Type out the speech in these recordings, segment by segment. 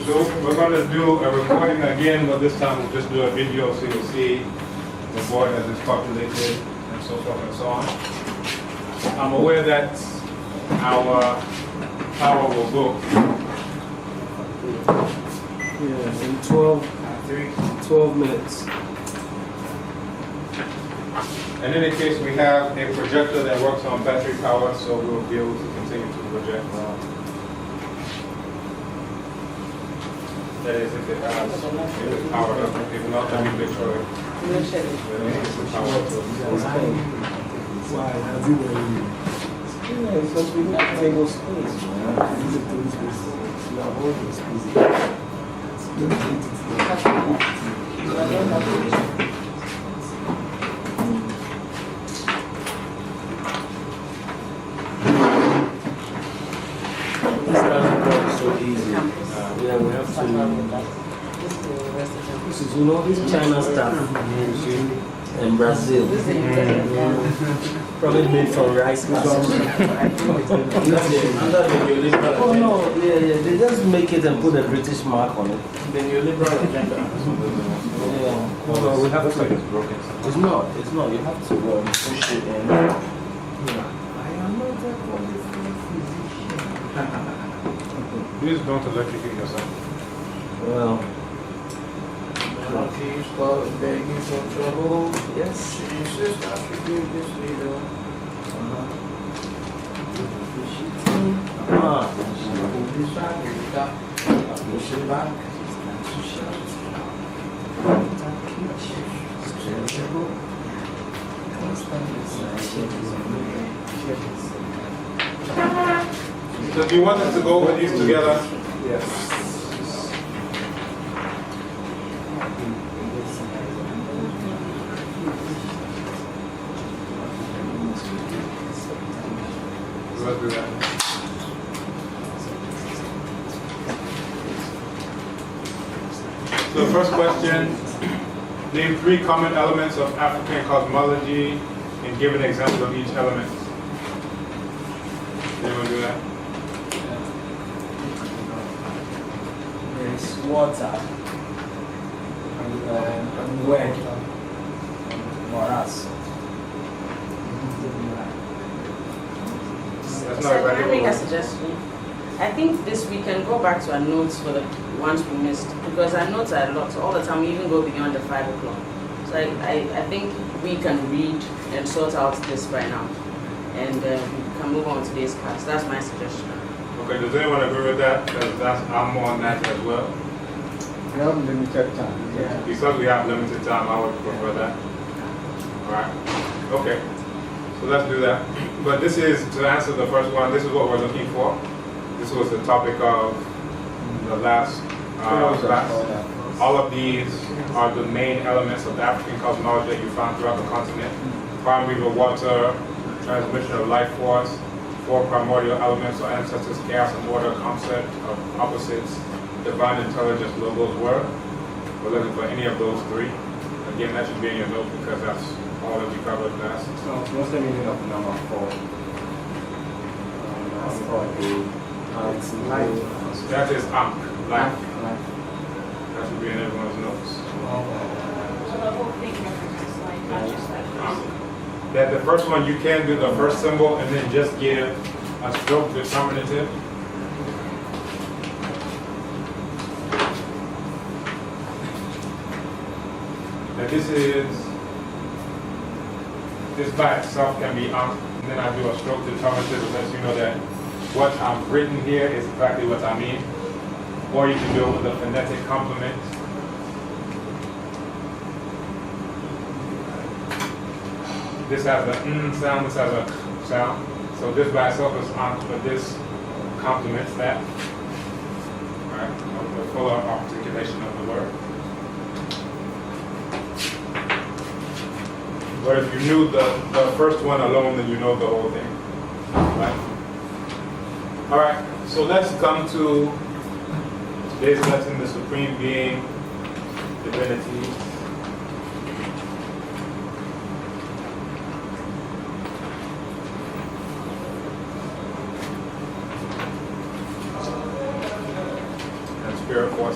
So we're going to do a recording again, but this time we'll just do a video so you'll see the board as it's populated and so forth and so on. I'm aware that our power will go. Yeah, in 12 minutes. And in any case, we have a projector that works on battery power, so we'll be able to continue to project. That is, if it has, if it's powered up. If not, then we make sure it is powered up. Why? Has it yeah, because we need table space, man. We need table space. We are always busy. So easy. Yeah, we have to. This is, you know, this China stuff in Brazil. Probably made from rice. Oh no, yeah, they just make it and put a British mark on it. Then your liberal agenda. Yeah. No, we have to say it's broken. It's not. You have to push it in. Yeah. I am not a qualified physician. Please don't electrocute yourself. Well, He's called begging for trouble. yes. She insists I should give this needle. This back, push it back. So do you want us to go over these together? Yes. Let's do that. So the first question, name 3 common elements of African cosmology and give an example of each element. Anyone do that? There's water and wind for us. That's So not can I make a exactly. suggestion? I think this we can go back to our notes for the ones we missed because our notes are a lot. So all the time we even go beyond the 5 o'clock. So I think we can read and sort out this right now, and we can move on to today's class. That's my suggestion. Okay, does anyone agree with that? Because I'm on that as well. We have limited time. Yeah. Because we have limited time, I would prefer that. Alright. Okay. So let's do that. But this is, to answer the first one, this is what we're looking for. This was the topic of the last class. All of these are the main elements of the African cosmology that you found throughout the continent. Prime river water, transmission of life force, 4 primordial elements or ancestors, chaos and order, concept of opposites, divine intelligence, logos, word. We're looking for any of those 3. Again, that should be in your notes because that's all that we covered last. So what's the meaning of number 4? It's light. That is Ankh, life. That should be in everyone's notes. That the first one, you can do the first symbol and then just give a stroke determinative. That this by itself can be Ankh, and then I do a stroke determinative that lets you know that what I've written here is exactly what I mean. Or you can do it with a phonetic complement. This has a sound, this has a sound. So this by itself is Ankh, but this complements that. Alright, the fuller articulation of the word. But if you knew the first one alone, then you know the whole thing. Right? Alright, so let's come to today's lesson, the Supreme Being, Divinities. Spirit force.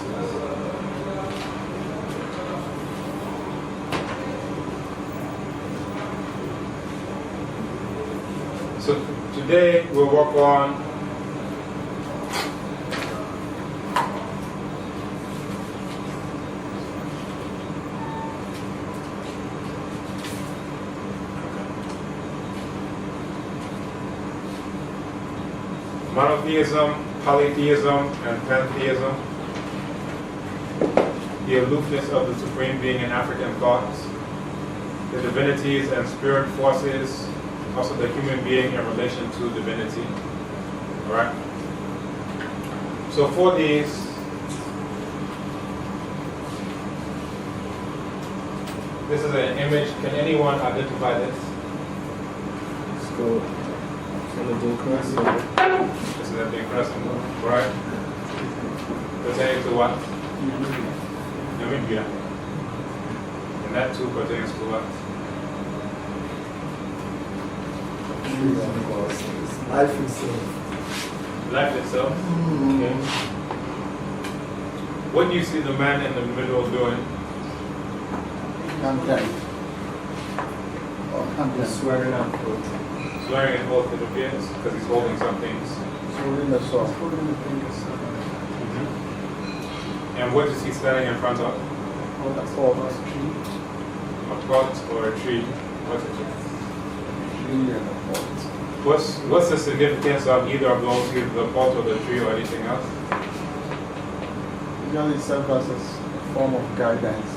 So today we'll work on monotheism, polytheism, and pantheism. The aloofness of the Supreme Being in African thoughts. The divinities and spirit forces. Also the human being in relation to divinity. Alright? So for these, this is an image. Can anyone identify this? Let's go. Celebrate Christ. This is an interesting one, right? Pertaining to what? Namibia. And that too pertains to what? Life itself. Life itself. Okay. What do you see the man in the middle doing? Contact. Or He's contact. swearing an oath. Swearing an oath, it appears, because he's holding some things. Holding the sword. Holding the fingers. And what is he standing in front of? On the fall of a tree. A pot or a tree? What's it? Tree and a pot. What's the significance of either of those, either the pot or the tree or anything else? Usually serves as a form of guidance.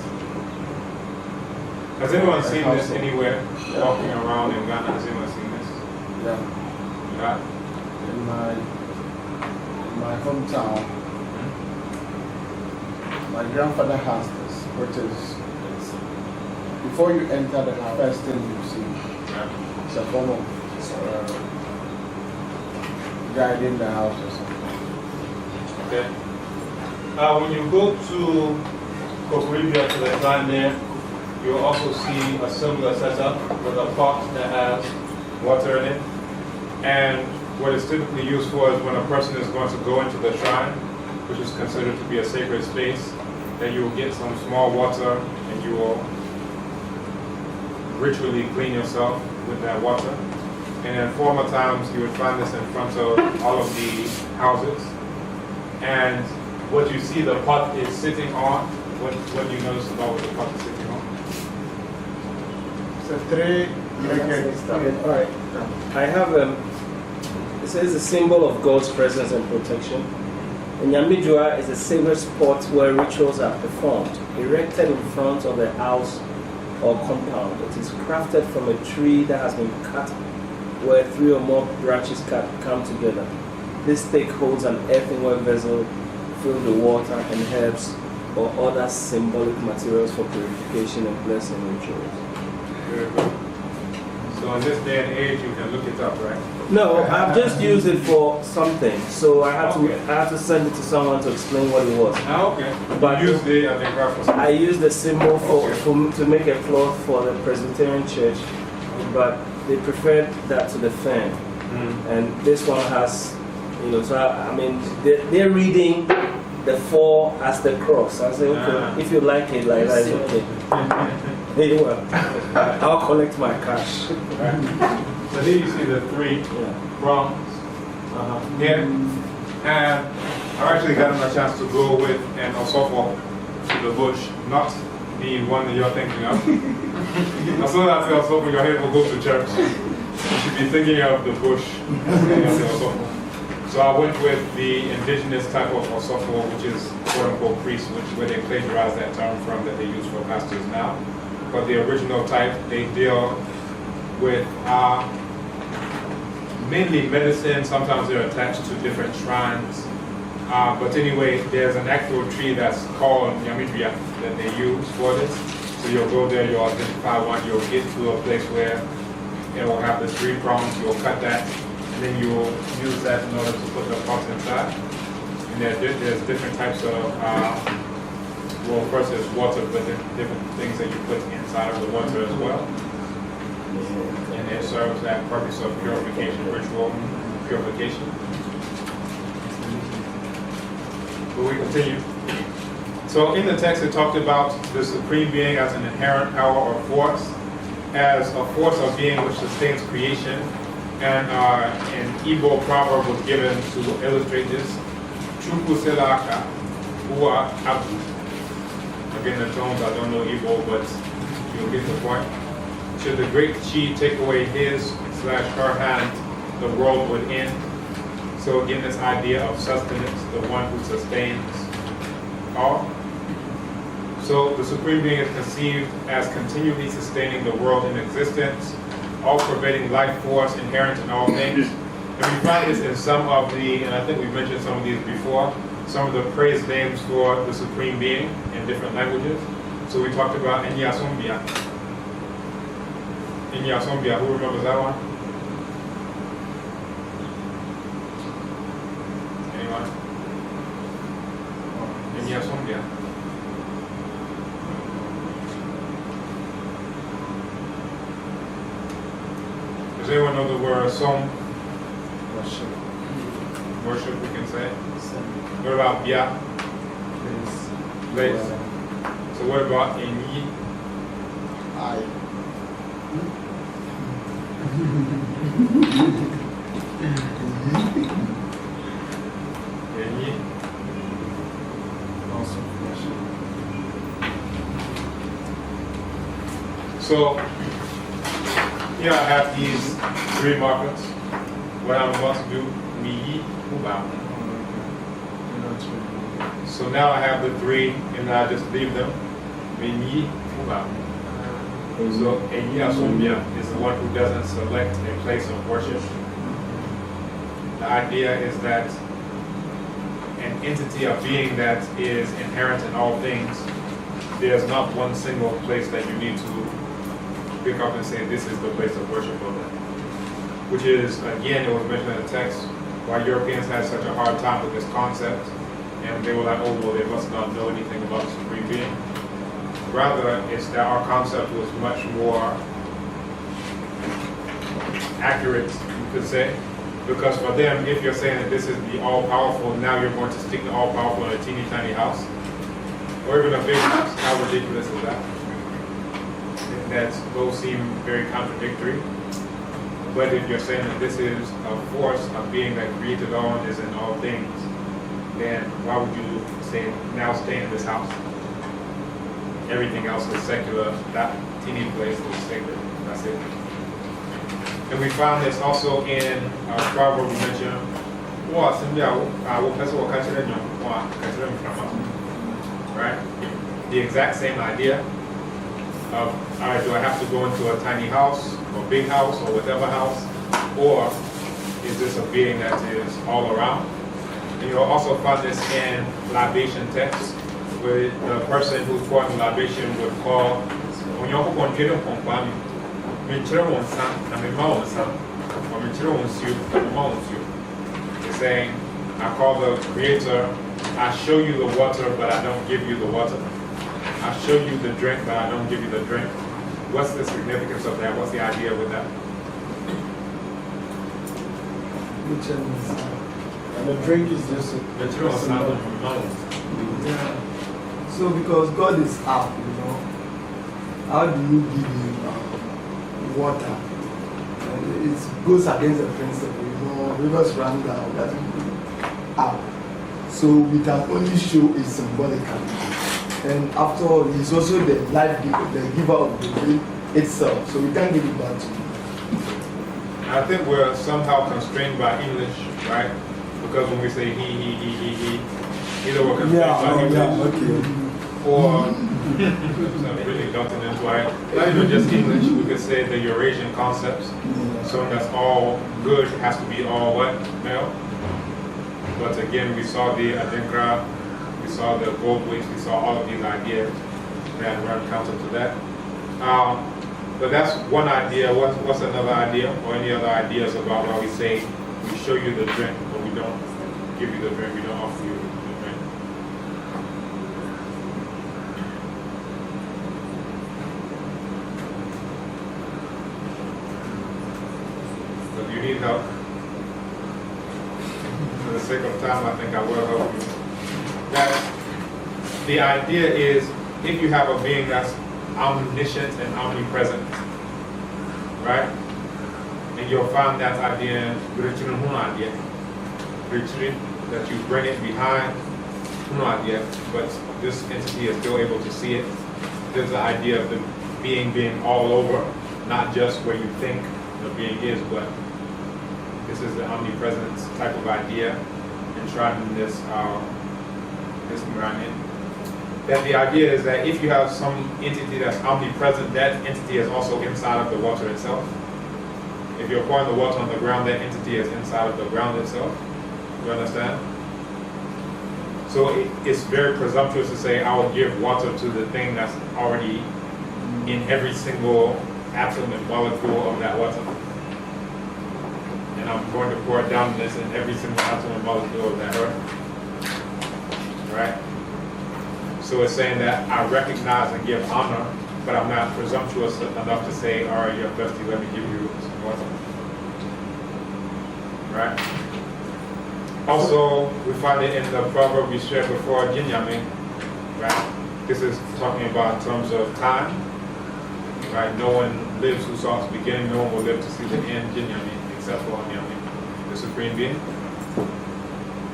Has anyone seen Like this household. anywhere? Yeah. Walking around in Ghana, has anyone seen this? Yeah. Yeah. In my hometown, my grandfather has this, which is before you enter the house, first thing you see, Yeah. it's a form of guiding the house or something. Okay. When you go to Kokoribia to the side there, you'll also see a similar setup with a pot that has water in it. And what it's typically used for is when a person is going to go into the shrine, which is considered to be a sacred space, then you will get some small water and you will ritually clean yourself with that water. And in former times, you would find this in front of all of the houses. And what you see the pot is sitting on, what do you notice about what the pot is sitting on? It's a three-legged. All right. I have it says a symbol of God's presence and protection. And Nyamijua is a sacred spot where rituals are performed, erected in front of the house or compound. It is crafted from a tree that has been cut where 3 or more branches come together. This stake holds an earthenware vessel filled with water and herbs or other symbolic materials for purification and blessing rituals. Very good. So in this day and age, you can look it up, right? No, I've just used it for something, so I had Okay. to send it to someone to explain what it was. Ah, okay. But You used it, I think, right, for something. I used the symbol Okay. to make a cloth for the Presbyterian church, but they preferred that to the fan. And this one has, so I mean, they're reading the 4 as the cross. I say, okay, Ah. if you like it like that, it's okay. Anyway, I'll collect my cash. Right. So here you see the 3 Yeah. prongs here. And I've actually gotten a chance to go with an osofo to the bush, not the one that you're thinking of. As soon as I say osofo, your head will go to church. You should be thinking of the bush. So I went with the indigenous type of osofo, which is quote unquote priest, where they plagiarize that term from that they use for pastors now. But the original type, they deal with mainly medicine. Sometimes they're attached to different shrines. But anyway, there's an actual tree that's called Nyamidria that they use for this. So you'll go there, you'll identify one, you'll get to a place where it will have the 3 prongs, you'll cut that, and then you'll use that in order to put the pots inside. And there's different types of, well, first there's water, but there's different things that you put inside of the water as well. And it serves that purpose of purification, ritual purification. But we continue. So in the text, it talked about the Supreme Being as an inherent power or force, as a force or being which sustains creation, And an Igbo proverb was given to illustrate this. Chuku selaka uwa abu. Again, the tones, I don't know Igbo, but you'll get the point. Should the great chi take away his/her hand, the world would end. So again, this idea of sustenance, the one who sustains all. So the Supreme Being is conceived as continually sustaining the world in existence, all-pervading life force inherent in all things. And we find this in some of the, and I think we've mentioned some of these before, some of the praise names for the Supreme Being in different languages. So we talked about Enyasombia. Enyasombia, who remembers that one? Anyone? Enyasombia. Does anyone know the word som? Worship. Worship, we can say. What about bia? Place. So what about enyi? I. Enyi? Also worship. So here I have these three markers. What I'm about to do, miyi, ubao. So now I have the three, and I just leave them. Miyi, ubao. So Enyi Asombia is the one who doesn't select a place of worship. The idea is that an entity of being that is inherent in all things, there's not one single place that you need to pick up and say this is the place of worship of that. Which is, again, it was mentioned in the text, why Europeans had such a hard time with this concept, and they were like, oh, well, they must not know anything about the Supreme Being. Rather, it's that our concept was much more accurate, you could say, because for them, if you're saying that this is the all-powerful, now you're going to stick the all-powerful in a teeny tiny house, or even a big house. How ridiculous is that? Those seem very contradictory. But if you're saying that this is a force, a being that created all and is in all things, then why would you say, now stay in this house? Everything else is secular. That teeny place is sacred. That's it. And we found this also in our proverb we mentioned. Right? The exact same idea of, all right, do I have to go into a tiny house or big house or whatever house? Or is this a being that is all around? And you'll also find this in libation texts, where the person who's pouring libation would call, he's saying, I call the Creator, I show you the water, but I don't give you the water. I show you the drink, but I don't give you the drink. What's the significance of that? What's the idea with that? And the drink is just a Yeah. So because God is up, how do you give him water? And it goes against the principle, rivers run down, that will up. So we can only show it symbolically. And after all, he's also the life giver, the giver of the drink itself. So we can't give it back to him. I think we're somehow constrained by English, right? Because when we say he, either we're constrained by English, or I'm really dunking into it. Not even just English, we could say the Eurasian concepts. So that's all good has to be all what? Male? But again, we saw the Adinkra, we saw the gold weights, we saw all of these ideas that run counter to that. But that's one idea. What's another idea, or any other ideas about why we say we show you the drink, but we don't give you the drink, we don't offer you the drink? So do you need help? For the sake of time, I think I will help you. That the idea is, if you have a being that's omniscient and omnipresent, right? And and you'll find that idea, that you bring it behind, but this entity is still able to see it. There's the idea of the being all over, not just where you think the being is, but this is the omnipresence type of idea enshrined in this Quranic. That the idea is that if you have some entity that's omnipresent, that entity is also inside of the water itself. If you're pouring the water on the ground, that entity is inside of the ground itself. You understand? So it's very presumptuous to say I will give water to the thing that's already in every single atom and molecule of that water. And I'm going to pour down this in every single atom and molecule of that earth. Right? So it's saying that I recognize and give honor, but I'm not presumptuous enough to say, all right, you're thirsty, let me give you some water. Right? Also, we find it in the proverb we shared before, Jinyami. Right? This is talking about in terms of time. Right? No one lives who saw its beginning, no one will live to see the end, Jinyami, except for Anyami, the Supreme Being.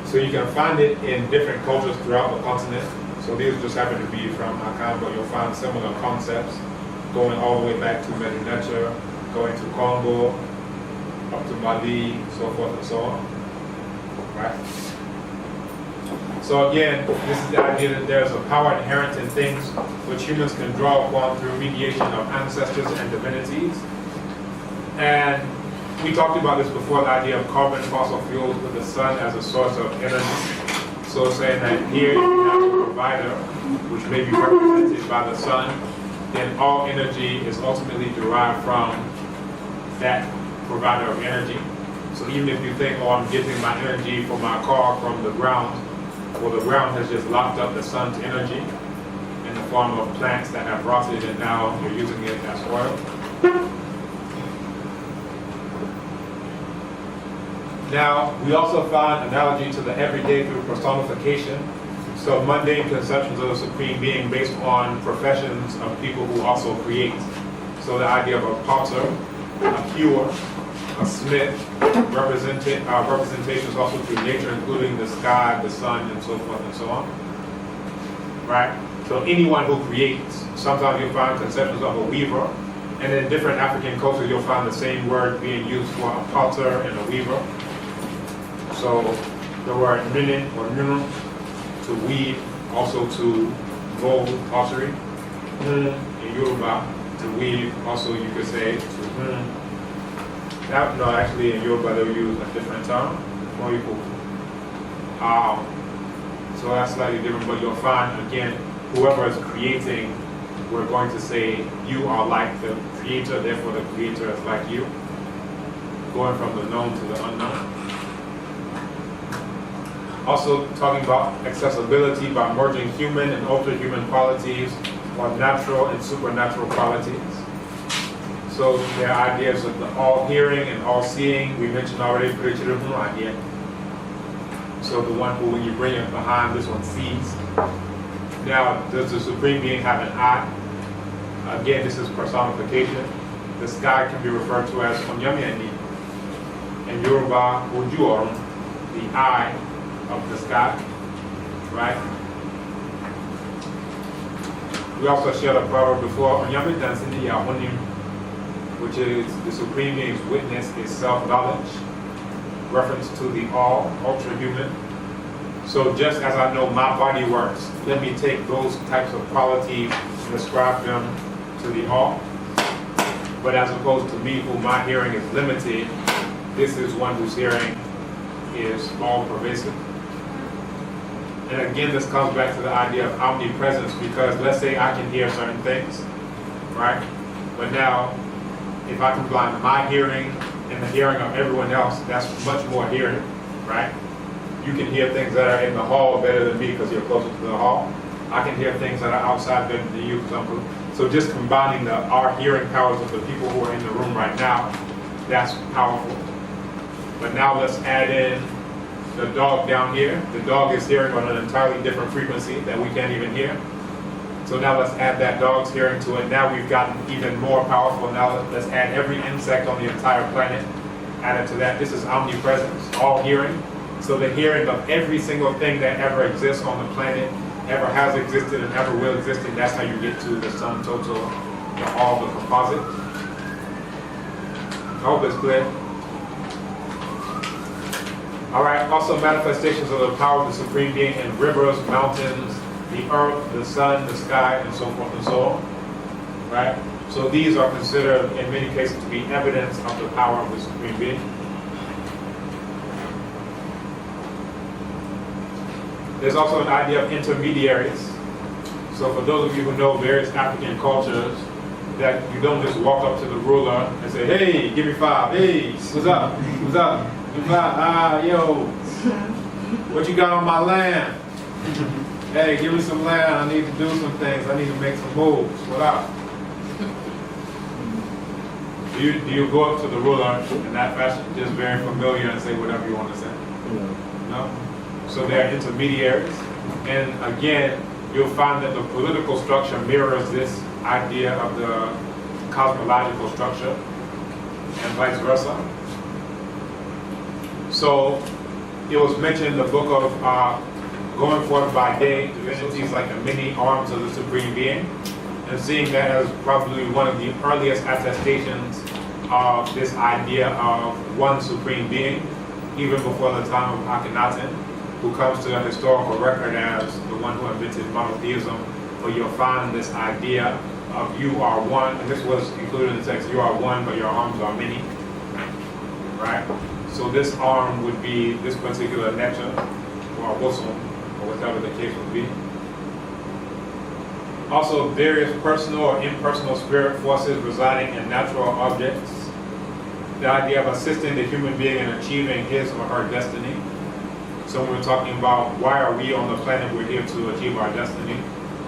So you can find it in different cultures throughout the continent. So these just happen to be from Akan, but you'll find similar concepts going all the way back to Medinature, going to Congo, up to Mali, so forth and so on. Right? So again, this is the idea that there's a power inherent in things which humans can draw upon through mediation of ancestors and divinities. And we talked about this before, the idea of carbon fossil fuels with the sun as a source of energy. So saying that here you have a provider, which may be represented by the sun, then all energy is ultimately derived from that provider of energy. So even if you think, oh, I'm getting my energy for my car from the ground, well, the ground has just locked up the sun's energy in the form of plants that have rotted, and now you're using it as oil. Now, we also find analogy to the everyday through personification. So mundane conceptions of the Supreme Being based on professions of people who also create. So the idea of a potter, a hewer, a smith, representations also through nature, including the sky, the sun, and so forth and so on. Right? So anyone who creates, sometimes you'll find conceptions of a weaver, and in different African cultures you'll find the same word being used for a potter and a weaver. So the word minin or nunu, to weave, also to mold pottery. In Yoruba, to weave, also you could say to no, actually in Yoruba they'll use a different term, more equal. So that's slightly different, but you'll find again, whoever is creating, we're going to say you are like the creator, therefore the creator is like you. Going from the known to the unknown. Also talking about accessibility by merging human and ultra-human qualities or natural and supernatural qualities. So there are ideas of the all-hearing and all-seeing. We mentioned already, idea. So the one who, when you bring it behind, this one sees. Now, does the Supreme Being have an eye? Again, this is personification. The sky can be referred to as Onyamiani. In Yoruba, Ojuorum, the eye of the sky, right? We also shared a proverb before, which is the Supreme Being's witness is self-knowledge, reference to the all, ultra-human. So just as I know my body works, let me take those types of qualities and ascribe them to the all. But as opposed to me, who my hearing is limited, this is one whose hearing is all-pervasive. And again, this comes back to the idea of omnipresence, because let's say I can hear certain things, right? But now, if I combine my hearing and the hearing of everyone else, that's much more hearing, right? You can hear things that are in the hall better than me because you're closer to the hall. I can hear things that are outside better than you. So just combining our hearing powers of the people who are in the room right now, that's powerful. But now let's add in the dog down here. The dog is hearing on an entirely different frequency that we can't even hear. So now let's add that dog's hearing to it. Now we've gotten even more powerful. Now let's add every insect on the entire planet added to that. This is omnipresence, all hearing. So the hearing of every single thing that ever exists on the planet, ever has existed and ever will exist, and that's how you get to the sum total of all the composite. I hope it's clear. All right, also manifestations of the power of the Supreme Being in rivers, mountains, the earth, the sun, the sky, and so forth and so on. Right? So these are considered, in many cases, to be evidence of the power of the Supreme Being. There's also an idea of intermediaries. So for those of you who know various African cultures, that you don't just walk up to the ruler and say, hey, give me 5. Hey, what's up? What's up? Give me 5. Yo, what you got on my land? Hey, give me some land. I need to do some things. I need to make some moves. What up? Do you go up to the ruler in that fashion, just very familiar, and say whatever you want to say? No? So they're intermediaries. And again, you'll find that the political structure mirrors this idea of the cosmological structure and vice versa. So it was mentioned in the book of going forth by day, divinities like the many arms of the Supreme Being, and seeing that as probably one of the earliest attestations of this idea of one Supreme Being, even before the time of Akhenaten, who comes to a historical record as the one who invented monotheism, where you'll find this idea of you are one, and this was included in the text, you are one, but your arms are many, right? So this arm would be this particular necha, or wusum, or whatever the case would be. Also, various personal or impersonal spirit forces residing in natural objects. The idea of assisting the human being in achieving his or her destiny. So when we're talking about why are we on the planet, we're here to achieve our destiny.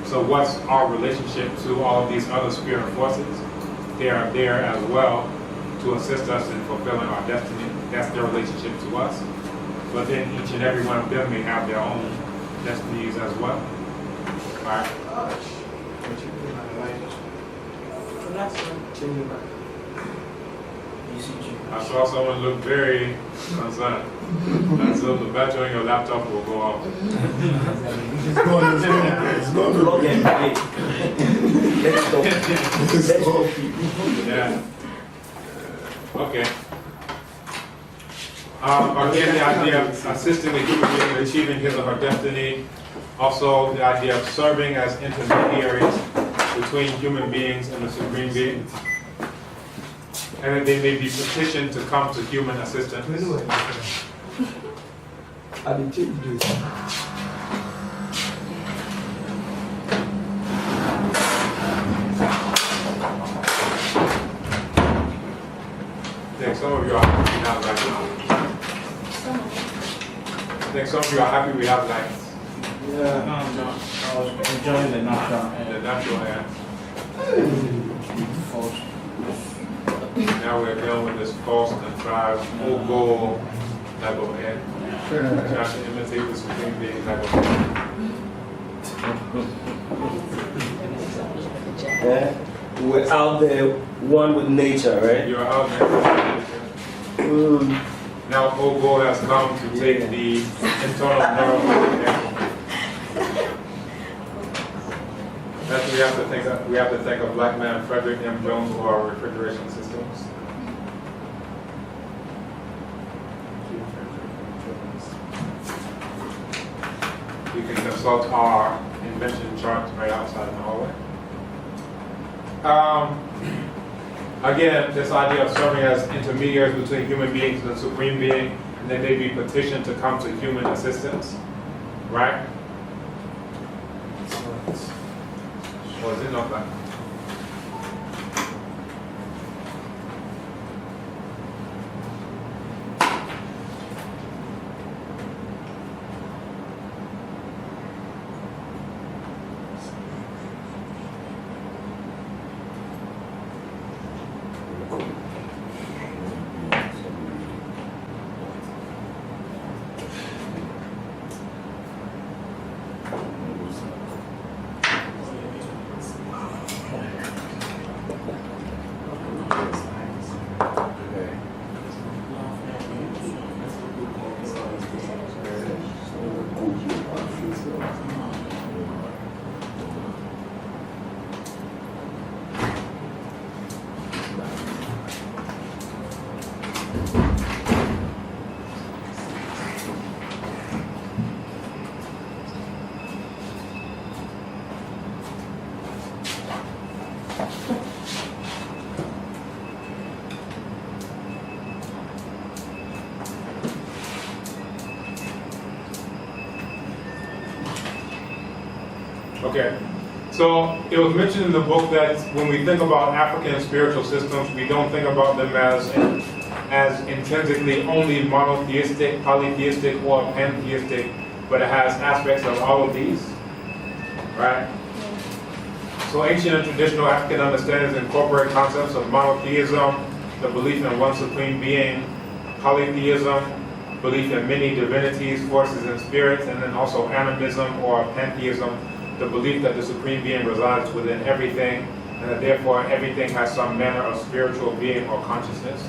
So what's our relationship to all of these other spirit forces? They are there as well to assist us in fulfilling our destiny. That's their relationship to us. But then each and every one of them may have their own destinies as well. All right. I saw someone look very concerned. And so the battery on your laptop will go off. It's going to Plug and play. Let's go. Let's go. Yeah. Okay. Again, the idea of assisting the human being in achieving his or her destiny. Also, the idea of serving as intermediaries between human beings and the Supreme Being. And that they may be petitioned to come to human assistance. I did change this. I think some of you are happy we have lights now. I think some of you are happy we have lights. Yeah, no. I was enjoying the natural air. The natural air. False. Now we're dealing with this false, contrived, full goal type of air. Trying to imitate the Supreme Being type of air. Yeah. We're out there, one with nature, right? You're out there. Now full goal has come to take the internal nerve. That's what we have to think of black man Frederick M. Jones who are refrigeration systems. You can consult our invention chart right outside in the hallway. Again, this idea of serving as intermediaries between human beings and the Supreme Being, and then they be petitioned to come to human assistance, right? Or is it not that? Okay, so it was mentioned in the book that when we think about African spiritual systems, we don't think about them as intrinsically only monotheistic, polytheistic, or pantheistic, but it has aspects of all of these, right? So ancient and traditional African understandings incorporate concepts of monotheism, the belief in one supreme being, polytheism, belief in many divinities, forces, and spirits, and then also animism or pantheism, the belief that the supreme being resides within everything, and that therefore everything has some manner of spiritual being or consciousness,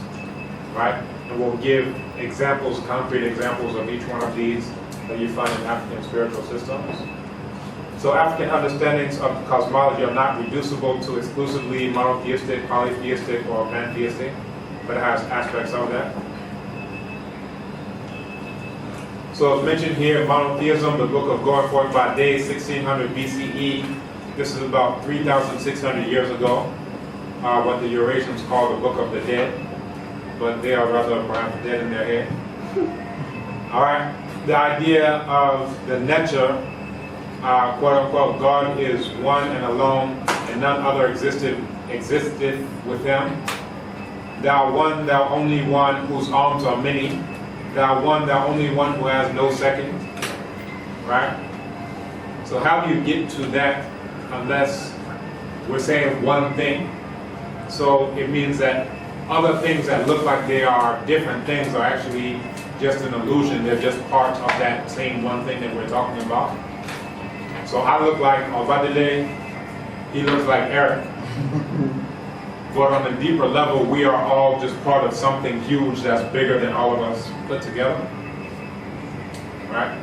right? And we'll give examples, concrete examples of each one of these that you find in African spiritual systems. So African understandings of cosmology are not reducible to exclusively monotheistic, polytheistic, or pantheistic, but it has aspects of that. So it's mentioned here, monotheism, the book of going forth by day, 1600 BCE. This is about 3,600 years ago, what the Eurasians call the book of the dead, but they are rather perhaps dead in their head. All right, the idea of the nature, quote unquote, God is one and alone, and none other existed with him. Thou one, thou only one, whose arms are many. Thou one, thou only one who has no second, right? So how do you get to that unless we're saying one thing? So it means that other things that look like they are different things are actually just an illusion. They're just parts of that same one thing that we're talking about. So I look like Obadile, he looks like Eric. But on a deeper level, we are all just part of something huge that's bigger than all of us put together. Right?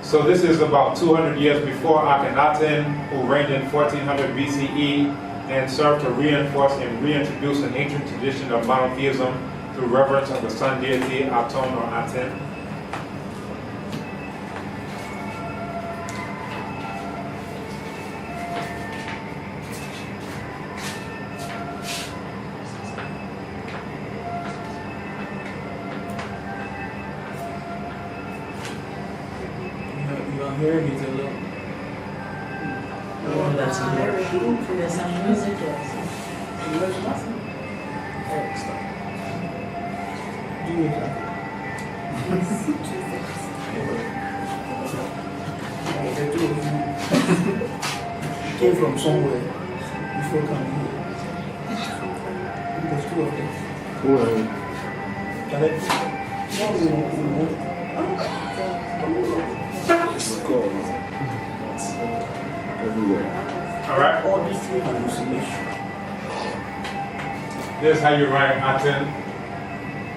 So this is about 200 years before Akhenaten, who reigned in 1400 BCE and served to reinforce and reintroduce an ancient tradition of monotheism through reverence of the sun deity Aton or Aten. Hearing it a lot. Oh, that's There's some music Do it. The two of you came from somewhere before coming here. There's two of them. Can All right? all these three hallucinations. This is how you write Aten.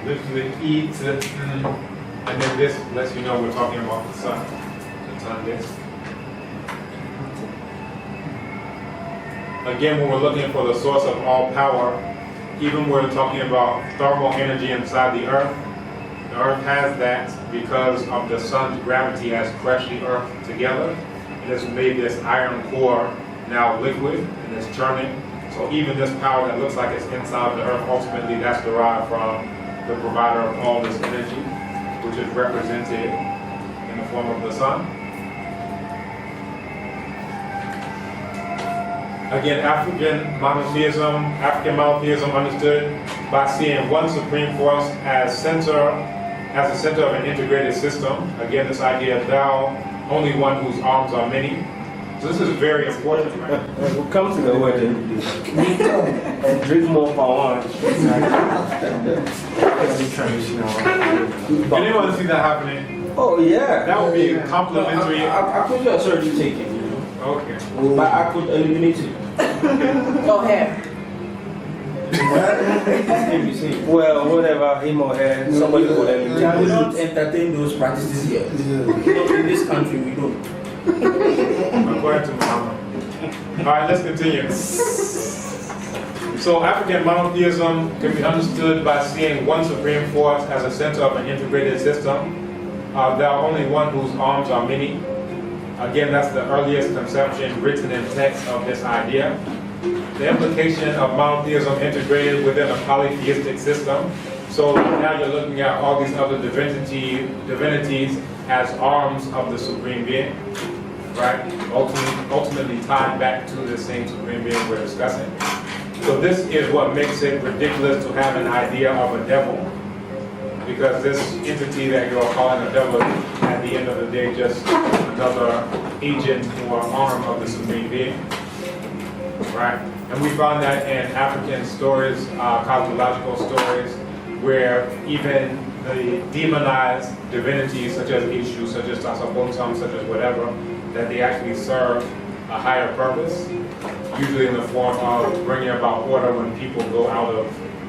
Literally E to and then this lets you know we're talking about the sun. The sun disk. Again, when we're looking for the source of all power, even when we're talking about thermal energy inside the Earth has that because of the sun's gravity has crushed the Earth together. It has made this iron core now liquid and it's churning. So even this power that looks like it's inside the Earth, ultimately that's derived from the provider of all this energy, which is represented in the form of the sun. Again, African monotheism understood by seeing one supreme force as the center of an integrated system. Again, this idea of thou, only one whose arms are many. So this is very important, right? We'll come to the wedding and drink more for one. Anyone see that happening? Oh, yeah. That would be complimentary. I could just already take it, you know. Okay. But I could eliminate it. Go ahead. Well, whatever, him or her, somebody will We eliminate. don't entertain those practices here. Not in this country, we don't. According to Muhammad. All right, let's continue. So African monotheism can be understood by seeing one supreme force as a center of an integrated system. There are only one whose arms are many. Again, that's the earliest conception written in text of this idea. The implication of monotheism integrated within a polytheistic system. So now you're looking at all these other divinities as arms of the supreme being, right? Ultimately tied back to the same supreme being we're discussing. So this is what makes it ridiculous to have an idea of a devil, because this entity that you're calling a devil at the end of the day just another agent or arm of the supreme being, right? And we find that in African stories, cosmological stories, where even the demonized divinities such as Ishu, such as Tasabotam, such as whatever, that they actually serve a higher purpose, usually in the form of bringing about order when people go out of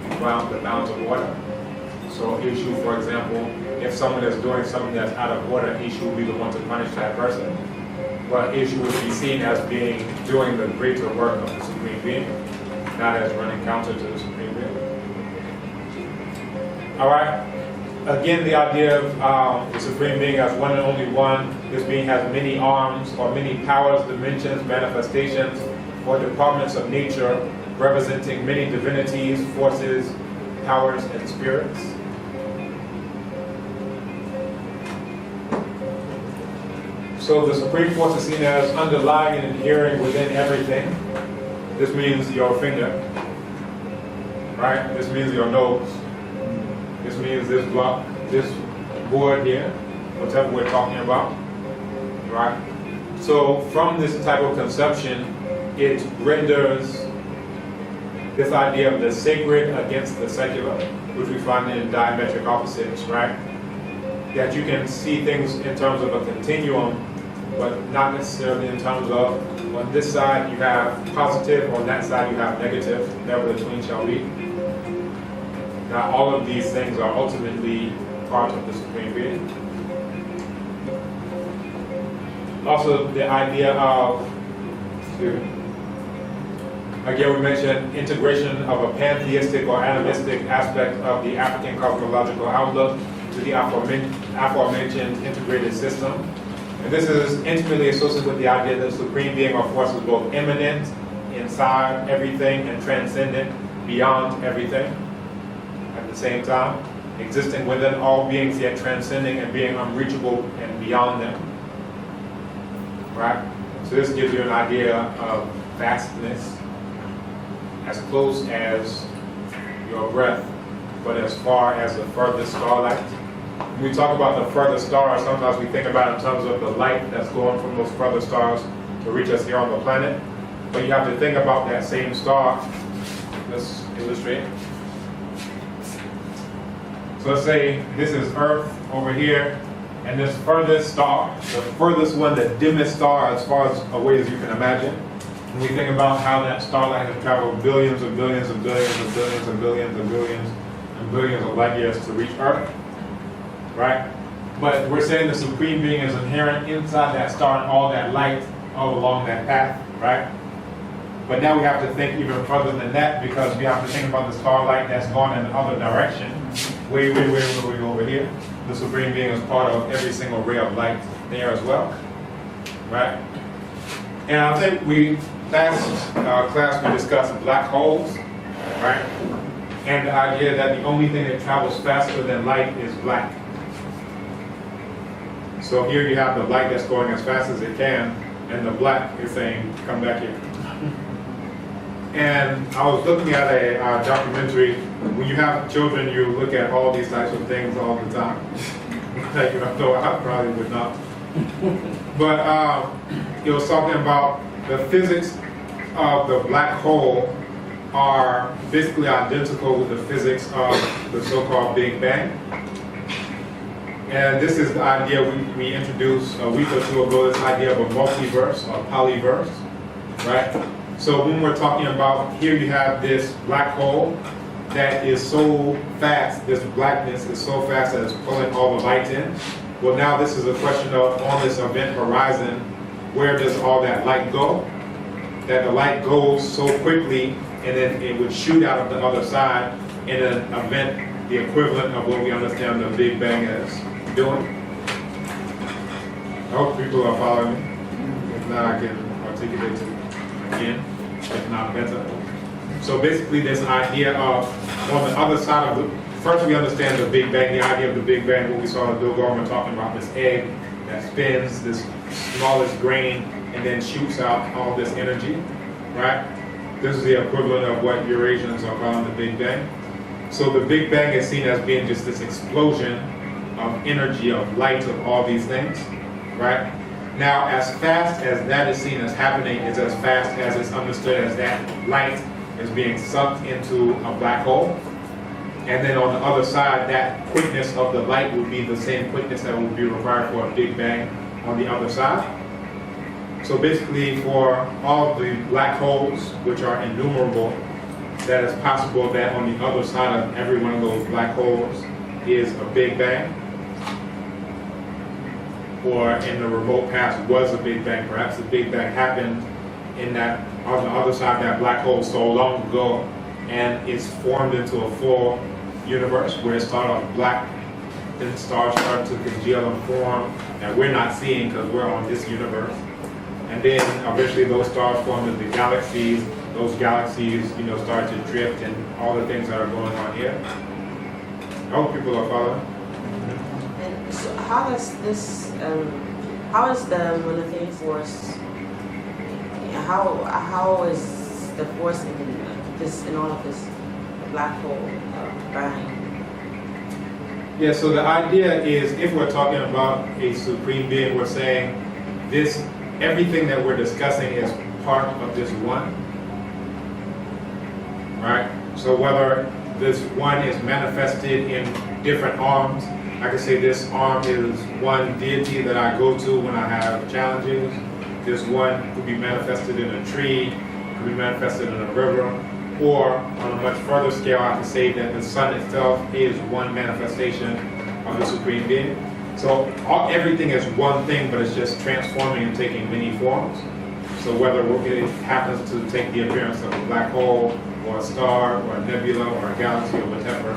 the bounds of order. So Ishu, for example, if someone is doing something that's out of order, Ishu will be the one to punish that person. But Ishu would be seen as doing the greater work of the Supreme Being, not as running counter to the Supreme Being. All right. Again, the idea of the Supreme Being as one and only one. This being has many arms or many powers, dimensions, manifestations, or departments of nature, representing many divinities, forces, powers, and spirits. So the Supreme Force is seen as underlying and adhering within everything. This means your finger, right? This means your nose. This means this block, this board here, whatever we're talking about, right? So from this type of conception, it renders this idea of the sacred against the secular, which we find in diametric opposites, right? That you can see things in terms of a continuum, but not necessarily in terms of on this side you have positive, on that side you have negative, never the twain shall be. Now all of these things are ultimately part of the Supreme Being. Also the idea of, again we mentioned integration of a pantheistic or animistic aspect of the African cosmological outlook to the aforementioned integrated system. And this is intimately associated with the idea that the Supreme Being or force is both immanent, inside everything, and transcendent, beyond everything at the same time, existing within all beings yet transcending and being unreachable and beyond them. Right? So this gives you an idea of vastness, as close as your breath, but as far as the furthest starlight. When we talk about the furthest stars, sometimes we think about it in terms of the light that's going from those further stars to reach us here on the planet. But you have to think about that same star. Let's illustrate. So let's say this is Earth over here, and this furthest star, the furthest one, the dimmest star as far as away as you can imagine. When we think about how that starlight has traveled billions and billions and billions and billions and billions and billions and billions of light years to reach Earth, right? But we're saying the Supreme Being is inherent inside that star and all that light all along that path, right? But now we have to think even further than that, because we have to think about the starlight that's gone in the other direction, way over here. The Supreme Being is part of every single ray of light there as well, right? And I think last class we discussed black holes, right? And the idea that the only thing that travels faster than light is black. So here you have the light that's going as fast as it can, and the black is saying, come back here. And I was looking at a documentary. When you have children, you look at all these types of things all the time. Like, though I probably would not. But it was talking about the physics of the black hole are basically identical with the physics of the so-called Big Bang. And this is the idea we introduced a week or two ago, this idea of a multiverse or polyverse, right? So when we're talking about, here you have this black hole that is so fast, this blackness is so fast that it's pulling all the light in. Well, now this is a question of, on this event horizon, where does all that light go? That the light goes so quickly and then it would shoot out of the other side in an event the equivalent of what we understand the Big Bang is doing. I hope people are following me. If not, I can articulate it again, if not better. So basically this idea of, on the other side of the, first we understand the Big Bang, the idea of the Big Bang, what we saw Bill Gorman talking about, this egg that spins, this smallest grain, and then shoots out all this energy, right? This is the equivalent of what Eurasians are calling the Big Bang. So the Big Bang is seen as being just this explosion of energy, of light, of all these things, right? Now, as fast as that is seen as happening is as fast as it's understood as that light is being sucked into a black hole. And then on the other side, that quickness of the light would be the same quickness that would be required for a Big Bang on the other side. So basically for all the black holes, which are innumerable, that it's possible that on the other side of every one of those black holes is a Big Bang. Or in the remote past was a Big Bang. Perhaps the Big Bang happened in that, on the other side of that black hole so long ago, and it's formed into a full universe where it started off black, then stars start to congeal and form that we're not seeing because we're on this universe. And then eventually those stars form into galaxies. Those galaxies, start to drift and all the things that are going on here. I hope people are following. And so how does this, how is the monetary force, how is the force in all of this black hole bang? Yeah, so the idea is if we're talking about a supreme being, we're saying this, everything that we're discussing is part of this one, right? So whether this one is manifested in different arms, I can say this arm is one deity that I go to when I have challenges. This one could be manifested in a tree, could be manifested in a river, or on a much further scale, I can say that the sun itself is one manifestation of the Supreme Being. So everything is one thing, but it's just transforming and taking many forms. So whether it happens to take the appearance of a black hole, or a star, or a nebula, or a galaxy, or whatever,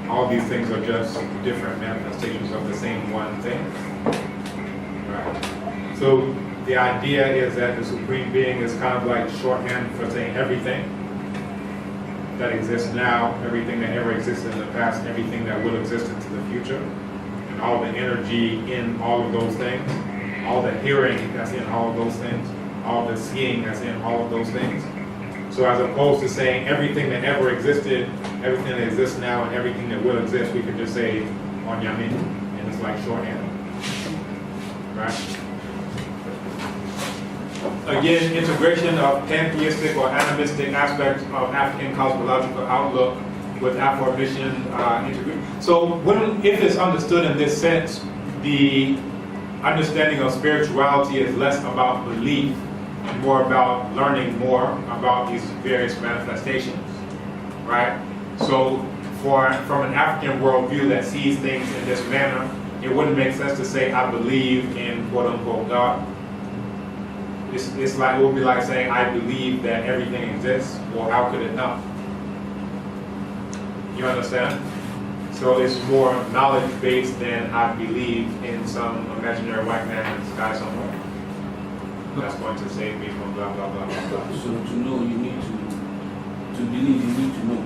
all these things are just different manifestations of the same one thing. Right? So the idea is that the Supreme Being is kind of like shorthand for saying everything that exists now, everything that ever existed in the past, everything that will exist into the future, and all the energy in all of those things, all the hearing that's in all of those things, all the seeing that's in all of those things. So as opposed to saying everything that ever existed, everything that exists now, and everything that will exist, we could just say on Yamin, and it's like shorthand. Right? Again, integration of pantheistic or animistic aspects of African cosmological outlook with aforementioned integration. So if it's understood in this sense, the understanding of spirituality is less about belief and more about learning more about these various manifestations, right? So from an African worldview that sees things in this manner, it wouldn't make sense to say, I believe in quote unquote God. It's like, it would be like saying, I believe that everything exists, or how could it not? You understand? So it's more knowledge-based than I believe in some imaginary white man in the sky somewhere that's going to save me from blah, blah, blah, blah, blah. So to know, you need to believe, you need to know.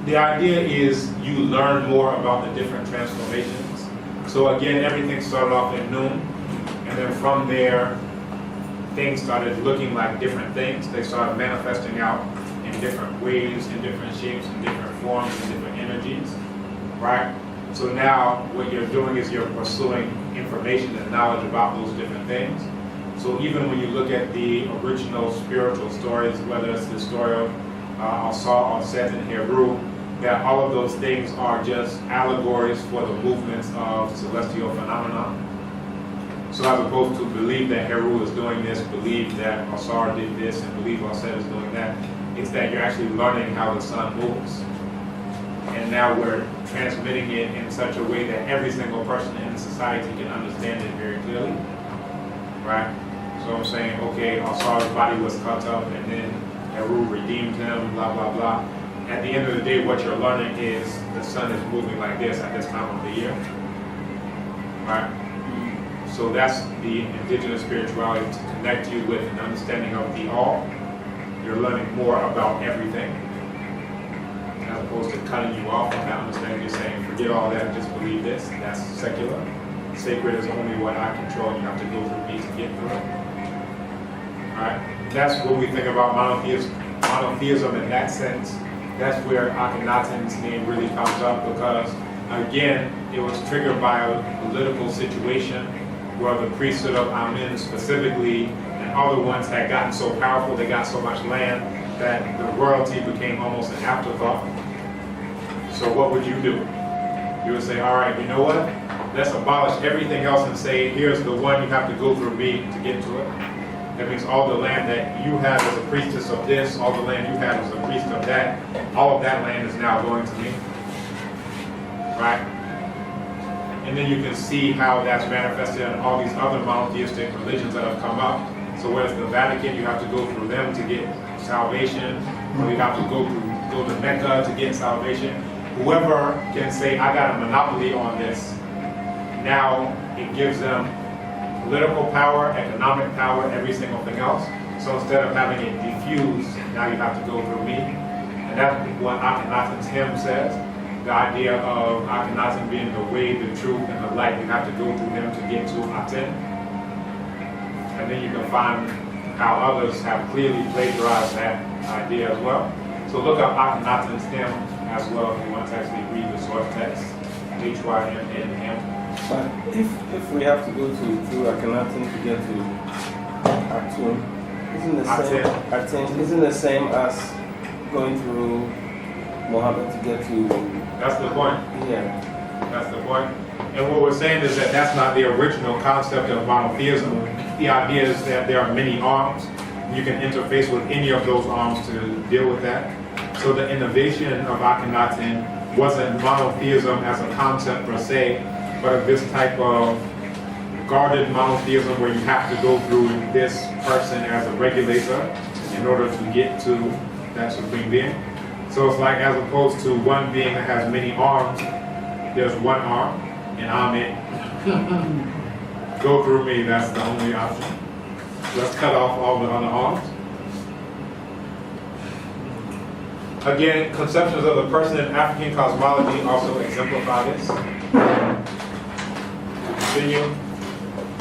The idea is you learn more about the different transformations. So again, everything started off in noon. And then from there, things started looking like different things. They started manifesting out in different ways, in different shapes, in different forms, in different energies, right? So now what you're doing is you're pursuing information and knowledge about those different things. So even when you look at the original spiritual stories, whether it's the story of Asar or Set and Heru, that all of those things are just allegories for the movements of celestial phenomena. So as opposed to believe that Heru is doing this, believe that Asar did this, and believe Aset is doing that, it's that you're actually learning how the sun moves. And now we're transmitting it in such a way that every single person in society can understand it very clearly, right? So So I'm saying, okay, Osar's body was cut up and then Eru redeemed him, blah, blah, blah. At the end of the day, what you're learning is the sun is moving like this at this time of the year. Right? So that's the indigenous spirituality, to connect you with an understanding of the all. You're learning more about everything, as opposed to cutting you off from that understanding. You're saying, forget all that, just believe this. That's secular. Sacred is only what I control. You have to go through me to get through it. Alright? That's when we think about monotheism in that sense. That's where Akhenaten's name really comes up, because, again, it was triggered by a political situation where the priesthood of Amen specifically and other ones had gotten so powerful, they got so much land, that the royalty became almost an afterthought. So what would you do? You would say, all right, you know what? Let's abolish everything else and say, here's the one, you have to go through me to get to it. That means all the land that you have as a priestess of this, all the land you have as a priest of that, all of that land is now going to me. Right? And then you can see how that's manifested in all these other monotheistic religions that have come up. So whereas the Vatican, you have to go through them to get salvation, or you have to go to Mecca to get salvation. Whoever can say, I got a monopoly on this, now it gives them political power, economic power, every single thing else. So instead of having it diffused, now you have to go through me. And that's what Akhenaten's hymn says. The idea of Akhenaten being the way, the truth, and the light. You have to go through him to get to Aten. And then you can find how others have clearly plagiarized that idea as well. So look up Akhenaten's hymn as well if you want to actually read the source text. H-Y-M-N-M. But if we have to go through Akhenaten to get to Atum, isn't the same as going through Muhammad to get to? That's the point. Yeah. That's the point. And what we're saying is that that's not the original concept of monotheism. The idea is that there are many arms. You can interface with any of those arms to deal with that. So the innovation of Akhenaten wasn't monotheism as a concept per se, but of this type of guarded monotheism where you have to go through this person as a regulator in order to get to that supreme being. So it's like, as opposed to one being that has many arms, there's one arm, and I'm it. Go through me, that's the only option. Let's cut off all the other arms. Again, conceptions of the person in African cosmology also exemplify this. Continue.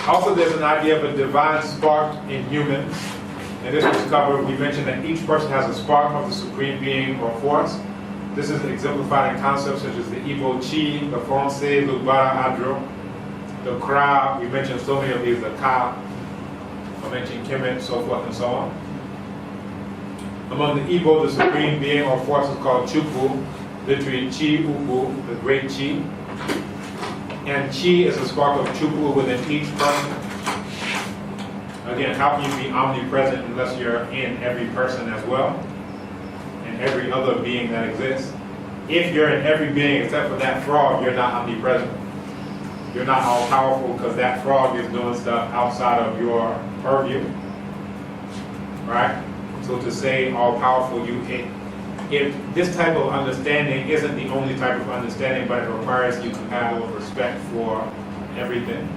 Also, there's an idea of a divine spark in humans. And this was covered. We mentioned that each person has a spark of the supreme being or force. This is exemplified in concepts such as the Igbo Chi, the Fonse, Lubara Adro, the Kra. We mentioned so many of these, the Ka. I mentioned Kemet, so forth and so on. Among the Igbo, the supreme being or force is called Chukwu, literally Chi Ukwu, the great Chi. And Chi is a spark of Chukwu within each person. Again, how can you be omnipresent unless you're in every person as well? And every other being that exists? If you're in every being except for that frog, you're not omnipresent. You're not all powerful because that frog is doing stuff outside of your purview. Right? So to say all powerful, if this type of understanding isn't the only type of understanding, but it requires you to have respect for everything.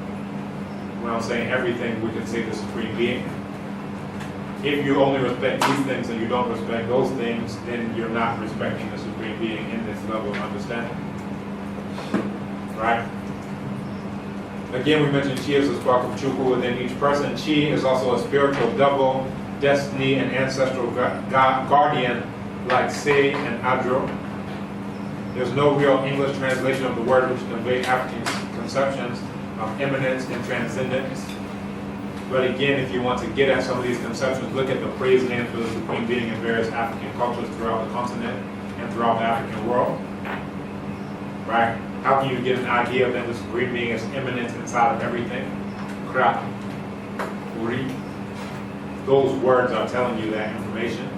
When I'm saying everything, we can say the supreme being. If you only respect these things and you don't respect those things, then you're not respecting the supreme being in this level of understanding. Right? Again, we mentioned Chi is a spark of Chukwu within each person. Chi is also a spiritual double, destiny, and ancestral guardian like Se and Adro. There's no real English translation of the word which convey African conceptions of immanence and transcendence. But again, if you want to get at some of these conceptions, look at the praise names for the Supreme Being in various African cultures throughout the continent and throughout the African world. Right? How can you get an idea that the Supreme Being is immanent inside of everything? Kra, Uri. Those words are telling you that information.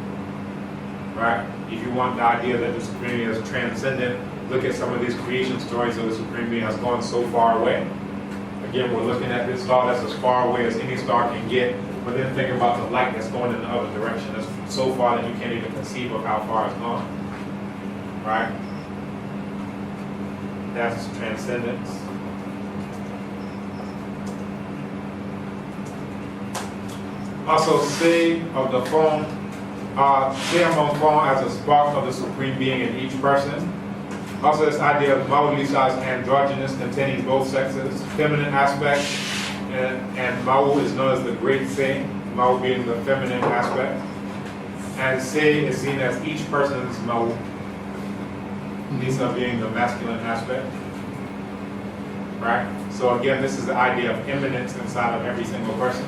Right? If you want the idea that the Supreme Being is transcendent, look at some of these creation stories of the Supreme Being has gone so far away. Again, we're looking at this star that's as far away as any star can get But then think about the light that's going in the other direction. It's so far that you can't even conceive of how far it's gone. Right? That's transcendence. Also, say of the form, say among form as a spark of the supreme being in each person. Also, this idea of Mao-Lisa is androgynous, containing both sexes, feminine aspect, and Mao is known as the great say, Mao being the feminine aspect. And say is seen as each person's Mao, Lisa being the masculine aspect. Right? So again, this is the idea of immanence inside of every single person.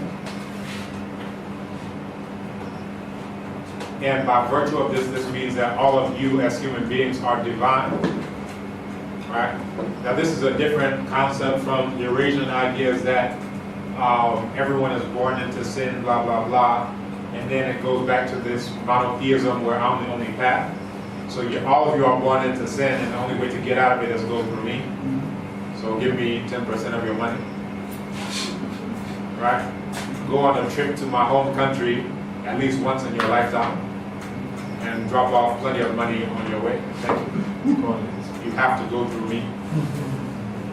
And by virtue of this, this means that all of you as human beings are divine. Right? Now this is a different concept from Eurasian ideas that everyone is born into sin, blah, blah, blah. And then it goes back to this monotheism where I'm the only path. So all of you are born into sin, and the only way to get out of it is to go through me. So give me 10% of your money. Right? Go on a trip to my home country at least once in your lifetime and drop off plenty of money on your way. Thank you. You have to go through me.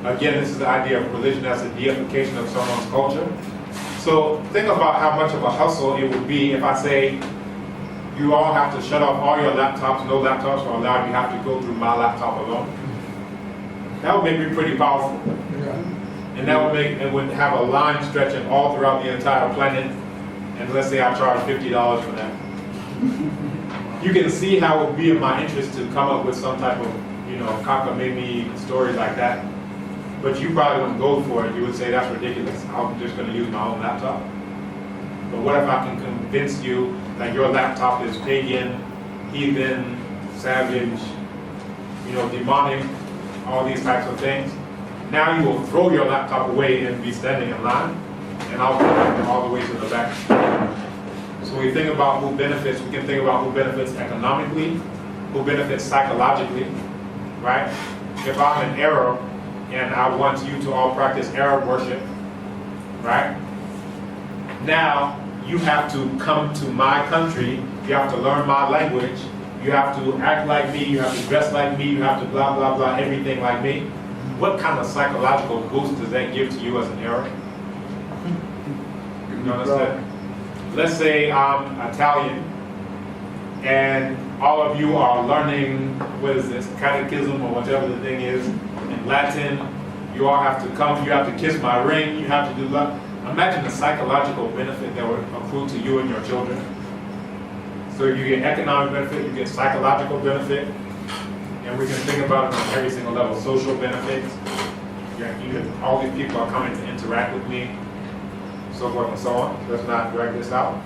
Again, this is the idea of religion as a deification of someone's culture. So think about how much of a hustle it would be if I say, you all have to shut off all your laptops, no laptops are allowed, you have to go through my laptop alone. That would make me pretty powerful. And that would make, it would have a line stretching all throughout the entire planet. And let's say I charge $50 for that. You can see how it would be in my interest to come up with some type of, cockamamie story like that. But you probably wouldn't go for it. You would say, that's ridiculous. I'm just going to use my own laptop. But what if I can convince you that your laptop is pagan, heathen, savage, demonic, all these types of things? Now you will throw your laptop away and be standing in line, and I'll go all the way to the back. So when we think about who benefits, we can think about who benefits economically, who benefits psychologically, right? If I'm an Arab and I want you to all practice Arab worship, right? Now you have to come to my country, you have to learn my language, you have to act like me, you have to dress like me, you have to blah, blah, blah, everything like me. What kind of psychological boost does that give to you as an Arab? You understand? Let's say I'm Italian, and all of you are learning, what is this, catechism or whatever the thing is, in Latin. You all have to come, you have to kiss my ring, you have to do that. Imagine the psychological benefit that would accrue to you and your children. So you get economic benefit, you get psychological benefit, and we can think about it on every single level. Social benefits, all these people are coming to interact with me, so forth and so on. Let's not drag this out.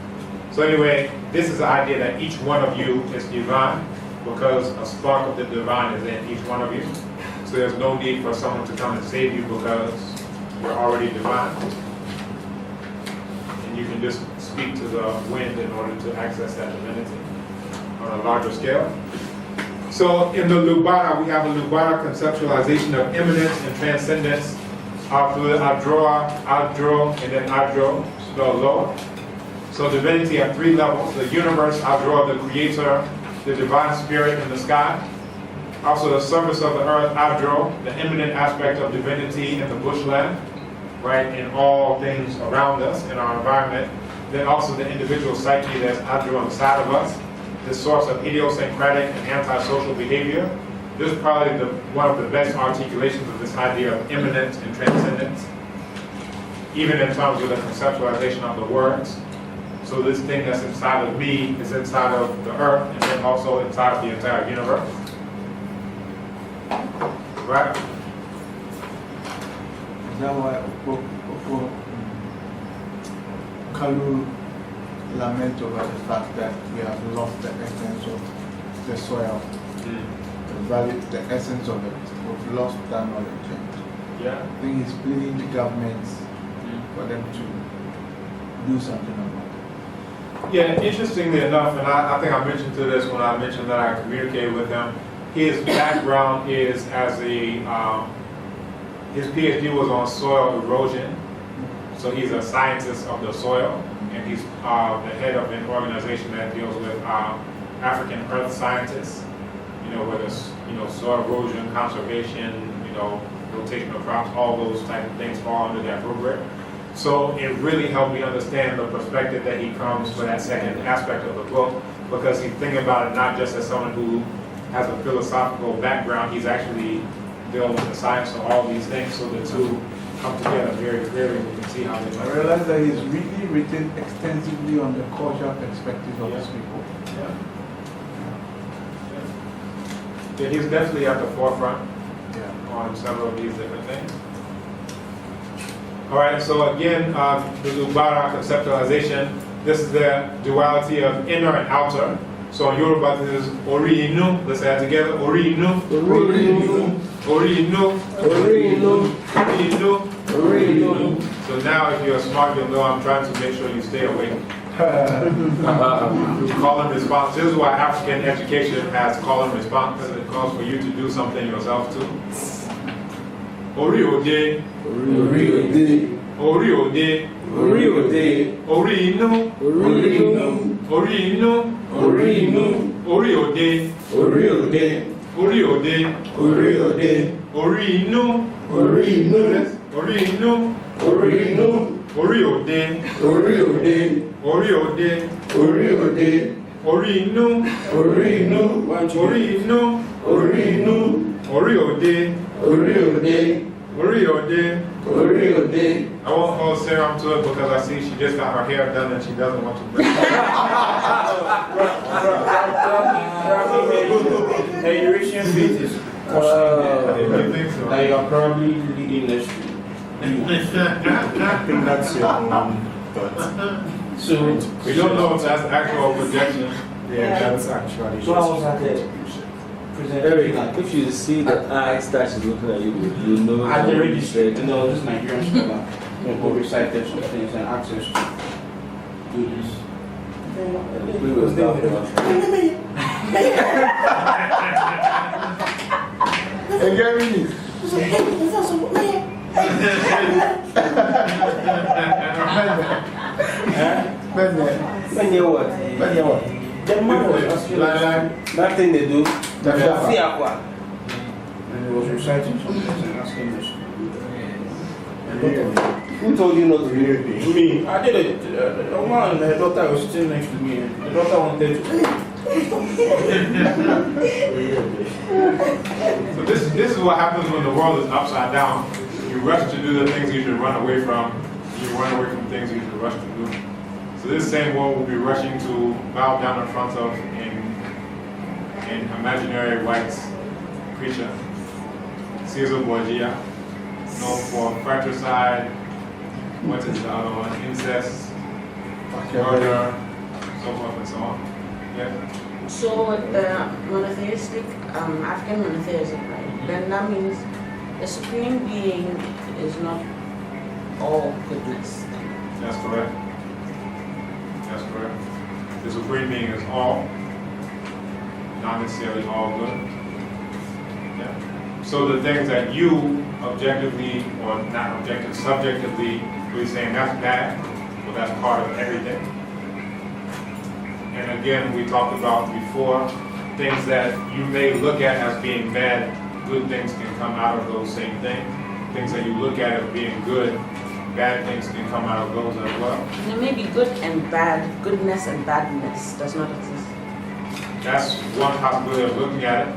So anyway, this is the idea that each one of you is divine because a spark of the divine is in each one of you. So there's no need for someone to come and save you because you're already divine. And you can just speak to the wind in order to access that divinity on a larger scale. So in the Lubara, we have a Lubara conceptualization of immanence and transcendence through the Adro, and then Adro, spelled lower. So divinity at three levels: the universe, Adro, the creator, the divine spirit in the sky. Also the surface of the earth, Adro, the immanent aspect of divinity in the bushland, right, in all things around us, in our environment. Then also the individual psyche that's Adro on the side of us, the source of idiosyncratic and antisocial behavior. This is probably one of the best articulations of this idea of immanence and transcendence, even in terms of the conceptualization of the words. So this thing that's inside of me is inside of the earth, and then also inside of the entire universe. Right? Is that why Kalu lament over the fact that we have lost the essence of the soil, the value, the essence of it? We've lost that knowledge. Yeah. I think he's pleading the governments for them to do something about it. Yeah, interestingly enough, and I think I mentioned to this when I mentioned that I communicated with him, his background is as his PhD was on soil erosion, so he's a scientist of the soil, and he's the head of an organization that deals with African earth scientists. Whether it's soil erosion, conservation, rotation of crops, all those type of things fall under that rubric. So it really helped me understand the perspective that he comes for that second aspect of the book, because he's thinking about it not just as someone who has a philosophical background, he's actually dealing with the science of all these things, so the two come together very clearly, and you can see how they I realize that he's really written extensively on the cultural perspective of his people. Yeah, he's definitely at the forefront on several of these different things. All right, so again, the Lubara conceptualization, this is the duality of inner and outer. So in Yoruba, this is Ori Inu. Let's say that together. Ori Inu. Ori Inu. Ori Inu. Ori Inu. Ori Inu. Ori Inu. So now, if you're smart, you'll know I'm trying to make sure you stay awake. Call and response. This is why African education has call and response, because it calls for you to do something yourself too. Ori Ode. Ori Ode. Ori Ode. Ori Ode. Ori Inu. Ori Inu. Ori Inu. Ori Inu. Ori Ode. Ori Ode. Ori Ode. Ori Ode. Ori Inu. Ori Inu. Ori Inu. Ori Inu. Ori Ode. Ori Ode. Ori Ode. Ori Ode. Ori Inu. Ori Inu. Ori Inu. Ori Inu. Ori Ode. Ori Ode. Ori Ode. Ori Ode. I won't call Sarah to it because I see she just got her hair done and she doesn't want to bring it. The Eurasian faith is You think so? that you are probably leading us to. I think that's your own thought. So We don't know if that's actual projection. Yeah, that's actually So I was at the Eric, presentation. if you see the eyes that she's looking at you, you know I what already you said, said. and there was this Nigerian scholar who recited some things and asked us to do this. We was And Gary, When you what? the man was asking us, Nothing they do. Fiakwa. and he was reciting some things and asking us. Who told you not to do it? Me, I did it. The woman and her daughter was sitting next to me, and the daughter wanted to. So this is what happens when the world is upside down. You rush to do the things you should run away from. You run away from things you should rush to do. So this same world will be rushing to bow down in front of an imaginary white creature. Caesar Borgia, known for fratricide, what is the other one? Incest, murder, so forth and so on. Yeah. So the monotheistic, African monotheism, right? Then that means the supreme being is not all goodness. That's correct. That's correct. The supreme being is all, not necessarily all good. Yeah. So the things that you objectively, or not objective, subjectively, really saying that's bad, well, that's part of everything. And again, we talked about before, things that you may look at as being bad, good things can come out of those same things. Things that you look at as being good, bad things can come out of those as well. There may be good and bad, goodness and badness does not exist. That's one possibility of looking at it.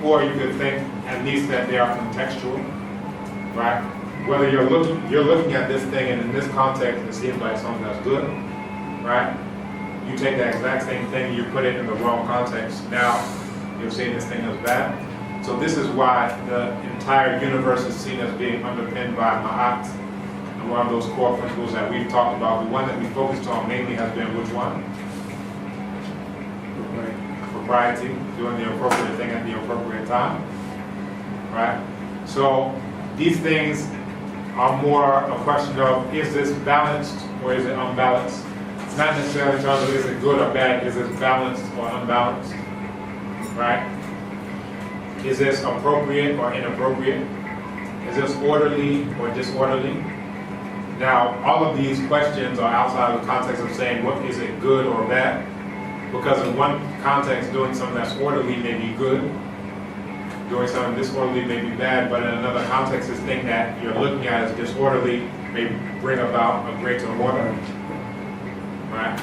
Or you could think at least that they are contextual, right? Whether you're looking at this thing and in this context it seems like something that's good, right? You take that exact same thing, you put it in the wrong context. Now you're seeing this thing as bad. So this is why the entire universe is seen as being underpinned by Ma'at. And one of those core principles that we've talked about, the one that we focused on mainly has been which one? Propriety, doing the appropriate thing at the appropriate time, right? So these things are more a question of, is this balanced or is it unbalanced? It's not necessarily in terms of is it good or bad, is it balanced or unbalanced, right? Is this appropriate or inappropriate? Is this orderly or disorderly? Now, all of these questions are outside of the context of saying what is it good or bad, because in one context, doing something that's orderly may be good, doing something disorderly may be bad, but in another context, this thing that you're looking at as disorderly may bring about a greater order, right?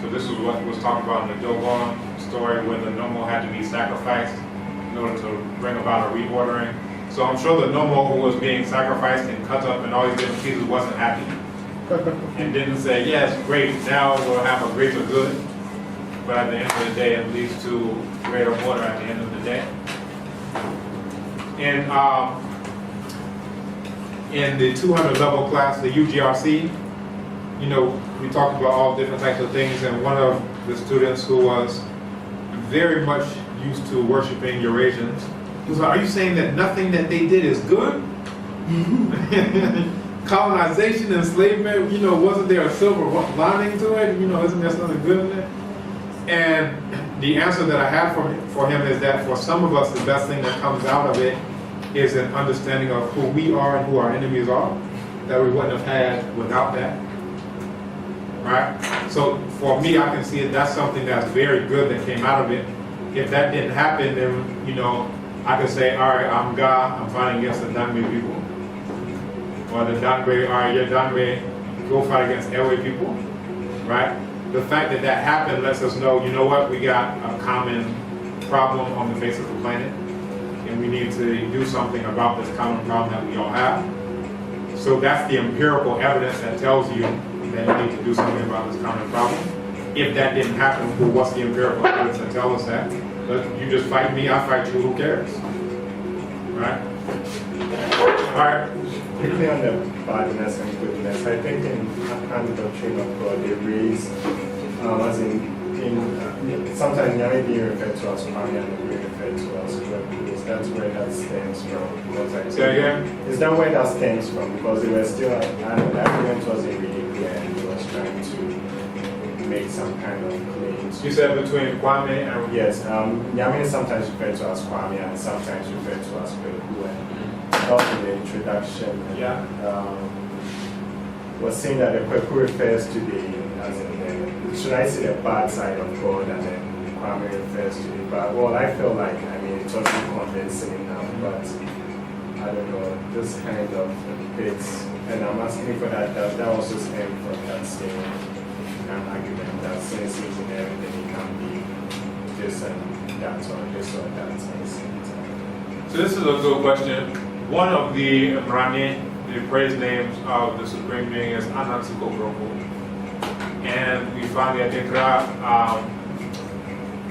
So this is what was talked about in the Dogon story, where the Nomo had to be sacrificed in order to bring about a reordering. So I'm sure the Nomo who was being sacrificed and cut up in all these different pieces wasn't happy. And didn't say, yes, great, now we'll have a greater good. But at the end of the day, it leads to greater order at the end of the day. In the 200 level class, the UGRC, you know, we talked about all different types of things, and one of the students who was very much used to worshiping Eurasians, he was like, are you saying that nothing that they did is good? Colonization, enslavement, you know, wasn't there a silver lining to it? You know, isn't there something good in it? And the answer that I have for him is that for some of us, the best thing that comes out of it is an understanding of who we are and who our enemies are, that we wouldn't have had without that. Right? So for me, I can see it, that's something that's very good that came out of it. If that didn't happen, then, you know, I could say, all right, I'm God, I'm fighting against the Dangme people. Or the Dangme, all right, you're Dangme, go fight against Ewe people. Right? The fact that that happened lets us know, you know what, we got a common problem on the face of the planet, and we need to do something about this common problem that we all have. So that's the empirical evidence that tells you that you need to do something about this common problem. If that didn't happen, well, what's the empirical evidence that tells us that? But you just fight me, I fight you, who cares? Right? All right. Quickly on the badness and goodness, I think in African doctrine of God, they raise, as in sometimes Nyame being referred to as Kwame and being referred to as Kweku. That's where that stems from. Say again? Is that where that stems from? Because they were still, and the argument wasn't really clear, and he was trying to make some kind of claims. You said between Kwame and... Yes, Nyame is sometimes referred to as Kwame and sometimes referred to as Kweku. Also the introduction, was saying that the Kweku refers to the, as in the, should I say the bad side of God, and then Kwame refers to the bad. Well, I feel like, I mean, it's also convincing now, but I don't know, this kind of bits, and I'm asking for that, does that also stem from that same argument that since he's in everything, he can be this and that or this or that at the same time? So this is a good question. One of the Mrani, the praise names of the Supreme Being is Anansiko Broko. And we find the Adekra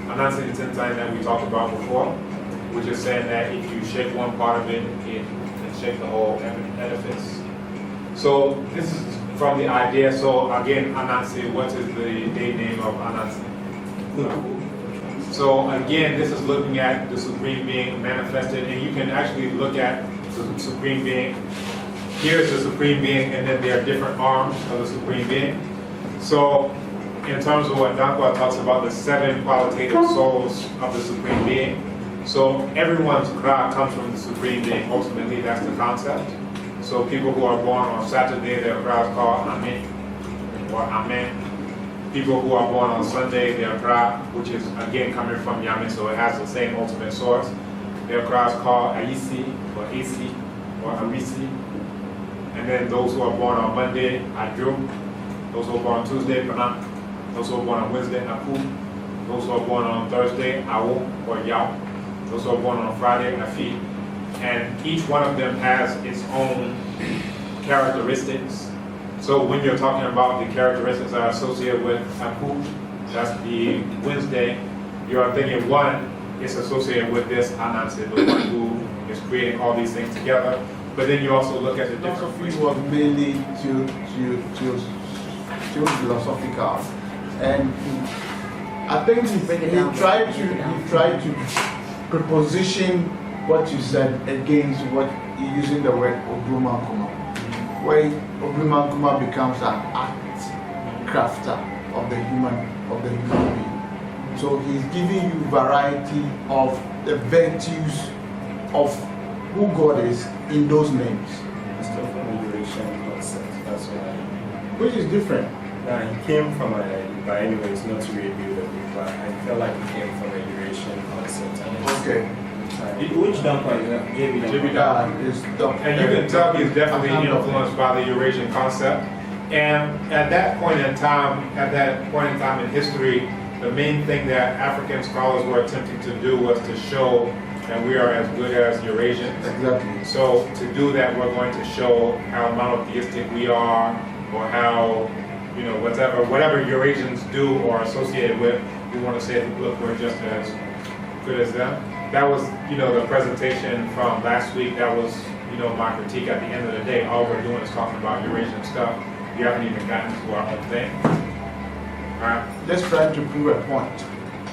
Anansi Tintain that we talked about before, which is saying that if you shake one part of it, it can shake the whole edifice. So this is from the idea. So again, Anansi, what is the day name of Anansi? So again, this is looking at the Supreme Being manifested, and you can actually look at the Supreme Being. Here's the Supreme Being, and then there are different arms of the Supreme Being. So in terms of what Dankwa talks about, the 7 qualitative souls of the Supreme Being. So everyone's Kra comes from the Supreme Being. Ultimately, that's the concept. So people who are born on Saturday, their Kra is called Amen, or Amen. People who are born on Sunday, their Kra, which is again coming from Yame, so it has the same ultimate source. Their Kra is called Aisi, or Asi, or Arisi. And then those who are born on Monday, Adrum. Those who are born on Tuesday, Panak. Those who are born on Wednesday, Aku. Those who are born on Thursday, Awo, or Yao. Those who are born on Friday, Afi. And each one of them has its own characteristics. So when you're talking about the characteristics that are associated with Aku, that's the Wednesday, you're thinking one is associated with this Anansi, the one who is creating all these things together. But then you also look at the different Philosophy was mainly philosophical, and I think he tried to preposition what you said against what using the word Obrumankuma, where Obrumankuma becomes an act crafter of the human being. So he's giving you variety of the virtues of who God is in those names. It's still from the Eurasian concept. That's why. Which is different. He came from a, but anyways, not to review the book, but I felt like he came from a Eurasian concept. Okay. Which dumper is that? JB Dumper. It's dumb. And you can tell he's definitely influenced by the Eurasian concept. And at that point in time in history, the main thing that African scholars were attempting to do was to show that we are as good as Eurasians. Exactly. So to do that, we're going to show how monotheistic we are, or how, whatever Eurasians do or are associated with, we want to say, look, we're just as good as them. That was, the presentation from last week. That was, my critique at the end of the day. All we're doing is talking about Eurasian stuff. We haven't even gotten to our own thing. All right? Let's try to prove a point.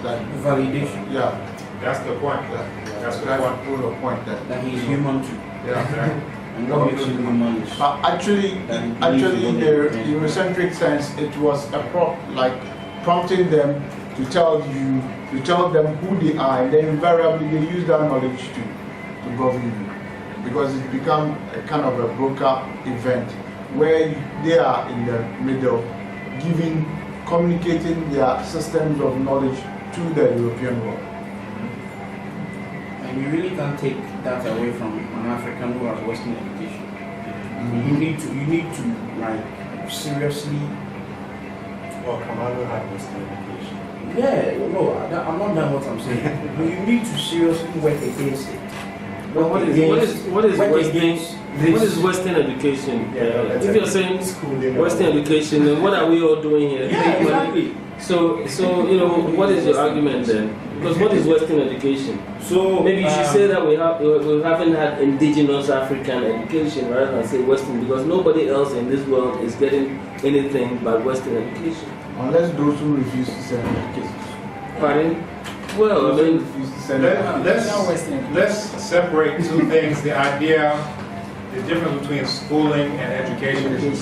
That Validation. Yeah. That's the point. That's the point. Prove a point that That he's human too. yeah. And what makes him human is Actually, in the Eurocentric sense, it was prompting them to tell them who they are, and then invariably they use that knowledge to govern you, because it become a kind of a broker event where they are in the middle, communicating their systems of knowledge to the European world. and you really can't take that away from an African who has Western education. You need to like seriously. Well, Kamalo had Western education. Yeah, no, I'm not done what I'm saying. But you need to seriously work against it. But what is Western education? If you're saying Western education, then what are we all doing here? Yeah, exactly. So what is your argument then? Because what is Western education? So maybe you should say that we haven't had indigenous African education rather than say Western, because nobody else in this world is getting anything but Western education. Unless those who refuse to send education. Pardon? Well, I mean, let's separate two things. The difference between schooling and education.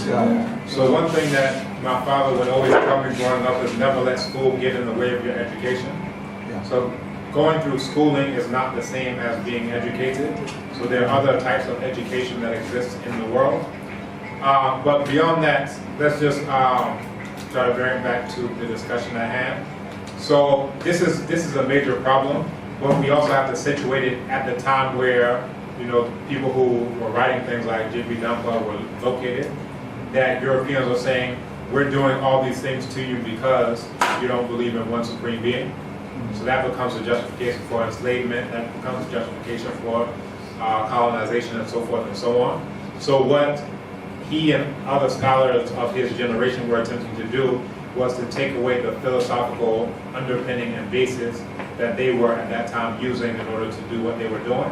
So one thing that my father would always tell me growing up is never let school get in the way of your education. Yeah. So going through schooling is not the same as being educated. So there are other types of education that exist in the world. But beyond that, let's just try to bring it back to the discussion at hand. So this is a major problem, but we also have to situate it at the time where people who were writing things like J.B. Dumper were located. That Europeans are saying, we're doing all these things to you because you don't believe in one supreme being. So that becomes a justification for enslavement. That becomes a justification for colonization and so forth and so on. So what he and other scholars of his generation were attempting to do was to take away the philosophical underpinning and basis that they were at that time using in order to do what they were doing.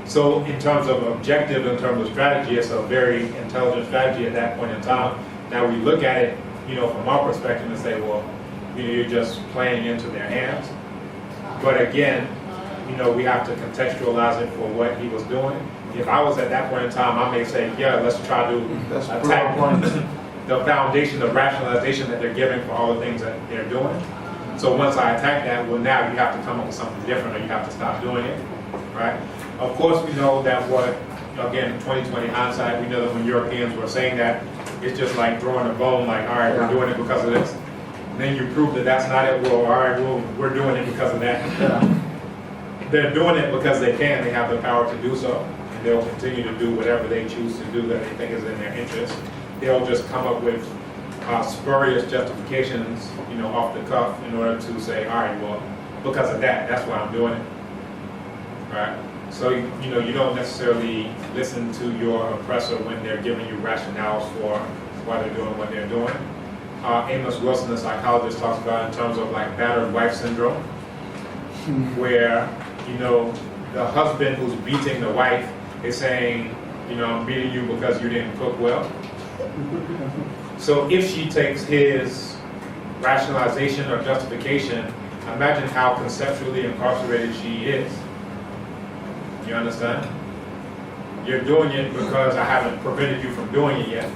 So in terms of objective, in terms of strategy, it's a very intelligent strategy at that point in time. Now we look at it, from our perspective and say, well, you're just playing into their hands. But again, we have to contextualize it for what he was doing. If I was at that point in time, I may say, yeah, let's try to attack the foundation of rationalization that they're giving for all the things that they're doing. So once I attack that, well, now you have to come up with something different, or you have to stop doing it, right? Of course, we know that again, 2020 hindsight, we know that when Europeans were saying that, it's just like throwing a bone, like, all right, we're doing it because of this. And then you prove that that's not it, well, all right, well, we're doing it because of that. They're doing it because they can, they have the power to do so. And they'll continue to do whatever they choose to do that they think is in their interest. They'll just come up with spurious justifications, off the cuff in order to say, all right, well, because of that, that's why I'm doing it, right? So, you don't necessarily listen to your oppressor when they're giving you rationales for why they're doing what they're doing. Amos Wilson, the psychologist, talks about in terms of like battered wife syndrome, where, the husband who's beating the wife is saying, I'm beating you because you didn't cook well. So if she takes his rationalization or justification, imagine how conceptually incarcerated she is. You understand? You're doing it because I haven't prevented you from doing it yet.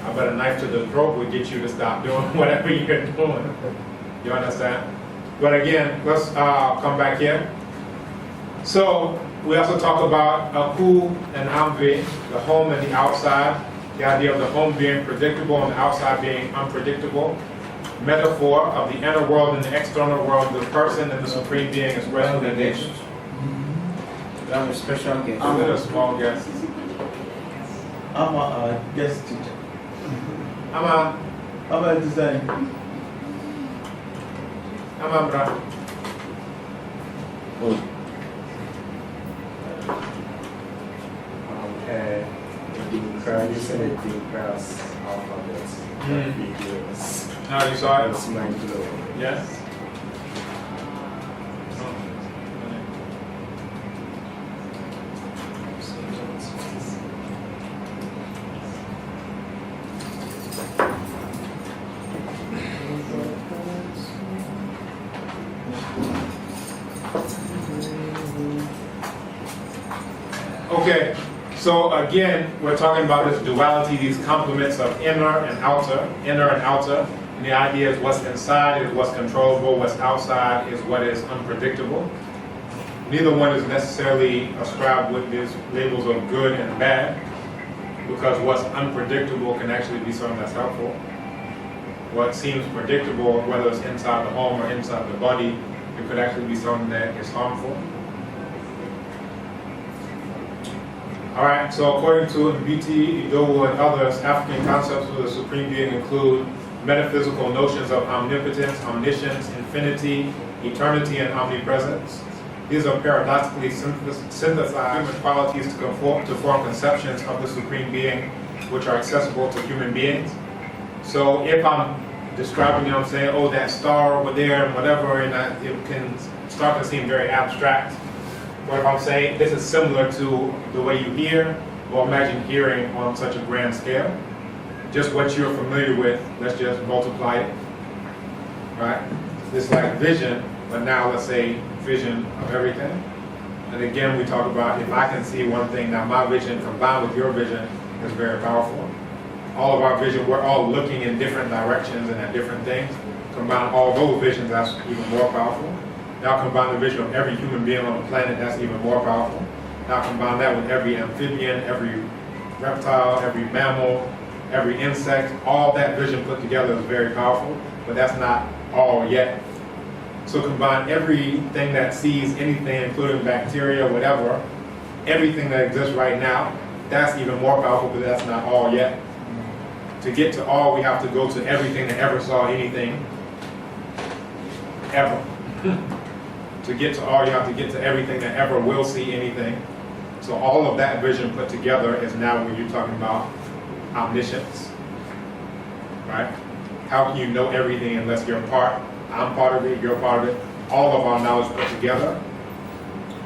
I bet a knife to the throat would get you to stop doing whatever you're doing. You understand? But again, let's come back here. So we also talk about Aku and Amve, the home and the outside. The idea of the home being predictable and the outside being unpredictable. Metaphor of the inner world and the external world, the person and the supreme being expressed within nature. You have a special guest. Is it a small guest? I'm a guest teacher. I'm a design. bra. And using a deep grass alphabet. Videos. Now you saw it? It's mind blowing. Yes. Okay, so again, we're talking about this duality, these complements of inner and outer, and the idea is what's inside is what's controllable, what's outside is what is unpredictable. Neither one is necessarily ascribed with these labels of good and bad, because what's unpredictable can actually be something that's helpful. What seems predictable, whether it's inside the home or inside the body, it could actually be something that is harmful. Alright, so according to Mbiti, Idowu, and others, African concepts of the Supreme Being include metaphysical notions of omnipotence, omniscience, infinity, eternity, and omnipresence. These are paradoxically synthesized human qualities to form conceptions of the Supreme Being, which are accessible to human beings. So if I'm describing, I'm saying, oh, that star over there and whatever, and it can start to seem very abstract. Or if I'm saying this is similar to the way you hear, well, imagine hearing on such a grand scale. Just what you're familiar with, let's just multiply it, right? It's like vision, but now let's say vision of everything. And again, we talk about if I can see one thing, now my vision combined with your vision is very powerful. All of our vision, we're all looking in different directions and at different things. Combine all those visions, that's even more powerful. Now combine the vision of every human being on the planet, that's even more powerful. Now combine that with every amphibian, every reptile, every mammal, every insect. All that vision put together is very powerful, but that's not all yet. So combine everything that sees anything, including bacteria, whatever, everything that exists right now, that's even more powerful, but that's not all yet. To get to all, we have to go to everything that ever saw anything, ever. To get to all, you have to get to everything that ever will see anything. So all of that vision put together is now when you're talking about omniscience, right? How can you know everything unless you're part? I'm part of it, you're part of it. All of our knowledge put together.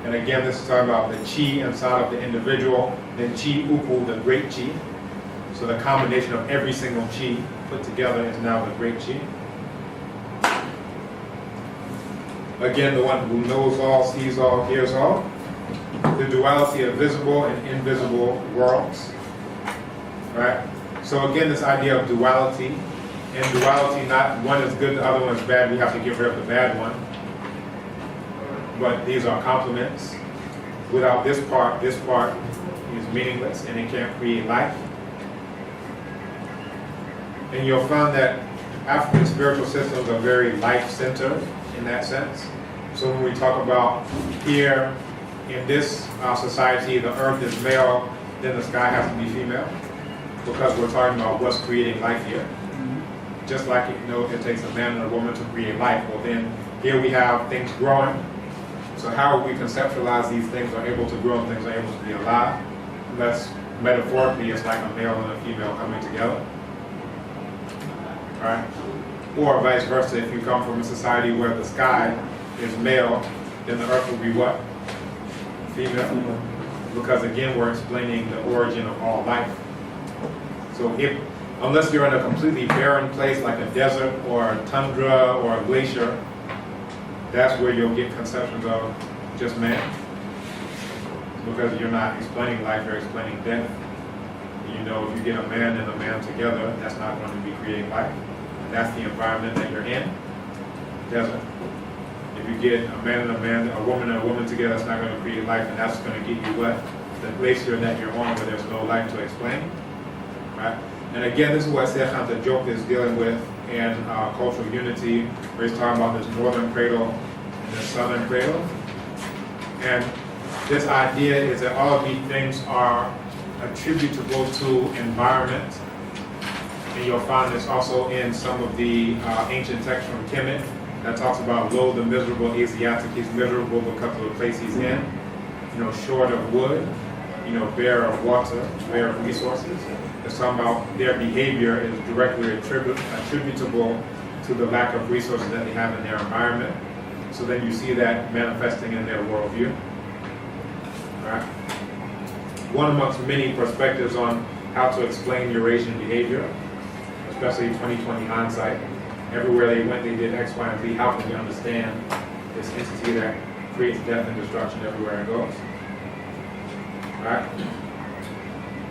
And again, this is talking about the chi inside of the individual, then chi upu, the great chi. So the combination of every single chi put together is now the great chi. Again, the one who knows all, sees all, hears all. The duality of visible and invisible worlds. Right? So again, this idea of duality. And duality, not one is good, the other one is bad. We have to get rid of the bad one. But these are complements. Without this part is meaningless and it can't create life. And you'll find that African spiritual systems are very life-centered in that sense. So when we talk about here in this society, the earth is male, then the sky has to be female, because we're talking about what's creating life here. Just like it takes a man and a woman to create life. Well, then here we have things growing. So how we conceptualize these things are able to grow and things are able to be alive. That's metaphorically, it's like a male and a female coming together. Right? Or vice versa, if you come from a society where the sky is male, then the earth will be what? Female. Because again, we're explaining the origin of all life. So unless you're in a completely barren place like a desert or a tundra or a glacier, that's where you'll get conceptions of just man. Because you're not explaining life, you're explaining death. You know, if you get a man and a man together, that's not going to be creating life. That's the environment that you're in. Desert. If you get a man and a man, a woman and a woman together, that's not going to create life, and that's going to get you what? The glacier that you're on where there's no life to explain. right? And again, this is what Serhan the joke is dealing with in cultural unity, where he's talking about this northern cradle and this southern cradle. And this idea is that all of these things are attributable to environment. And you'll find this also in some of the ancient texts from Kemet that talks about Lo, the miserable Asiatic. He's miserable because of the place he's in, short of wood, bare of water, bare of resources. It's talking about their behavior is directly attributable to the lack of resources that they have in their environment. So then you see that manifesting in their worldview. Right? One amongst many perspectives on how to explain Eurasian behavior, especially 2020 hindsight. Everywhere they went, they did X, Y, and Z. How can we understand this entity that creates death and destruction everywhere it goes? Right?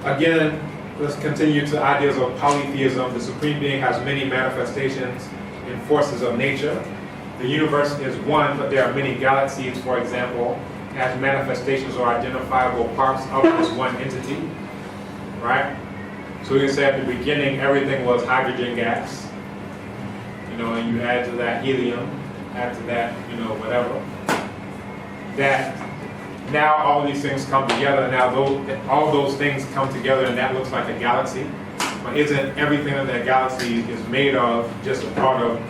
Again, let's continue to ideas of polytheism. The Supreme Being has many manifestations in forces of nature. The universe is one, but there are many galaxies, for example, as manifestations or identifiable parts of this one entity. Right? So you can say at the beginning everything was hydrogen gas, and you add to that helium, add to that, whatever. That now all these things come together. Now all those things come together, and that looks like a galaxy. But isn't everything in that galaxy is made of just a part of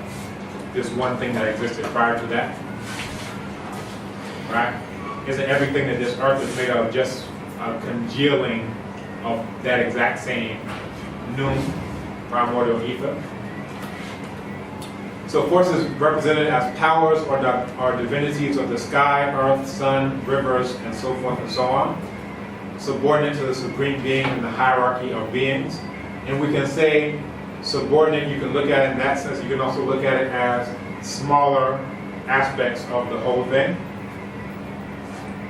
this one thing that existed prior to that? Right? Isn't everything that this earth is made of just a congealing of that exact same noon, primordial ether? So forces represented as powers or divinities of the sky, earth, sun, rivers, and so forth and so on, subordinate to the Supreme Being in the hierarchy of beings. And we can say subordinate, you can look at it in that sense. You can also look at it as smaller aspects of the whole thing.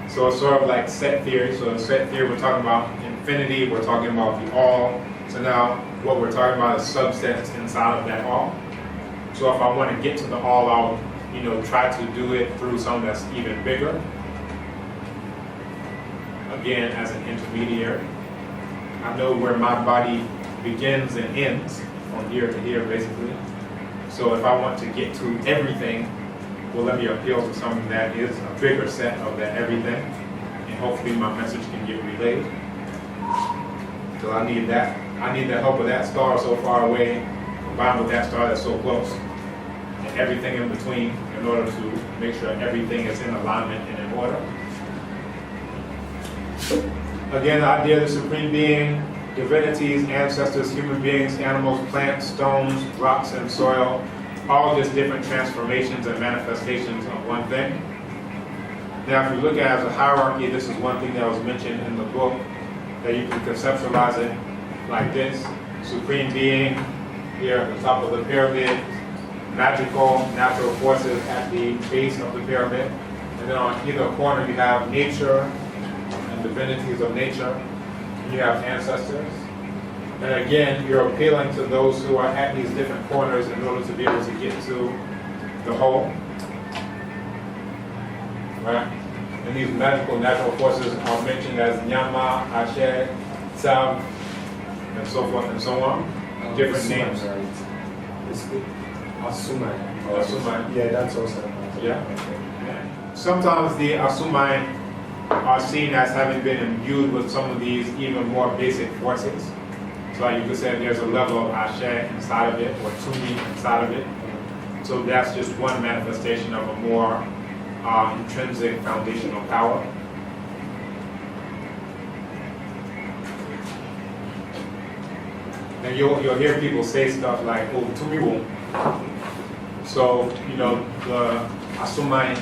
So it's sort of like set theory. So in set theory, we're talking about infinity, we're talking about the all. So now what we're talking about is subsets inside of that all. So if I want to get to the all, I'll try to do it through something that's even bigger. Again, as an intermediary. I know where my body begins and ends, from here to here, basically. So if I want to get to everything, well, let me appeal to something that is a bigger set of that everything, and hopefully my message can get relayed. So I need that. I need the help of that star so far away, combined with that star that's so close, and everything in between, in order to make sure everything is in alignment and in order. Again, the idea of the Supreme Being, divinities, ancestors, human beings, animals, plants, stones, rocks, and soil, all just different transformations and manifestations of one thing. Now, if you look at it as a hierarchy, this is one thing that was mentioned in the book, that you can conceptualize it like this. Supreme Being, here at the top of the pyramid, magical, natural forces at the base of the pyramid, and then on either corner you have nature and divinities of nature, and you have ancestors. And again, you're appealing to those who are at these different corners in order to be able to get to the whole. Right? And these magical natural forces are mentioned as Nyama, Ashe, Tsav, and so forth and so on. Different names. Asumai. Asumai. Yeah, that's also. Yeah. Sometimes the Asumai are seen as having been imbued with some of these even more basic forces. So you could say there's a level of Ashe inside of it, or Tumi inside of it. So that's just one manifestation of a more intrinsic foundational power. And you'll hear people say stuff like, oh, Tumi won't. So, the Asumai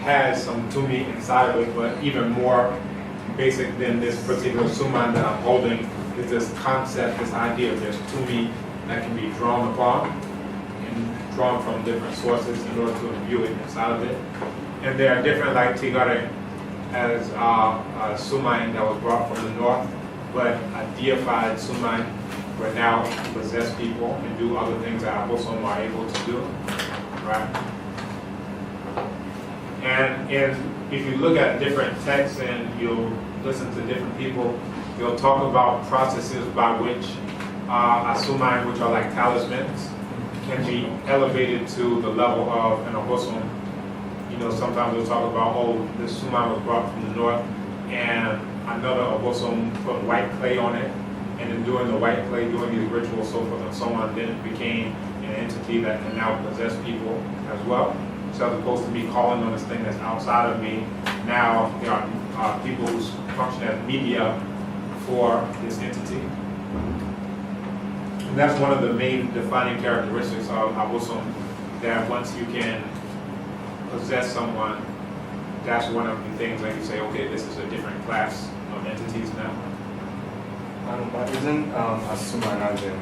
has some Tumi inside of it, but even more basic than this particular Suman that I'm holding is this concept, this idea of there's Tumi that can be drawn upon and drawn from different sources in order to imbue it inside of it. And there are different, like Tigare as Suman that was brought from the north, but a deified Suman where now possess people and do other things that Abosom are able to do, right? And if you look at different texts and you'll listen to different people, they'll talk about processes by which Asumai, which are like talismans, can be elevated to the level of an Obosom. You know, sometimes they'll talk about, oh, this Sumai was brought from the north, and another Obosom put white clay on it, and in doing the white clay, doing these rituals, so forth and so on, then it became an entity that can now possess people as well. So as opposed to me calling on this thing that's outside of me, now there are people who function as media for this entity. And that's one of the main defining characteristics of Abosom, that once you can possess someone, that's one of the things that you say, okay, this is a different class of entities now. But isn't Asumanazim,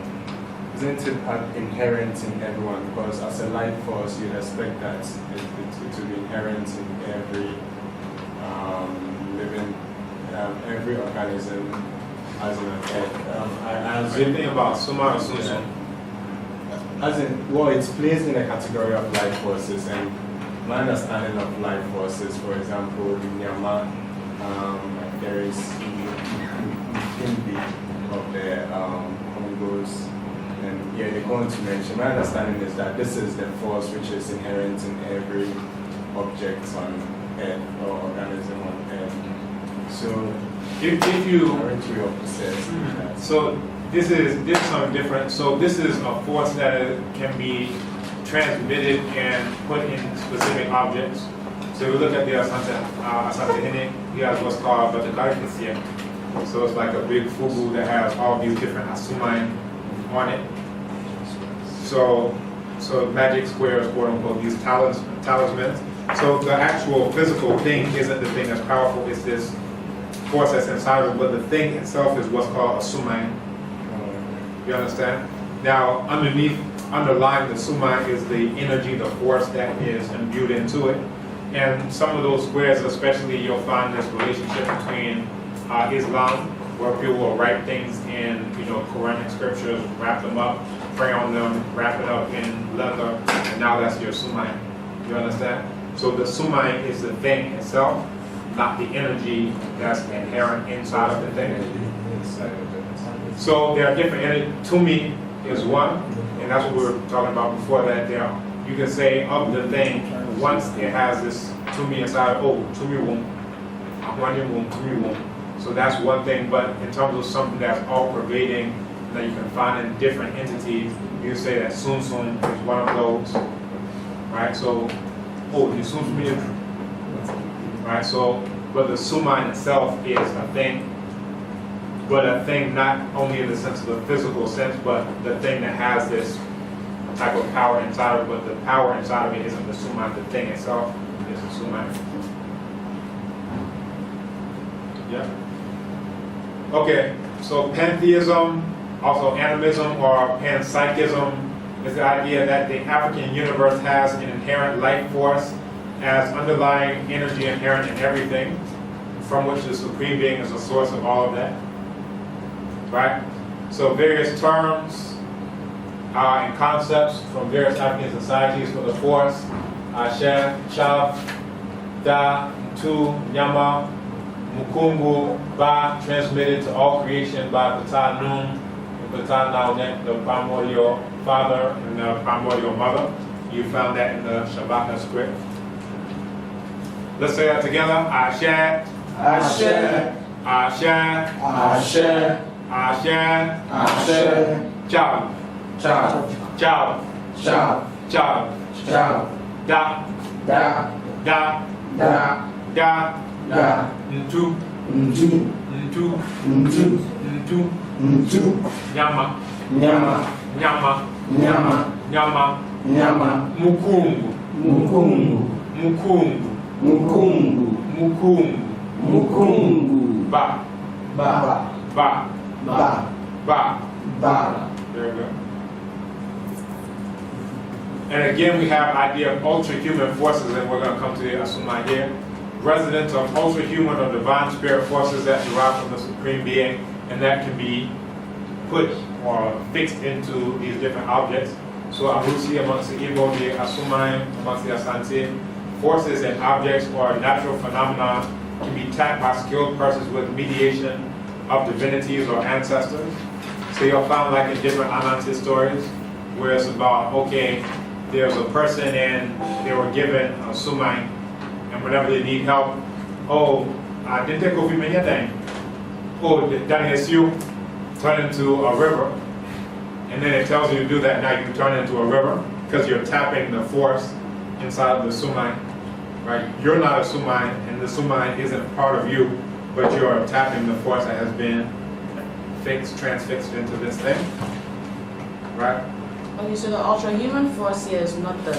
isn't it inherent in everyone? Because as a life force, you'd expect that it to be inherent in every living, every organism as in an egg. So you think about Suma or Sunsum? As in, well, it's placed in a category of life forces, and my understanding of life forces, for example, in Myanmar, there is Hindi of the Congos, and yeah, they're going to mention. My understanding is that this is the force which is inherent in every object on Earth or organism on Earth. So, if you aren't you obsessed with that? So this is something different. So this is a force that can be transmitted and put in specific objects. So if we look at the Asante Hene, he has what's called Batakari. So it's like a big fugu that has all these different asumai on it. So magic squares, quote unquote, these talismans. So the actual physical thing isn't the thing that's powerful, it's this force that's inside of it, but the thing itself is what's called a sumai. You understand? Now, underlying the sumai is the energy, the force that is imbued into it. And some of those squares, especially, you'll find this relationship between Islam, where people will write things in, Quranic scriptures, wrap them up, pray on them, wrap it up in leather, and now that's your sumai. You understand? So the sumai is the thing itself, not the energy that's inherent inside of the thing. So there are different energies. Tumi is one, and that's what we were talking about before, that you can say of the thing, once it has this Tumi inside, Tumi womb, Tumi womb. So that's one thing, but in terms of something that's all pervading, that you can find in different entities, you can say that Sun Sun is one of those, right? So, the Sun Sun is, right? So, but the Suma itself is a thing, but a thing not only in the sense of the physical sense, but the thing that has this type of power inside of it, but the power inside of it isn't the Suma, the thing itself is the Suma. Yeah. Okay, so pantheism, also animism or panpsychism, is the idea that the African universe has an inherent life force as underlying energy inherent in everything, from which the Supreme Being is the source of all of that. Right? So various terms and concepts from various African societies for the force, Ashe, Chav, Da, Tu, Nyama, Mukungu, Ba, transmitted to all creation by Ptah Nun, Ptah Naunet, the primordial father and the primordial mother. You found that in the Shabbat script. Let's say that together. Ashe, Ashe, Ashe, Ashe, Ashe, Ashe, Chav, Chav, Chav, Chav, Chav, Chav, Da, Da, Da, Da, Da, Da, Ntu, Ntu, Ntu, Ntu, Ntu, Ntu, Nyama, Nyama, Nyama, Nyama, Nyama, Nyama, Mukungu, Mukungu, Mukungu, Mukungu, Mukungu, Mukungu, Ba, Ba, Ba, Ba, Ba. Ba. Very good. And again, we have idea of ultra-human forces, and we're going to come to the Asuma here. Residents of ultra-human or divine spirit forces that derive from the Supreme Being, and that can be put or fixed into these different objects. So Arusi amongst the Igbo, the Asuma amongst the Asante, forces and objects or natural phenomena can be tapped by skilled persons with mediation of divinities or ancestors. So you'll find like in different Anansi stories where it's about, okay, there's a person and they were given a sumai, and whenever they need help, oh, I didn't take off many thing. Oh, that you turn into a river, and then it tells you to do that. Now you turn into a river because you're tapping the force inside of the sumai, right? You're not a sumai, and the sumai isn't part of you, but you're tapping the force that has been transfixed into this thing, right? Okay, so the ultra-human force here is not the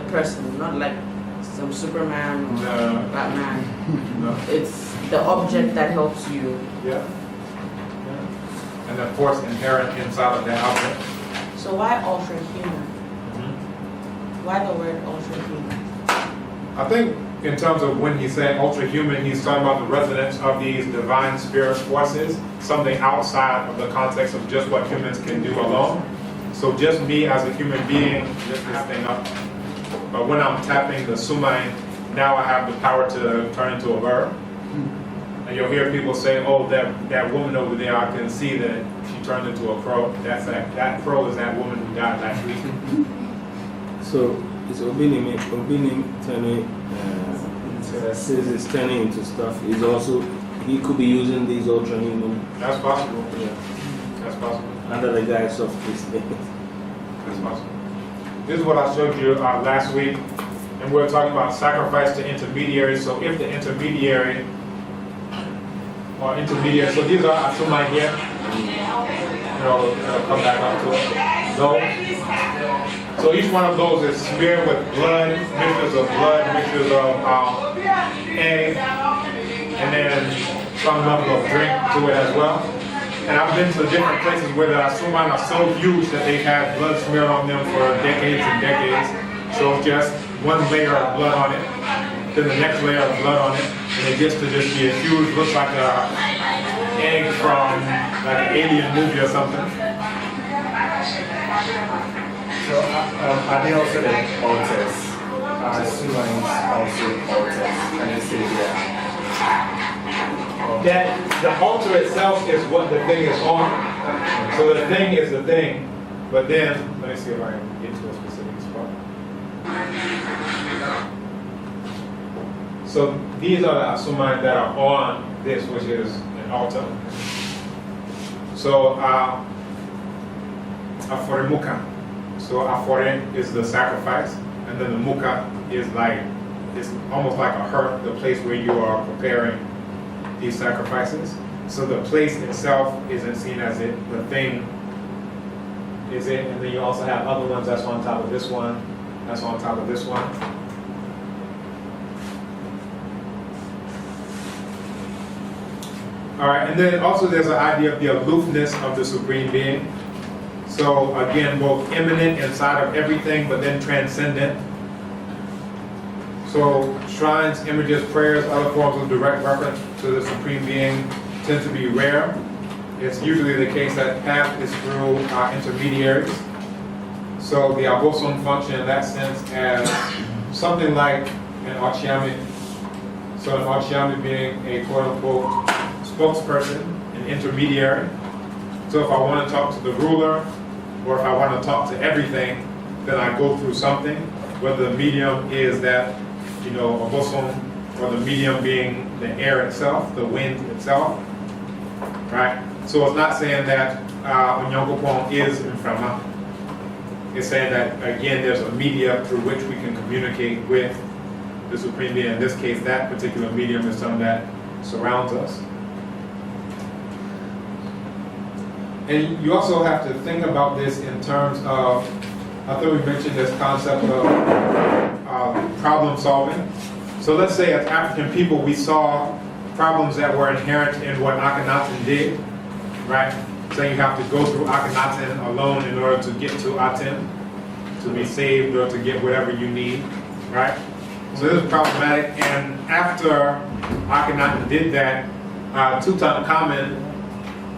person, not like some Superman or Batman. No. It's the object that helps you. Yeah. And the force inherent inside of that object. So why ultra-human? Why the word ultra-human? I think in terms of when he said ultra-human, he's talking about the resonance of these divine spirit forces, something outside of the context of just what humans can do alone. So just me as a human being, lift this thing up. But when I'm tapping the sumai, now I have the power to turn into a bird. And you'll hear people say, oh, that woman over there, I can see that she turned into a crow. That crow is that woman who died last week. So it's Obinim turning, says it's turning into stuff. He's also, he could be using these ultra-human. That's possible. Yeah. That's possible. Under the guise of these things. That's possible. This is what I showed you last week, and we're talking about sacrifice to intermediaries. So if the intermediary, so these are Asumai here. I'll come back up to it. So each one of those is smeared with blood, mixtures of egg, and then some level of drink to it as well. And I've been to different places where the Asumai are so huge that they've had blood smeared on them for decades and decades. So just one layer of blood on it, then the next layer of blood on it, and it gets to just be a huge, looks like an egg from like an alien movie or something. So are they also the altars? Asumai also altars. Can you say that? That the altar itself is what the thing is on. So the thing is the thing, but then, let me see if I can get to a specific spot. So these are the Asumai that are on this, which is an altar. So Afore Muka. So Afore is the sacrifice, and then the Muka is like, it's almost like a hearth, the place where you are preparing these sacrifices. So the place itself isn't seen as it, the thing is it, and then you also have other ones that's on top of this one, that's on top of this one. All right, and then also there's an idea of the aloofness of the Supreme Being. So again, both immanent inside of everything, but then transcendent. So shrines, images, prayers, other forms of direct reference to the Supreme Being tend to be rare. It's usually the case that path is through intermediaries. So the Aboson function in that sense as something like an Ochiami. So an Ochiami being a quote-unquote spokesperson, an intermediary. So if I want to talk to the ruler, or if I want to talk to everything, then I go through something, whether the medium is that, a bosom, or the medium being the air itself, the wind itself, right? So it's not saying that Onyankopon is Mframa. It's saying that, again, there's a media through which we can communicate with the Supreme Being. In this case, that particular medium is something that surrounds us. And you also have to think about this in terms of, I thought we mentioned this concept of problem solving. So let's say as African people, we saw problems that were inherent in what Akhenaten did, right? So you have to go through Akhenaten alone in order to get to Aten, to be saved or to get whatever you need, right? So this is problematic. And after Akhenaten did that, Tutankhamen,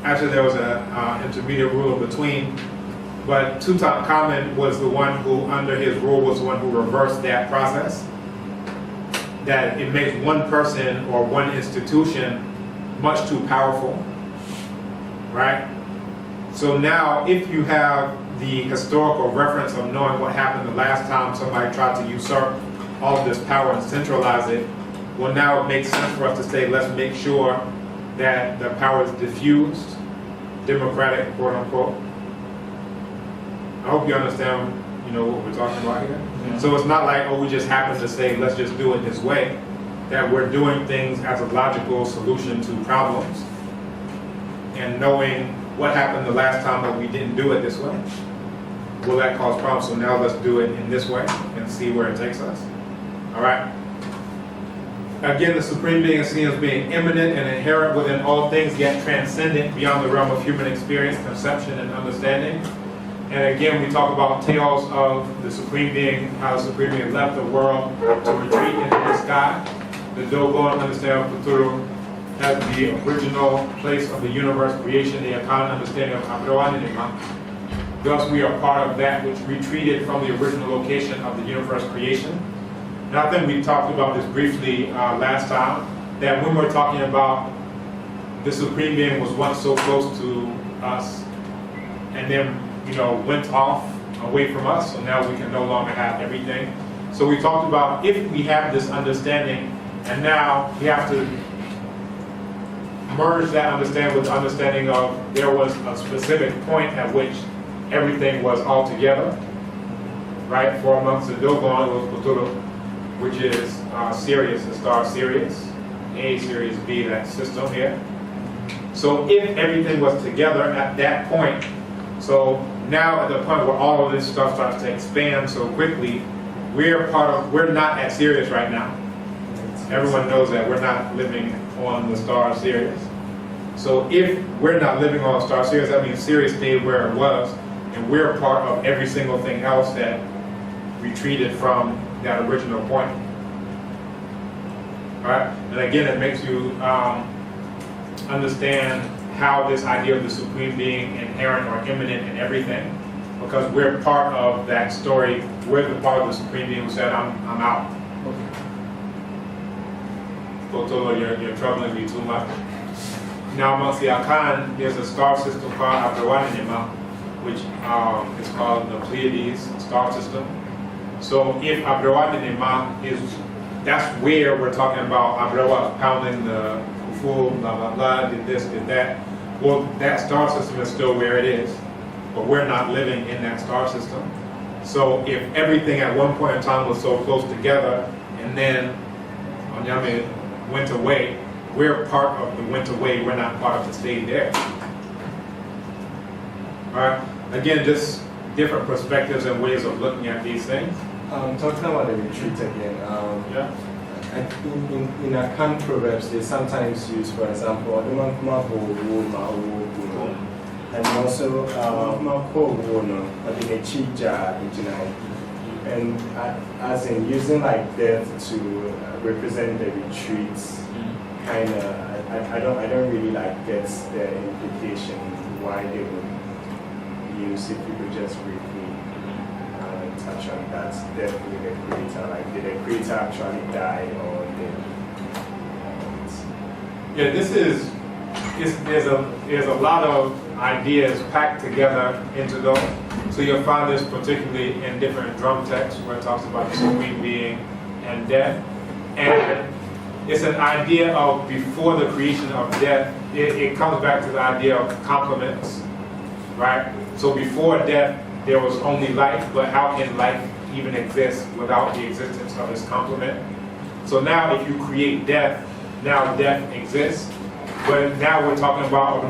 actually there was an intermediate ruler between, but Tutankhamen was the one who, under his rule, was the one who reversed that process. That it makes one person or one institution much too powerful, right? So now if you have the historical reference of knowing what happened the last time somebody tried to usurp all of this power and centralize it, well, now it makes sense for us to say, let's make sure that the power is diffused, democratic, quote unquote. I hope you understand, what we're talking about here. Yeah. So it's not like, we just happen to say, let's just do it this way. That we're doing things as a logical solution to problems, and knowing what happened the last time that we didn't do it this way. Will that cause problems? So now let's do it in this way and see where it takes us. All right. Again, the Supreme Being is seen as being immanent and inherent within all things, yet transcendent beyond the realm of human experience, conception, and understanding. And again, we talk about tales of the Supreme Being, how the Supreme Being left the world to retreat into the sky. The Dogon understand Puturu as the original place of the universe creation, the Akan understanding of Abroanima. Thus, we are part of that which retreated from the original location of the universe creation. And I think we talked about this briefly last time, that when we're talking about the Supreme Being was once so close to us, and then, went off away from us, so now we can no longer have everything. So we talked about if we have this understanding, and now we have to merge that understanding with the understanding of there was a specific point at which everything was all together, right? For amongst the Dogon, it was Puturu, which is Sirius, the star Sirius, A, Sirius, B, that system here. So if everything was together at that point, so now at the point where all of this stuff starts to expand so quickly, we're not at Sirius right now. Everyone knows that we're not living on the star Sirius. So if we're not living on star Sirius, that means Sirius stayed where it was, and we're part of every single thing else that retreated from that original point. All right? And again, it makes you understand how this idea of the Supreme Being inherent or immanent in everything, because we're part of that story. We're the part of the Supreme Being who said, I'm out. Totolo, you're troubling me too much. Now amongst the Akan, there's a star system called Abroanima, which is called the Pleiades star system. So if Abroanima that's where we're talking about Abroa pounding the Kufu, blah, blah, blah, did this, did that. Well, that star system is still where it is, but we're not living in that star system. So if everything at one point in time was so close together, and then Onyame went away, we're part of the went away, we're not part of the stayed there. Alright, again, just different perspectives and ways of looking at these things. Talking about the retreat again, in Akan proverbs, they sometimes use, for example, and also and as in using like death to represent the retreats, kind of, I don't really like get the implication why they would use it. People just briefly touch on that death with the creator, like did the creator actually die or did? Yeah, there's a lot of ideas packed together into those. So you'll find this particularly in different drum texts where it talks about the Supreme Being and death. And it's an idea of before the creation of death, it comes back to the idea of complements, right? So before death, there was only life, but how can life even exist without the existence of its complement? So now if you create death, now death exists, but now we're talking about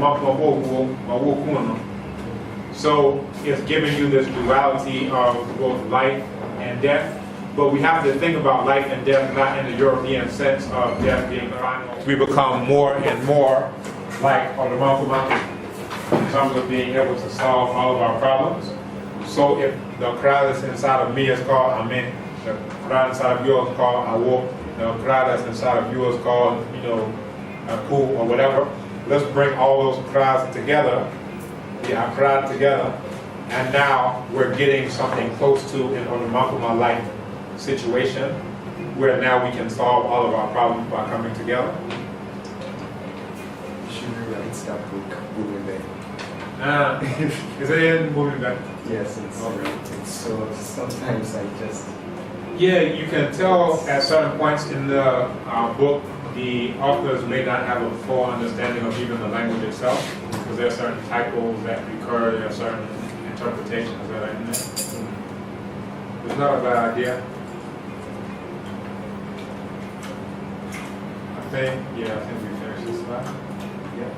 so it's giving you this duality of both life and death, but we have to think about life and death not in the European sense of death being final. We become more and more like in terms of being able to solve all of our problems. So if the cry that's inside of me is called Amen, the cry inside of yours is called Awo, the cry that's inside of yours is called, Aku or whatever. Let's bring all those cries together, the Akra together, and now we're getting something close to an Onamakuma life situation where now we can solve all of our problems by coming together. actually writes that book, Moving Back. Is it in Moving Back? Yes, it's so sometimes I just. Yeah, you can tell at certain points in the book, the authors may not have a full understanding of even the language itself, because there are certain typos that recur, there are certain interpretations that are in there. It's not a bad idea. I think we finished this slide. Yeah.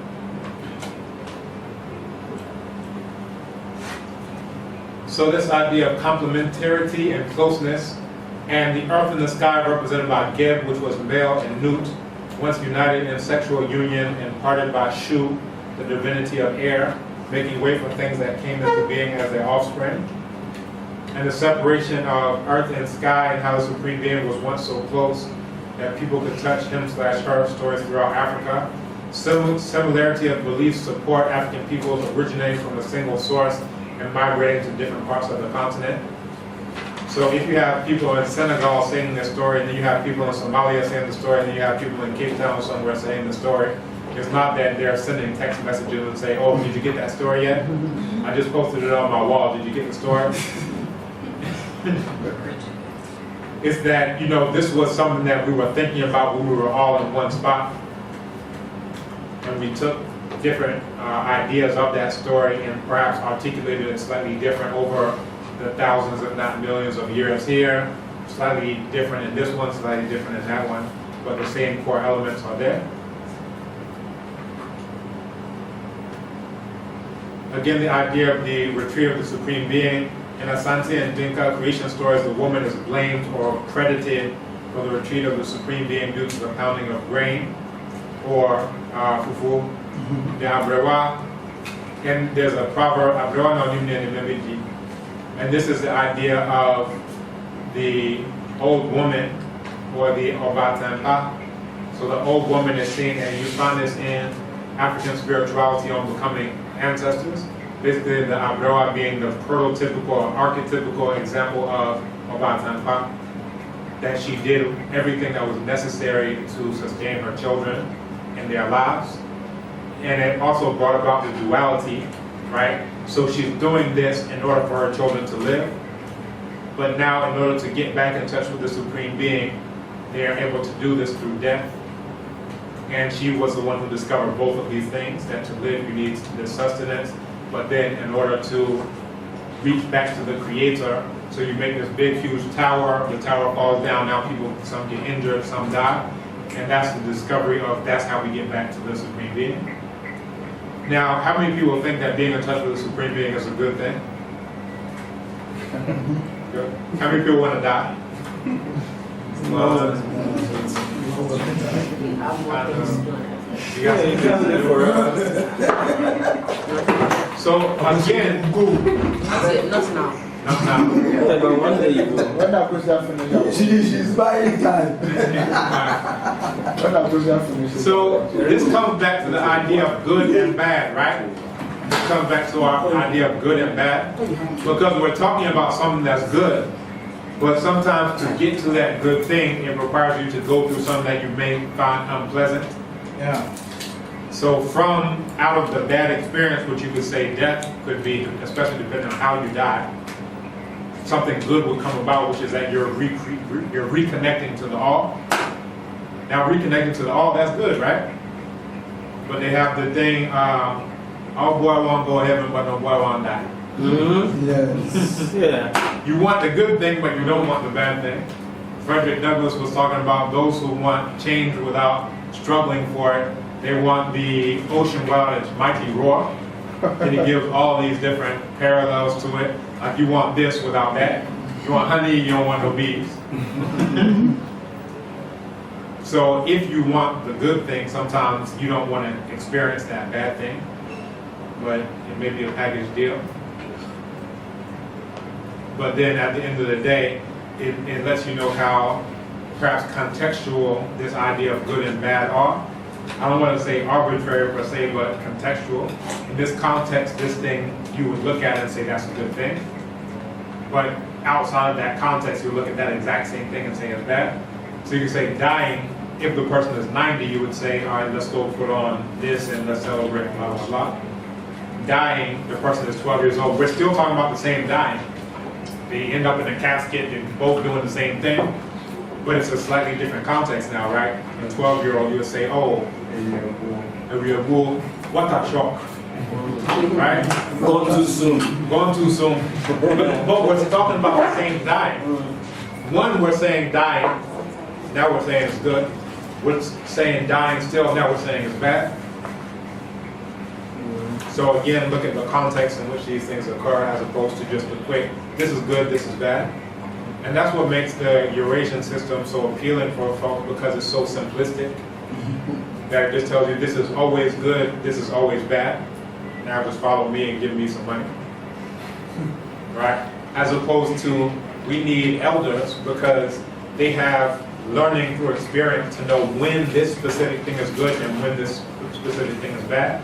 So this idea of complementarity and closeness, and the earth and the sky represented by Geb, which was male, and Nut, once united in sexual union and parted by Shu, the divinity of air, making way for things that came into being as their offspring. And the separation of earth and sky, and how the Supreme Being was once so close that people could touch him/her, stories throughout Africa. Similarity of beliefs support African peoples originating from a single source and migrating to different parts of the continent. So if you have people in Senegal saying this story, and then you have people in Somalia saying the story, and then you have people in Cape Town somewhere saying the story, it's not that they're sending text messages and say, oh, did you get that story yet? I just posted it on my wall, did you get the story? It's that, this was something that we were thinking about when we were all in one spot. And we took different ideas of that story and perhaps articulated it slightly different over the thousands, if not millions of years here. Slightly different in this one, slightly different in that one, but the same core elements are there. Again, the idea of the retreat of the Supreme Being. In Asante and Dinka creation stories, the woman is blamed or credited for the retreat of the Supreme Being due to the pounding of grain, or fufu, the abrewa. And there's a proverb, abrewa no nimne nimebiji. And this is the idea of the old woman, or the obatampa. So the old woman is seen, and you find this in African spirituality on becoming ancestors. Basically, the Abroa being the prototypical or archetypical example of Obatampa, that she did everything that was necessary to sustain her children in their lives. And it also brought about the duality, right? So she's doing this in order for her children to live. But now, in order to get back in touch with the Supreme Being, they are able to do this through death. And she was the one who discovered both of these things, that to live you need this sustenance, but then in order to reach back to the Creator, so you make this big, huge tower, the tower falls down, now people, some get injured, some die, and that's the discovery of, that's how we get back to the Supreme Being. Now, how many people think that being in touch with the Supreme Being is a good thing? Good. How many people want to die? You guys can live forever. So again, Not now. not now. Yeah, but one day you will. When that question finishes, She's buying time. when that question finishes. So this comes back to the idea of good and bad, right? This comes back to our idea of good and bad, because we're talking about something that's good. But sometimes to get to that good thing, it requires you to go through something that you may find unpleasant. Yeah. So from out of the bad experience, which you could say death could be, especially depending on how you die, something good will come about, which is that you're reconnecting to the all. Now reconnecting to the all, that's good, right? But they have the thing, all boy won't go to heaven, but no boy won't die. Mm-hmm. Yes. Yeah. You want the good thing, but you don't want the bad thing. Frederick Douglass was talking about those who want change without struggling for it. They want the ocean wild's mighty roar. And he gives all these different parallels to it. Like you want this without that. You want honey, you don't want no bees. So if you want the good thing, sometimes you don't want to experience that bad thing. But it may be a package deal. But then at the end of the day, it lets you know how perhaps contextual this idea of good and bad are. I don't want to say arbitrary per se, but contextual. In this context, this thing you would look at and say that's a good thing. But outside of that context, you look at that exact same thing and say it's bad. So you can say dying if the person is 90, you would say, all right, let's go put on this and let's celebrate, blah, blah, blah. Dying, the person is 12 years old. We're still talking about the same dying. They end up in a casket and both doing the same thing, but it's a slightly different context now, right? A 12-year-old, you would say, oh, a real bull, what a shock. Right? Gone too soon. Gone too soon. But we're talking about the same dying. One, we're saying dying, now we're saying it's good. We're saying dying still, now we're saying it's bad. So again, look at the context in which these things occur as opposed to just a quick, this is good, this is bad. And that's what makes the Eurasian system so appealing for folks, because it's so simplistic. That it just tells you this is always good, this is always bad. Now just follow me and give me some money. Right? As opposed to, we need elders because they have learning through experience to know when this specific thing is good and when this specific thing is bad.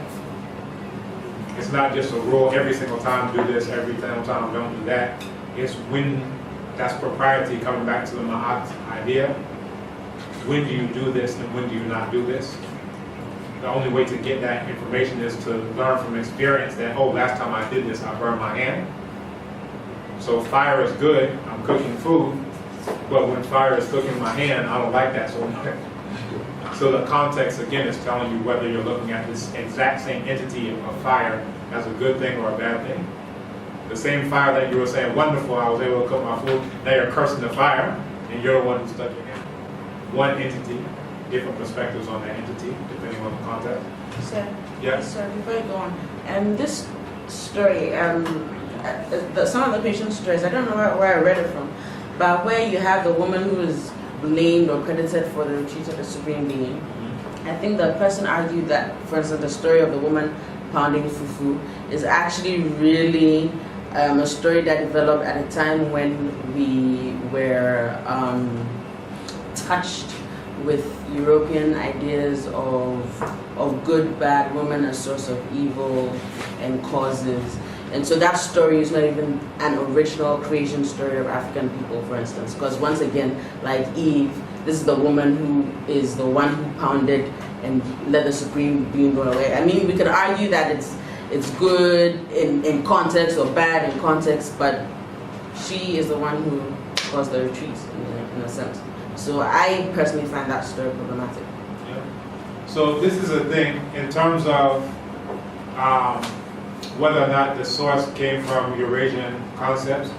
It's not just a rule, every single time do this, every single time don't do that. It's when, that's propriety, coming back to the Ma'at idea. When do you do this and when do you not do this? The only way to get that information is to learn from experience that, oh, last time I did this, I burned my hand. So fire is good, I'm cooking food, but when fire is cooking my hand, I don't like that so much. So the context, again, is telling you whether you're looking at this exact same entity of fire as a good thing or a bad thing. The same fire that you were saying, wonderful, I was able to cook my food, now you're cursing the fire, and you're the one who stuck your hand. One entity, different perspectives on that entity, depending on the context. Sir, Yes? sir, before you go on, this story, some of the patient stories, I don't know where I read it from, but where you have the woman who is blamed or credited for the retreat of the Supreme Being. I think the person argued that, for instance, the story of the woman pounding fufu is actually really a story that developed at a time when we were touched with European ideas of good, bad, woman as source of evil and causes. And so that story is not even an original creation story of African people, for instance. Because once again, like Eve, this is the woman who is the one who pounded and let the Supreme Being go away. I mean, we could argue that it's good in context or bad in context, but she is the one who caused the retreat in a sense. So I personally find that story problematic. Yeah. So this is a thing in terms of whether or not the source came from Eurasian concepts.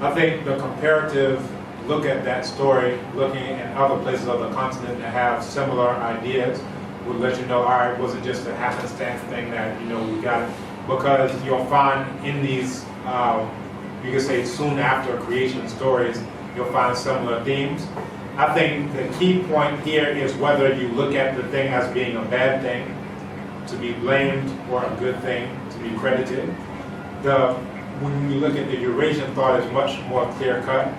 I think the comparative look at that story, looking in other places of the continent that have similar ideas, would let you know, all right, was it just a happenstance thing that, we got it? Because you'll find in these, you could say soon after creation stories, you'll find similar themes. I think the key point here is whether you look at the thing as being a bad thing, to be blamed, or a good thing, to be credited. When you look at the Eurasian thought, is much more clear-cut.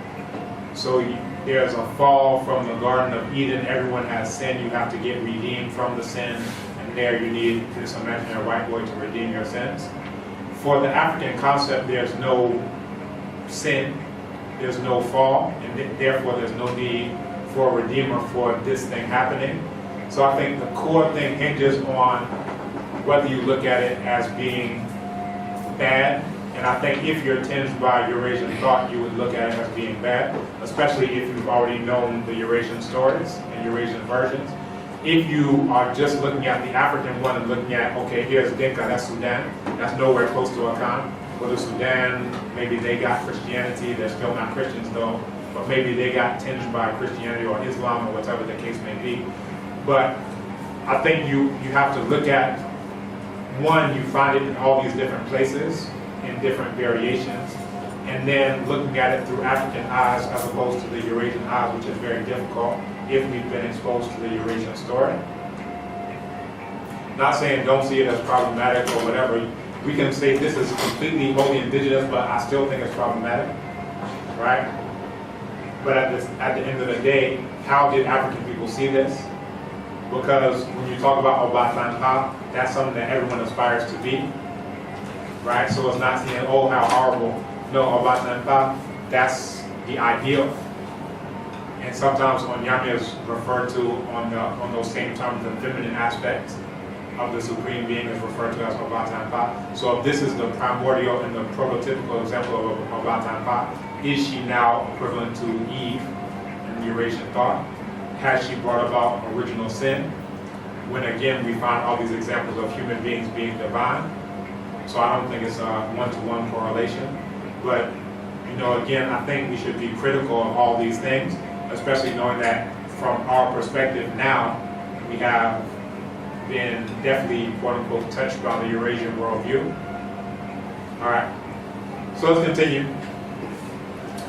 So there's a fall from the Garden of Eden. Everyone has sin. You have to get redeemed from the sin. And there you need this imaginary white boy to redeem your sins. For the African concept, there's no sin. There's no fall. And therefore, there's no need for a redeemer for this thing happening. So I think the core thing hinges on whether you look at it as being bad. And I think if you're tinged by Eurasian thought, you would look at it as being bad, especially if you've already known the Eurasian stories and Eurasian versions. If you are just looking at the African one and looking at, okay, here's Dinka, that's Sudan, that's nowhere close to Akan. Well, the Sudan, maybe they got Christianity, they're still not Christians though, but maybe they got tinged by Christianity or Islam or whatever the case may be. But I think you have to look at, one, you find it in all these different places, in different variations, and then looking at it through African eyes as opposed to the Eurasian eyes, which is very difficult if we've been exposed to the Eurasian story. Not saying don't see it as problematic or whatever. We can say this is completely wholly indigenous, but I still think it's problematic, right? But at the end of the day, how did African people see this? Because when you talk about Obasanpa, that's something that everyone aspires to be. Right? So it's not saying, oh, how horrible. No, Obasanpa, that's the ideal. And sometimes Onyame is referred to on those same terms, the feminine aspect of the Supreme Being is referred to as Obatampa. So if this is the primordial and the prototypical example of Obatampa, is she now equivalent to Eve in the Eurasian thought? Has she brought about original sin? When again we find all these examples of human beings being divine. So I don't think it's a one-to-one correlation. But again, I think we should be critical of all these things, especially knowing that from our perspective now, we have been definitely, quote unquote, touched by the Eurasian worldview. All right, so let's continue.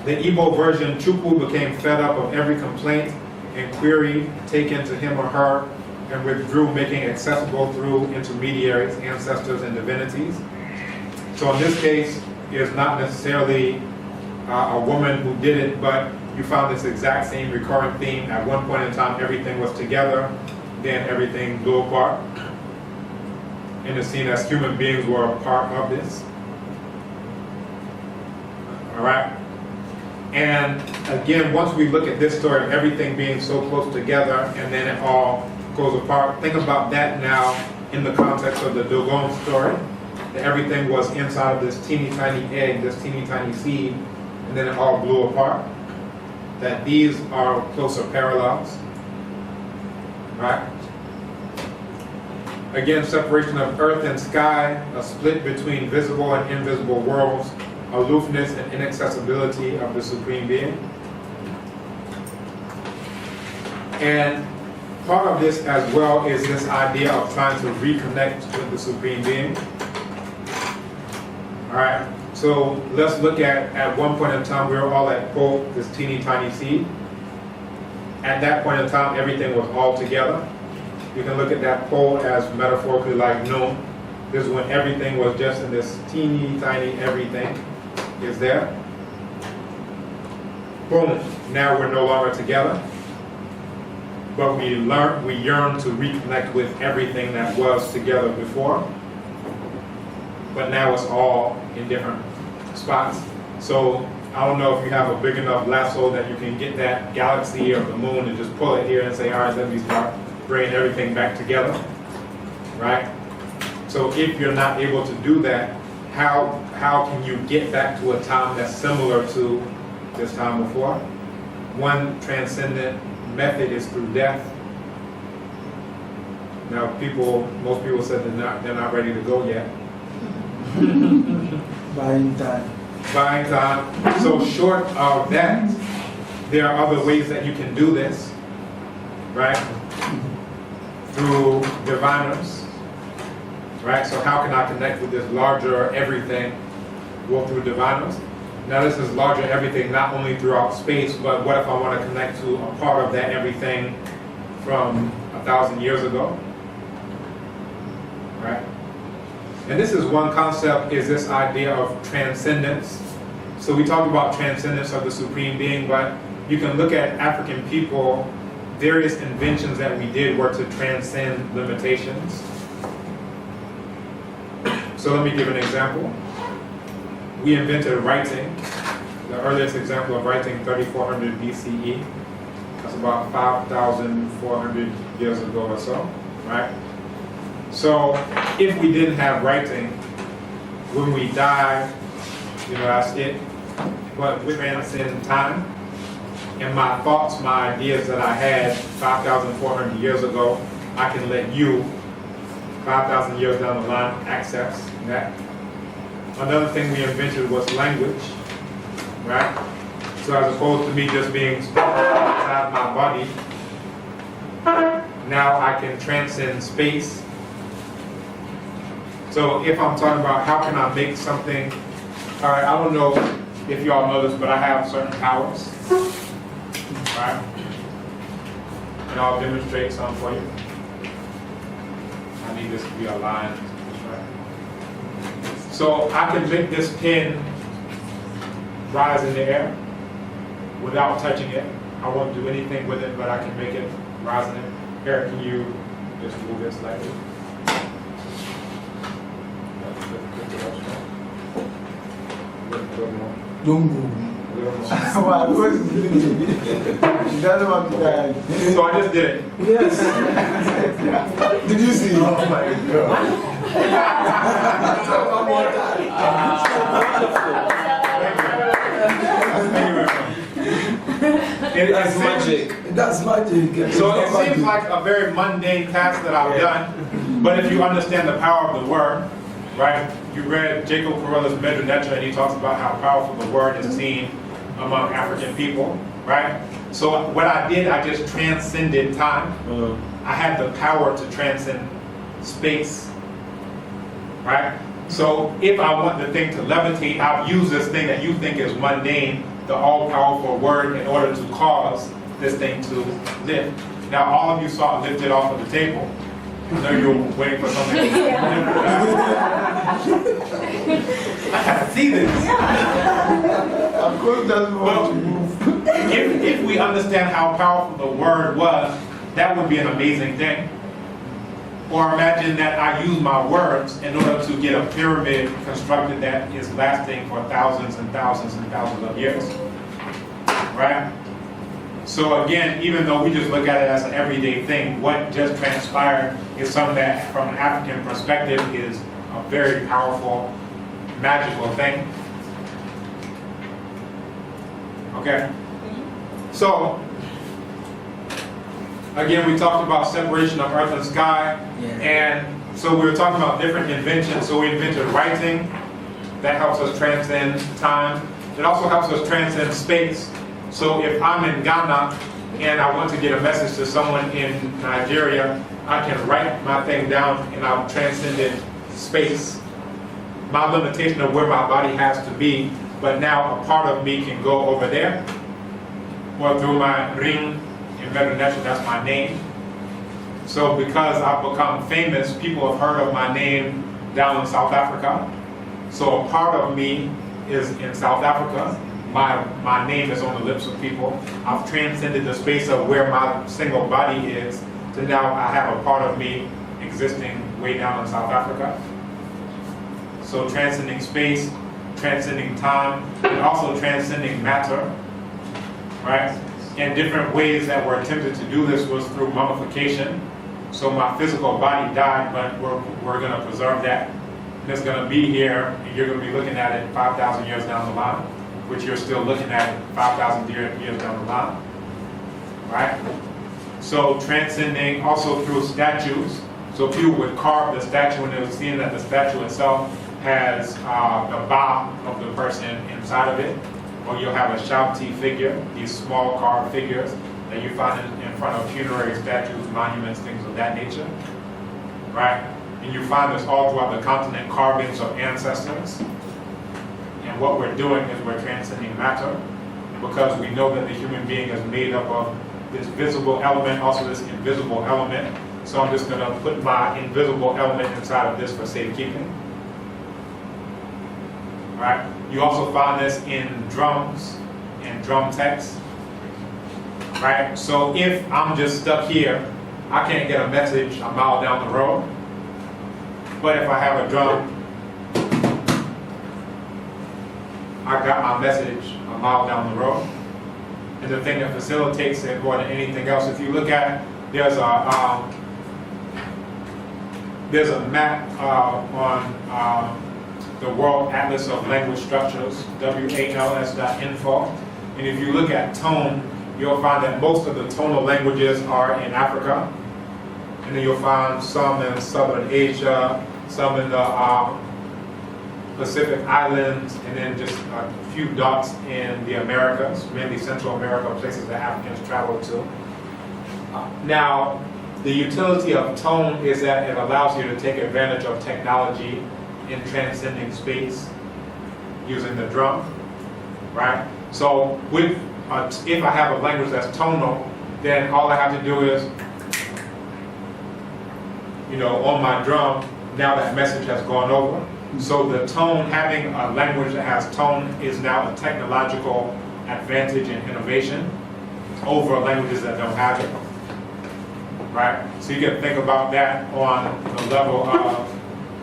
The Igbo version, Chukwu became fed up of every complaint and query taken to him or her and withdrew, making accessible through intermediaries, ancestors, and divinities. So in this case, it's not necessarily a woman who did it, but you found this exact same recurrent theme. At one point in time, everything was together, then everything blew apart. And it's seen as human beings were a part of this. All right? And again, once we look at this story of everything being so close together and then it all goes apart, think about that now in the context of the Dogon story, that everything was inside of this teeny tiny egg, this teeny tiny seed, and then it all blew apart. That these are closer parallels. Right? Again, separation of earth and sky, a split between visible and invisible worlds, aloofness and inaccessibility of the Supreme Being. And part of this as well is this idea of trying to reconnect with the Supreme Being. All right, so let's look at one point in time, we were all at Po, this teeny tiny seed. At that point in time, everything was all together. You can look at that pole as metaphorically like Noon. This is when everything was just in this teeny tiny everything is there. Boom, now we're no longer together. But we yearn to reconnect with everything that was together before. But now it's all in different spots. So I don't know if you have a big enough lasso that you can get that galaxy or the moon and just pull it here and say, all right, let me start bringing everything back together, right? So if you're not able to do that, how can you get back to a time that's similar to this time before? One transcendent method is through death. Now most people said they're not ready to go yet. Buying time. Buying time. So short of that, there are other ways that you can do this, right? Through diviners, right? So how can I connect with this larger everything? Well, through diviners. Now this is larger everything, not only throughout space, but what if I want to connect to a part of that everything from 1,000 years ago, right? And this is one concept, is this idea of transcendence. So we talk about transcendence of the Supreme Being, but you can look at African people, various inventions that we did were to transcend limitations. So let me give an example. We invented writing. The earliest example of writing, 3400 BCE. That's about 5,400 years ago or so, right? So if we didn't have writing, when we die, that's it. But we transcend time. And my thoughts, my ideas that I had 5,400 years ago, I can let you, 5,000 years down the line, access that. Another thing we invented was language, right? So as opposed to me just being stuck inside my body, now I can transcend space. So if I'm talking about how can I make something, all right, I don't know if y'all know this, but I have certain powers, right? And I'll demonstrate some for you. I need this to be aligned. So I can make this pin rise in the air without touching it. I won't do anything with it, but I can make it rise in it. Eric, can you just move it slightly? Don't go. little more. Well, because it's living. She doesn't want to die. So I just did it. Yes. Did you see? Oh my God. That's magic. That's magic. So it seems like a very mundane task that I've done, but if you understand the power of the word, right? You read Jacob Carulla's Medranetra, and he talks about how powerful the word is seen among African people, right? So what I did, I just transcended time. I had the power to transcend space, right? So if I want the thing to levitate, I'll use this thing that you think is mundane, the all-powerful word, in order to cause this thing to lift. Now all of you saw it lifted off of the table. I know you were waiting for something. I gotta see this. Of course, doesn't want to move. If we understand how powerful the word was, that would be an amazing thing. Or imagine that I use my words in order to get a pyramid constructed that is lasting for thousands and thousands and thousands of years. Right? So again, even though we just look at it as an everyday thing, what just transpired is something that from an African perspective is a very powerful, magical thing. Okay? So, again, we talked about separation of earth and sky, and so we were talking about different inventions. So we invented writing, that helps us transcend time. It also helps us transcend space. So if I'm in Ghana and I want to get a message to someone in Nigeria, I can write my thing down and I've transcended space. My limitation of where my body has to be, but now a part of me can go over there, or through my ring. In Medranetra, that's my name. So because I've become famous, people have heard of my name down in South Africa. So a part of me is in South Africa. My name is on the lips of people. I've transcended the space of where my single body is to now I have a part of me existing way down in South Africa. So transcending space, transcending time, and also transcending matter, right? And different ways that were attempted to do this was through mummification. So my physical body died, but we're going to preserve that. And it's going to be here, and you're going to be looking at it 5,000 years down the line, which you're still looking at 5,000 years down the line, right? So transcending also through statues. So people would carve the statue, and they would see that the statue itself has the ba of the person inside of it. Or you'll have a Shauti figure, these small carved figures that you find in front of funerary statues, monuments, things of that nature, right? And you find this all throughout the continent, carvings of ancestors. And what we're doing is we're transcending matter, because we know that the human being is made up of this visible element, also this invisible element. So I'm just going to put my invisible element inside of this for safekeeping. Right? You also find this in drums and drum text. Right? So if I'm just stuck here, I can't get a message a mile down the road. But if I have a drum, I got my message a mile down the road. And the thing that facilitates it more than anything else, if you look at, there's a map on the World Atlas of Language Structures, WALS.info. And if you look at tone, you'll find that most of the tonal languages are in Africa. And then you'll find some in Southern Asia, some in the Pacific Islands, and then just a few dots in the Americas, mainly Central America, places that Africans travel to. Now, the utility of tone is that it allows you to take advantage of technology in transcending space using the drum, right? So with if I have a language that's tonal, then all I have to do is, on my drum, now that message has gone over. So the tone, having a language that has tone is now a technological advantage and innovation over languages that don't have it, right? So you can think about that on the level of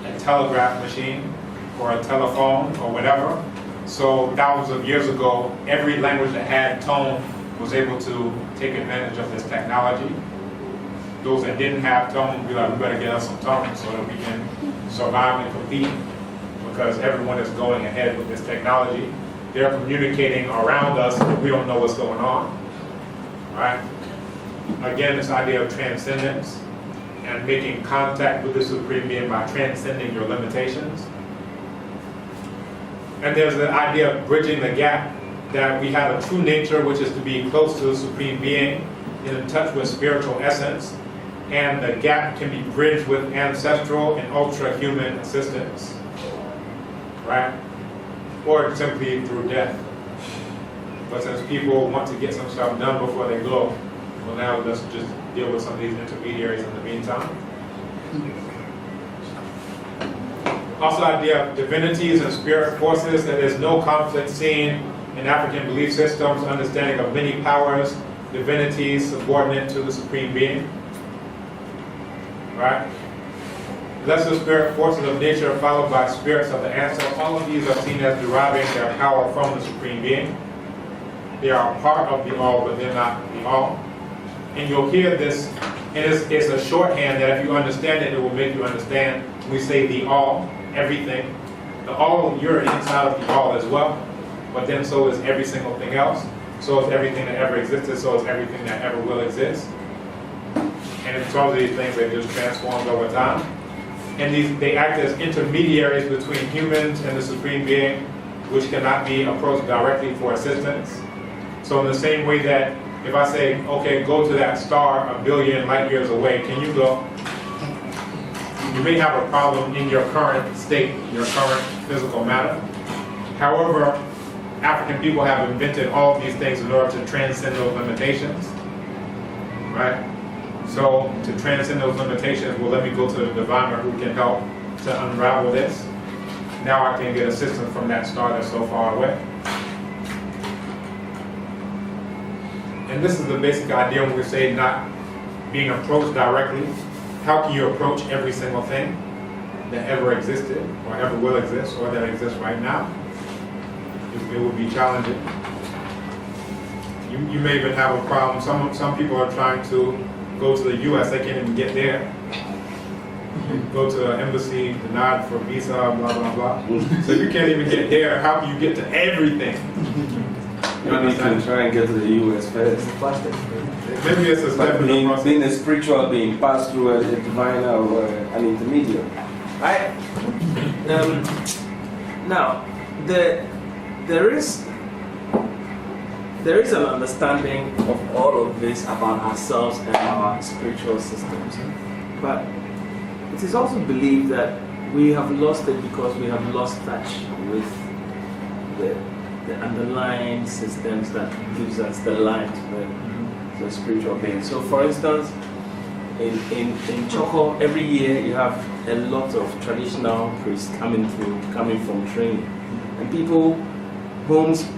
a telegraph machine or a telephone or whatever. So thousands of years ago, every language that had tone was able to take advantage of this technology. Those that didn't have tone would be like, we better get us some tone so that we can survive and compete, because everyone is going ahead with this technology. They're communicating around us, but we don't know what's going on. Right? Again, this idea of transcendence and making contact with the Supreme Being by transcending your limitations. And there's the idea of bridging the gap, that we have a true nature, which is to be close to the Supreme Being, in touch with spiritual essence, and the gap can be bridged with ancestral and ultra-human assistance, right? Or simply through death. But since people want to get some stuff done before they go, well, now let's just deal with some of these intermediaries in the meantime. Also, idea of divinities and spirit forces, that there's no conflict seen in African belief systems, understanding of many powers, divinities subordinate to the Supreme Being. Right? Lesser spirit forces of nature followed by spirits of the ancestors. All of these are seen as deriving their power from the Supreme Being. They are a part of the all, but they're not the all. And you'll hear this, and it's a shorthand that if you understand it, it will make you understand. We say the all, everything. The all, you're inside of the all as well, but then so is every single thing else. So is everything that ever existed, so is everything that ever will exist. And in terms of these things, they've just transformed over time. And they act as intermediaries between humans and the Supreme Being, which cannot be approached directly for assistance. So in the same way that if I say, okay, go to that star a billion light years away, can you go? You may have a problem in your current state, your current physical matter. However, African people have invented all of these things in order to transcend those limitations, right? So to transcend those limitations, well, let me go to the diviner who can help to unravel this. Now I can get assistance from that star that's so far away. And this is the basic idea when we say not being approached directly. How can you approach every single thing that ever existed or ever will exist or that exists right now? It would be challenging. You may even have a problem. Some people are trying to go to the U.S. They can't even get there. Go to an embassy, denied for visa, blah, blah, blah. So if you can't even get there, how can you get to everything? Maybe you can try and get to the U.S. first. Maybe it's a step in the process. Being a spiritual being, pass through a diviner or an intermediate. Now, there is an understanding of all of this about ourselves and our spiritual systems. But it is also believed that we have lost it because we have lost touch with the underlying systems that gives us the light to the spiritual being. So for instance, in Choco, every year you have a lot of traditional priests coming from training. And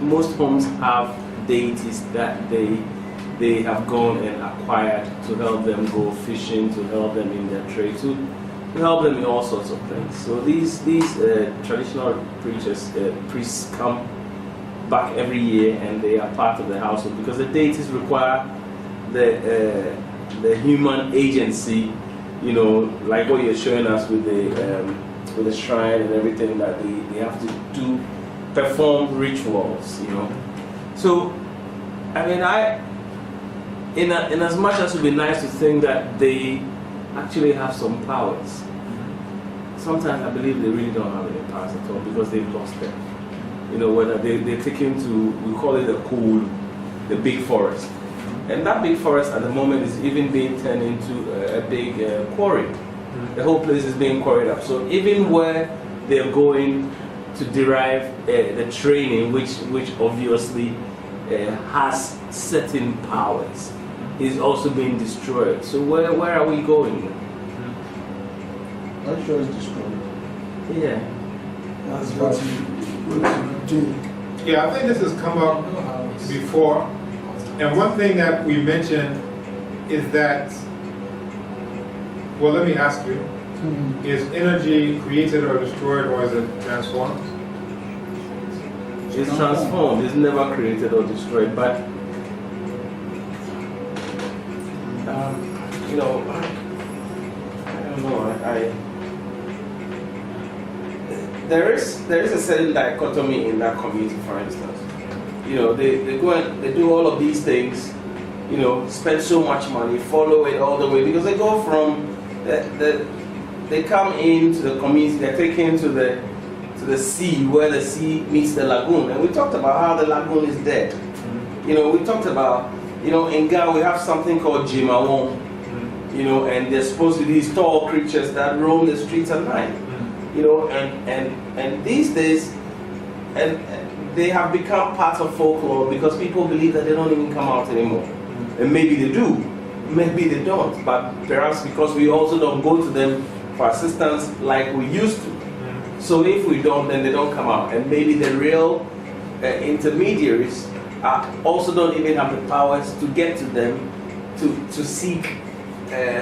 most homes have deities that they have gone and acquired to help them go fishing, to help them in their trade, to help them in all sorts of things. So these traditional priests come back every year, and they are part of the household because the deities require the human agency, like what you're showing us with the shrine and everything, that they have to perform rituals, So, I mean, in as much as it would be nice to think that they actually have some powers, sometimes I believe they really don't have any powers at all because they've lost them. Whether they're taken to, we call it the big forest. And that big forest at the moment is even being turned into a big quarry. The whole place is being quarried up. So even where they're going to derive the training, which obviously has certain powers, is also being destroyed. So where are we going? Not sure it's destroyed. Yeah. That's what you do. Yeah, I think this has come up before. And one thing that we mentioned is that, well, let me ask you, is energy created or destroyed, or is it transformed? It's transformed. It's never created or destroyed. But you know, I don't know. There is a certain dichotomy in that community, for instance. You know, they go and they do all of these things. You know, spend so much money, follow it all the way, because they go from they come into the community, they're taken to the sea, where the sea meets the lagoon. And we talked about how the lagoon is dead. You know, we talked about, you know, in Ghana we have something called Jimawon, you know, and they're supposed to be these tall creatures that roam the streets at night. You know, and these days, and they have become part of folklore because people believe that they don't even come out anymore. And maybe they do, maybe they don't, but perhaps because we also don't go to them for assistance like we used to. So if we don't, then they don't come out. And maybe the real intermediaries also don't even have the powers to get to them to seek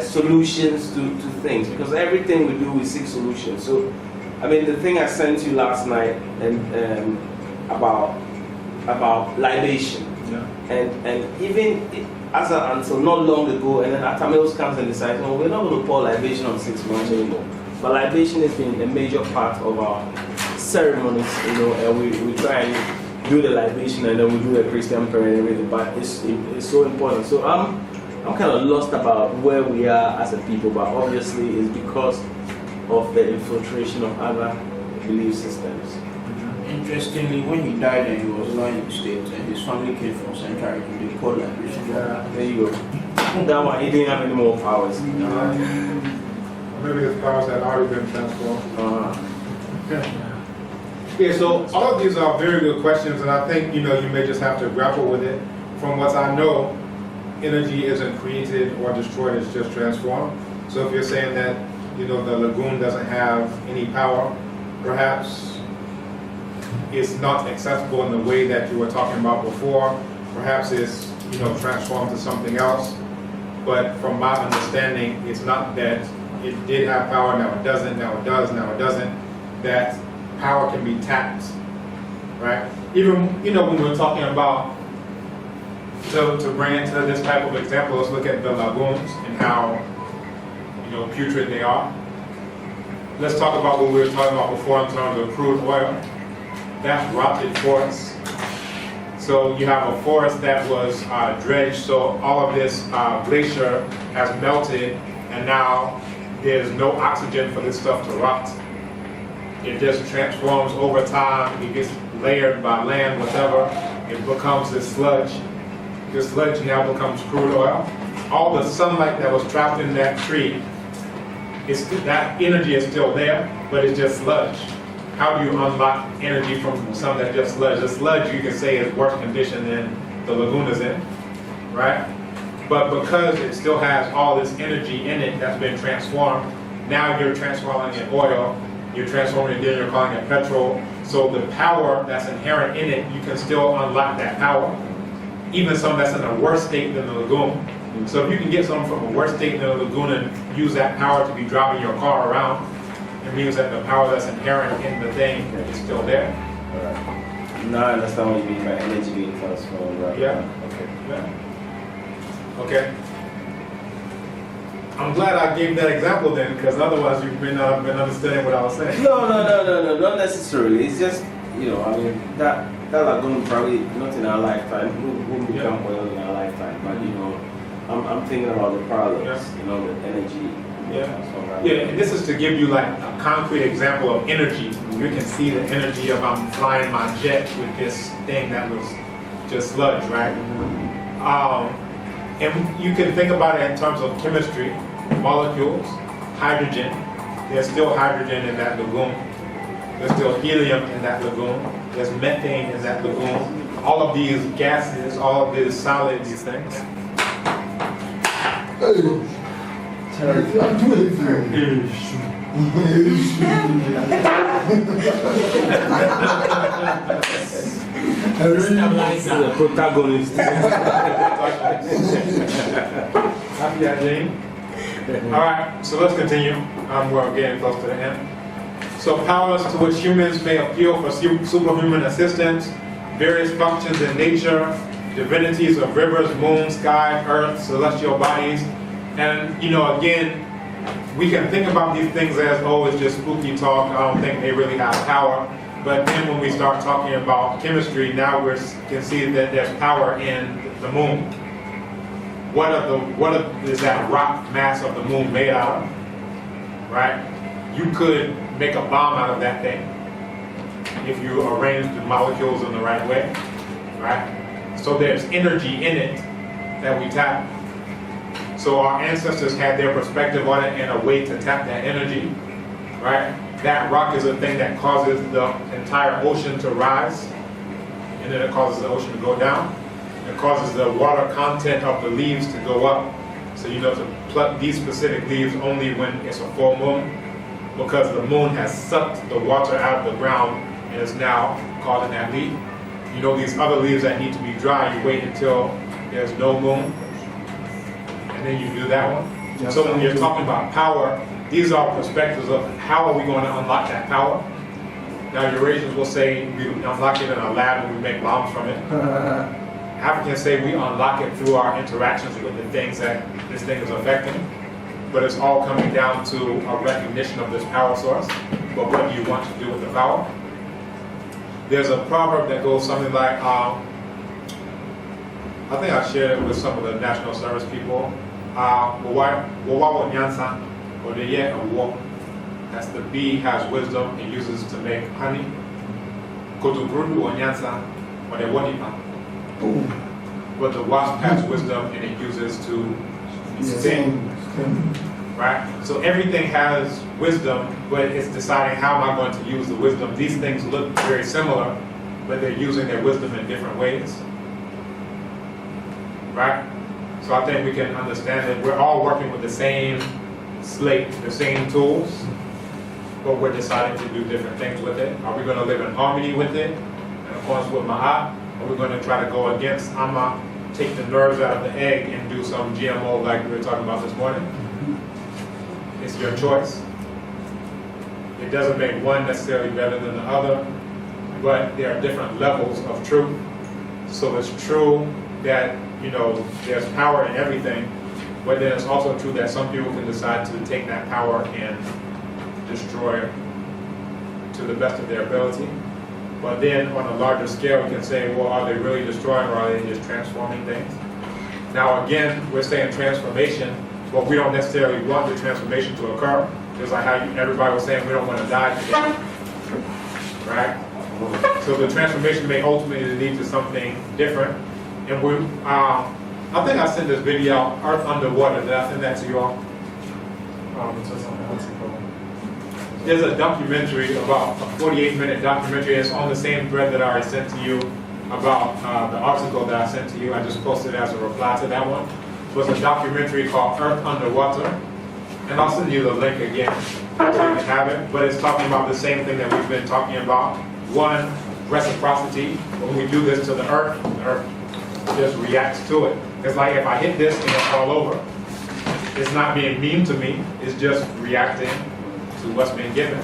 solutions to things. Because everything we do, we seek solutions. So, I mean, the thing I sent you last night and about libation. Yeah. And even until not long ago, and then Atamils comes and decides, no, we're not going to pour libation on 6 months anymore. But libation has been a major part of our ceremonies, you know, and we try and do the libation and then we do a Christian prayer and everything, but it's so important. So I'm kind of lost about where we are as a people, but obviously it's because of the infiltration of other belief systems. Interestingly, when he died and he was lying in the States and his family came from Central Region, they called liberation. Yeah, there you go. That one, he didn't have any more powers. Maybe his powers had already been transformed. Yeah, so all of these are very good questions, and I think, you know, you may just have to grapple with it. From what I know, energy isn't created or destroyed, it's just transformed. So if you're saying that, you know, the lagoon doesn't have any power, perhaps it's not accessible in the way that you were talking about before. Perhaps it's, you know, transformed to something else. But from my understanding, it's not that it did have power, now it doesn't, now it does, now it doesn't. That power can be tapped, right? Even, you know, when we're talking about, to bring into this type of example, let's look at the lagoons and how, you know, putrid they are. Let's talk about what we were talking about before in terms of crude oil. That's rotted forest. So you have a forest that was dredged, so all of this glacier has melted, and now there's no oxygen for this stuff to rot. It just transforms over time. It gets layered by land, whatever. It becomes this sludge. This sludge now becomes crude oil. All the sunlight that was trapped in that tree, that energy is still there, but it's just sludge. How do you unlock energy from something that's just sludge? The sludge, you can say, is worse condition than the lagoon is in, right? But because it still has all this energy in it that's been transformed, now you're transforming it oil, you're transforming it, then you're calling it petrol. So the power that's inherent in it, you can still unlock that power. Even something that's in a worse state than the lagoon. So if you can get something from a worse state than the lagoon and use that power to be driving your car around, it means that the power that's inherent in the thing is still there. Alright. Now I understand what you mean by energy being transformed, right? Yeah. Okay. Yeah. Okay. I'm glad I gave that example then, because otherwise you may not have been understanding what I was saying. No, not necessarily. It's just, you know, I mean, that lagoon probably not in our lifetime, won't become oil in our lifetime, but you know, I'm thinking about the parallels, you know, the energy. Yeah, and this is to give you like a concrete example of energy. You can see the energy of I'm flying my jet with this thing that was just sludge, right? And you can think about it in terms of chemistry, molecules, hydrogen. There's still hydrogen in that lagoon. There's still helium in that lagoon. There's methane in that lagoon. All of these gases, all of these solids, these things. The protagonist. Happy Jane. All right, so let's continue. We're getting close to the end. So powers to which humans may appeal for superhuman assistance, various functions in nature, divinities of rivers, moon, sky, earth, celestial bodies. And, you know, again, we can think about these things as, oh, it's just spooky talk. I don't think they really have power. But then when we start talking about chemistry, now we can see that there's power in the moon. What is that rock mass of the moon made out of? Right? You could make a bomb out of that thing if you arrange the molecules in the right way. Right? So there's energy in it that we tap. So our ancestors had their perspective on it and a way to tap that energy. Right? That rock is a thing that causes the entire ocean to rise, and then it causes the ocean to go down. It causes the water content of the leaves to go up. So you know to pluck these specific leaves only when it's a full moon, because the moon has sucked the water out of the ground and is now causing that leaf. You know these other leaves that need to be dry, you wait until there's no moon, and then you do that one. Yes, So when you're talking about power, these are perspectives of how are we going to unlock that power. Now Eurasians will say we unlock it in a lab and we make bombs from it. Africans say we unlock it through our interactions with the things that this thing is affecting. But it's all coming down to a recognition of this power source. But what do you want to do with the power? There's a proverb that goes something like, I think I shared it with some of the national service people. That's the bee has wisdom it uses to make honey. But the wasp has wisdom and it uses to sting. Right? So everything has wisdom, but it's deciding how am I going to use the wisdom. These things look very similar, but they're using their wisdom in different ways. Right? So I think we can understand that we're all working with the same slate, the same tools, but we're deciding to do different things with it. Are we going to live in harmony with it, in accordance with Ma'at? Or are we going to try to go against Amma, take the nerves out of the egg and do some GMO like we were talking about this morning? It's your choice. It doesn't make one necessarily better than the other, but there are different levels of truth. So it's true that, you know, there's power in everything, but then it's also true that some people can decide to take that power and destroy it to the best of their ability. But then on a larger scale, we can say, well, are they really destroying or are they just transforming things? Now again, we're saying transformation, but we don't necessarily want the transformation to occur. Just like how everybody was saying we don't want to die today. Right? So the transformation may ultimately lead to something different. And we, I think I sent this video out, Earth Underwater. Did I send that to you all? There's a documentary, about a 48-minute documentary. It's on the same thread that I already sent to you about the article that I sent to you. I just posted it as a reply to that one. It was a documentary called Earth Underwater. And I'll send you the link again so you can have it. But it's talking about the same thing that we've been talking about. One, reciprocity. When we do this to the Earth just reacts to it. It's like if I hit this and it's all over. It's not being mean to me. It's just reacting to what's been given,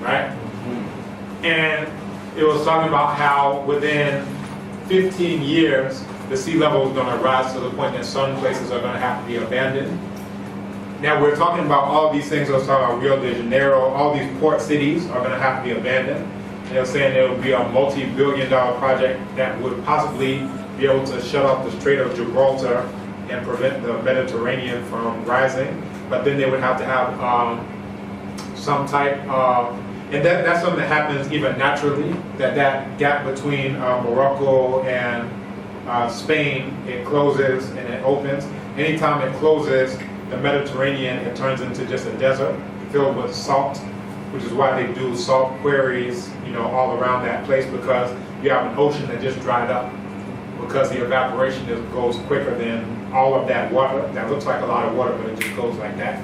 right? And it was talking about how within 15 years, the sea level is going to rise to the point that some places are going to have to be abandoned. Now we're talking about all these things. I was talking about Rio de Janeiro. All these port cities are going to have to be abandoned. They're saying there will be a multi-billion-dollar project that would possibly be able to shut off the Strait of Gibraltar and prevent the Mediterranean from rising. But then they would have to have some type of, and that's something that happens even naturally, that gap between Morocco and Spain, it closes and it opens. Anytime it closes, the Mediterranean, it turns into just a desert filled with salt, which is why they do salt quarries, you know, all around that place, because you have an ocean that just dried up because the evaporation goes quicker than all of that water. That looks like a lot of water, but it just goes like that,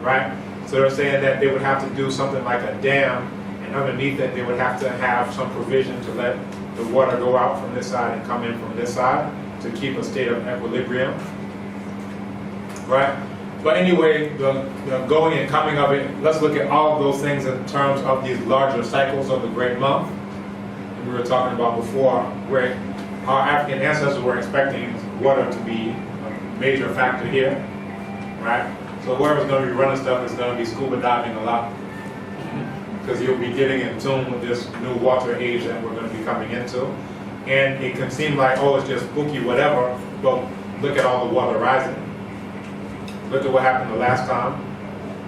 right? So they're saying that they would have to do something like a dam, and underneath it, they would have to have some provision to let the water go out from this side and come in from this side to keep a state of equilibrium, right? But anyway, the going and coming of it, let's look at all of those things in terms of these larger cycles of the great month. And we were talking about before where our African ancestors were expecting water to be a major factor here, right? So whoever's going to be running stuff is going to be scuba diving a lot, because you'll be getting in tune with this new water age that we're going to be coming into. And it can seem like, oh, it's just spooky, whatever, but look at all the water rising. Look at what happened the last time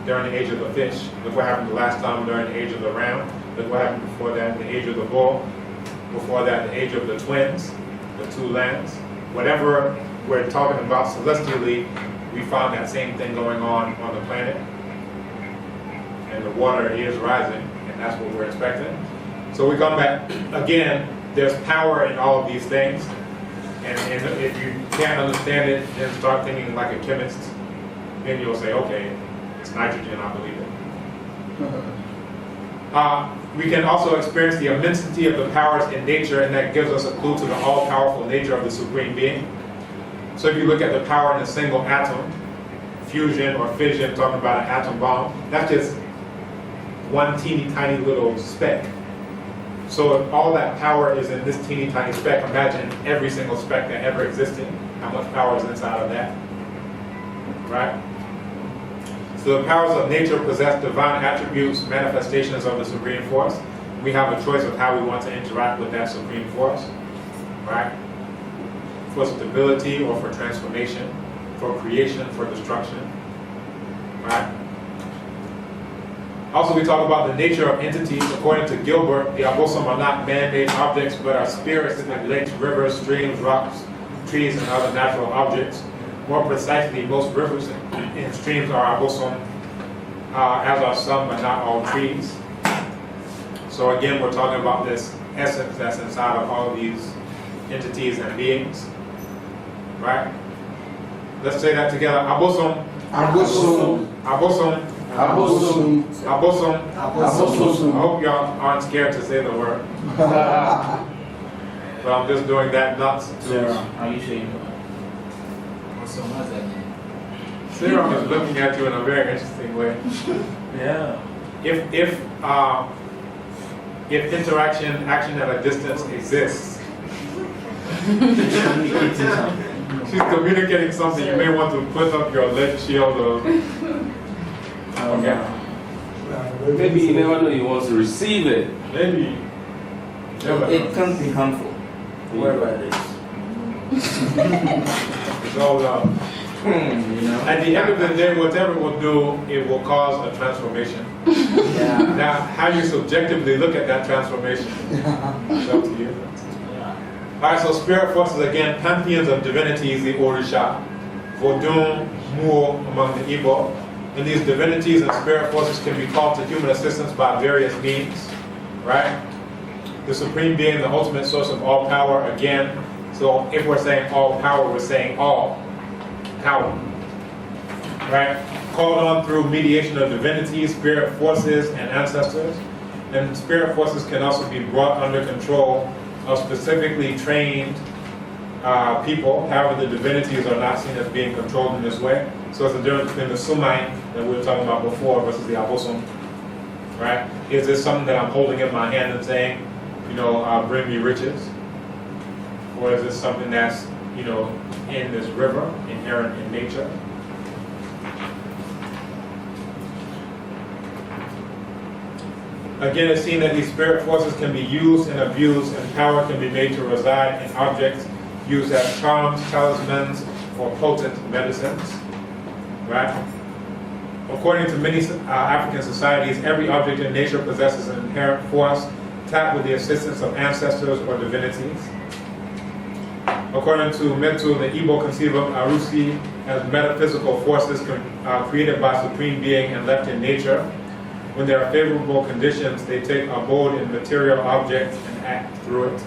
during the age of the fish. Look what happened the last time during the age of the ram. Look what happened before that, the age of the bull. Before that, the age of the twins, the two lambs. Whatever we're talking about celestially, we found that same thing going on the planet. And the water is rising, and that's what we're expecting. So we come back, again, there's power in all of these things. And if you can't understand it, then start thinking like a chemist. Then you'll say, okay, it's nitrogen, I believe it. We can also experience the immensity of the powers in nature, and that gives us a clue to the all-powerful nature of the Supreme Being. So if you look at the power in a single atom, fusion or fission, talking about an atom bomb, that's just one teeny tiny little speck. So if all that power is in this teeny tiny speck, imagine every single speck that ever existed, how much power is inside of that, right? So the powers of nature possess divine attributes, manifestations of the Supreme Force. We have a choice of how we want to interact with that Supreme Force, right? For stability or for transformation, for creation, for destruction, right? Also, we talk about the nature of entities. According to Gilbert, the Abosom are not man-made objects, but are spirits like lakes, rivers, streams, rocks, trees, and other natural objects. More precisely, most rivers and streams are Abosom, as are some, but not all trees. So again, we're talking about this essence that's inside of all of these entities and beings, right? Let's say that together. Abosom, Abosom, Abosom, Abosom, Abosom, Abosom. I hope y'all aren't scared to say the word. But I'm just doing that not Sarah, to... how you saying? Sarah is looking at you in a very interesting way. Yeah. If interaction, action at a distance exists, she's communicating something, you may want to put up your lead shield or... Okay. Maybe you never know he wants to receive it. Maybe. It can be harmful, wherever it is. It's all love. You know? At the end of the day, whatever it will do, it will cause a transformation. Yeah. Now, how you subjectively look at that transformation, it's up to you. Alright, so spirit forces, again, pantheons of divinities, the Orisha, Vodun, Mu among the Igbo. And these divinities and spirit forces can be called to human assistance by various means, right? The Supreme Being, the ultimate source of all power, again. So if we're saying all power, we're saying all power, right? Called on through mediation of divinities, spirit forces, and ancestors. And spirit forces can also be brought under control of specifically trained people. However, the divinities are not seen as being controlled in this way. So it's the difference between the Sumai that we were talking about before versus the Abosom, right? Is this something that I'm holding in my hand and saying, you know, bring me riches? Or is this something that's, you know, in this river, inherent in nature? Again, it's seen that these spirit forces can be used and abused, and power can be made to reside in objects used as charms, talismans, or potent medicines, right? According to many African societies, every object in nature possesses an inherent force, tapped with the assistance of ancestors or divinities. According to Metu, the Igbo conceive of Arusi as metaphysical forces created by Supreme Being and left in nature. When there are favorable conditions, they take abode in material objects and act through it.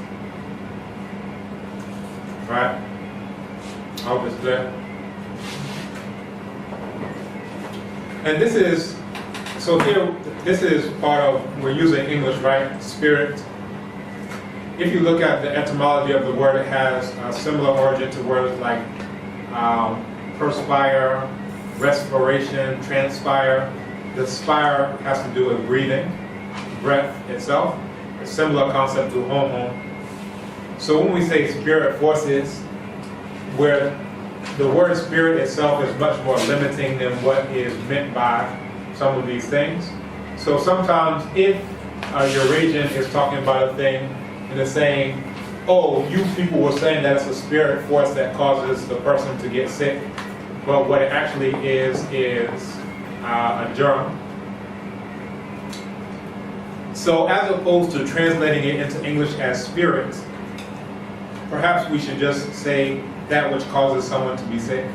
Right? I hope it's clear. And this is, so here, this is part of, we're using English, right? Spirit. If you look at the etymology of the word, it has a similar origin to words like perspire, respiration, transpire. The spire has to do with breathing, breath itself. A similar concept to home. So when we say spirit forces, where the word spirit itself is much more limiting than what is meant by some of these things. So sometimes if a Eurasian is talking about a thing and is saying, oh, you people were saying that it's a spirit force that causes the person to get sick, but what it actually is a germ. So as opposed to translating it into English as spirit, perhaps we should just say that which causes someone to be sick,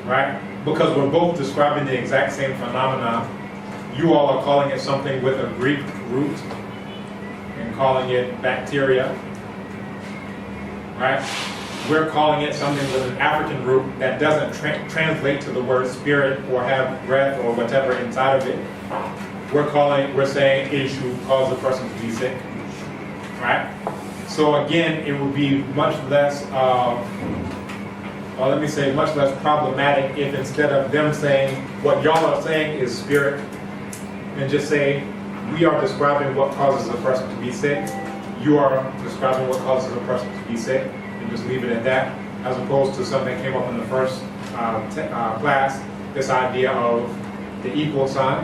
right? Because we're both describing the exact same phenomenon. You all are calling it something with a Greek root and calling it bacteria, right? We're calling it something with an African root that doesn't translate to the word spirit or have breath or whatever inside of it. We're saying issue cause the person to be sick, right? So again, it would be much less, much less problematic if instead of them saying what y'all are saying is spirit, and just say we are describing what causes a person to be sick, you are describing what causes a person to be sick, and just leave it at that, as opposed to something that came up in the first class, this idea of the equal sign,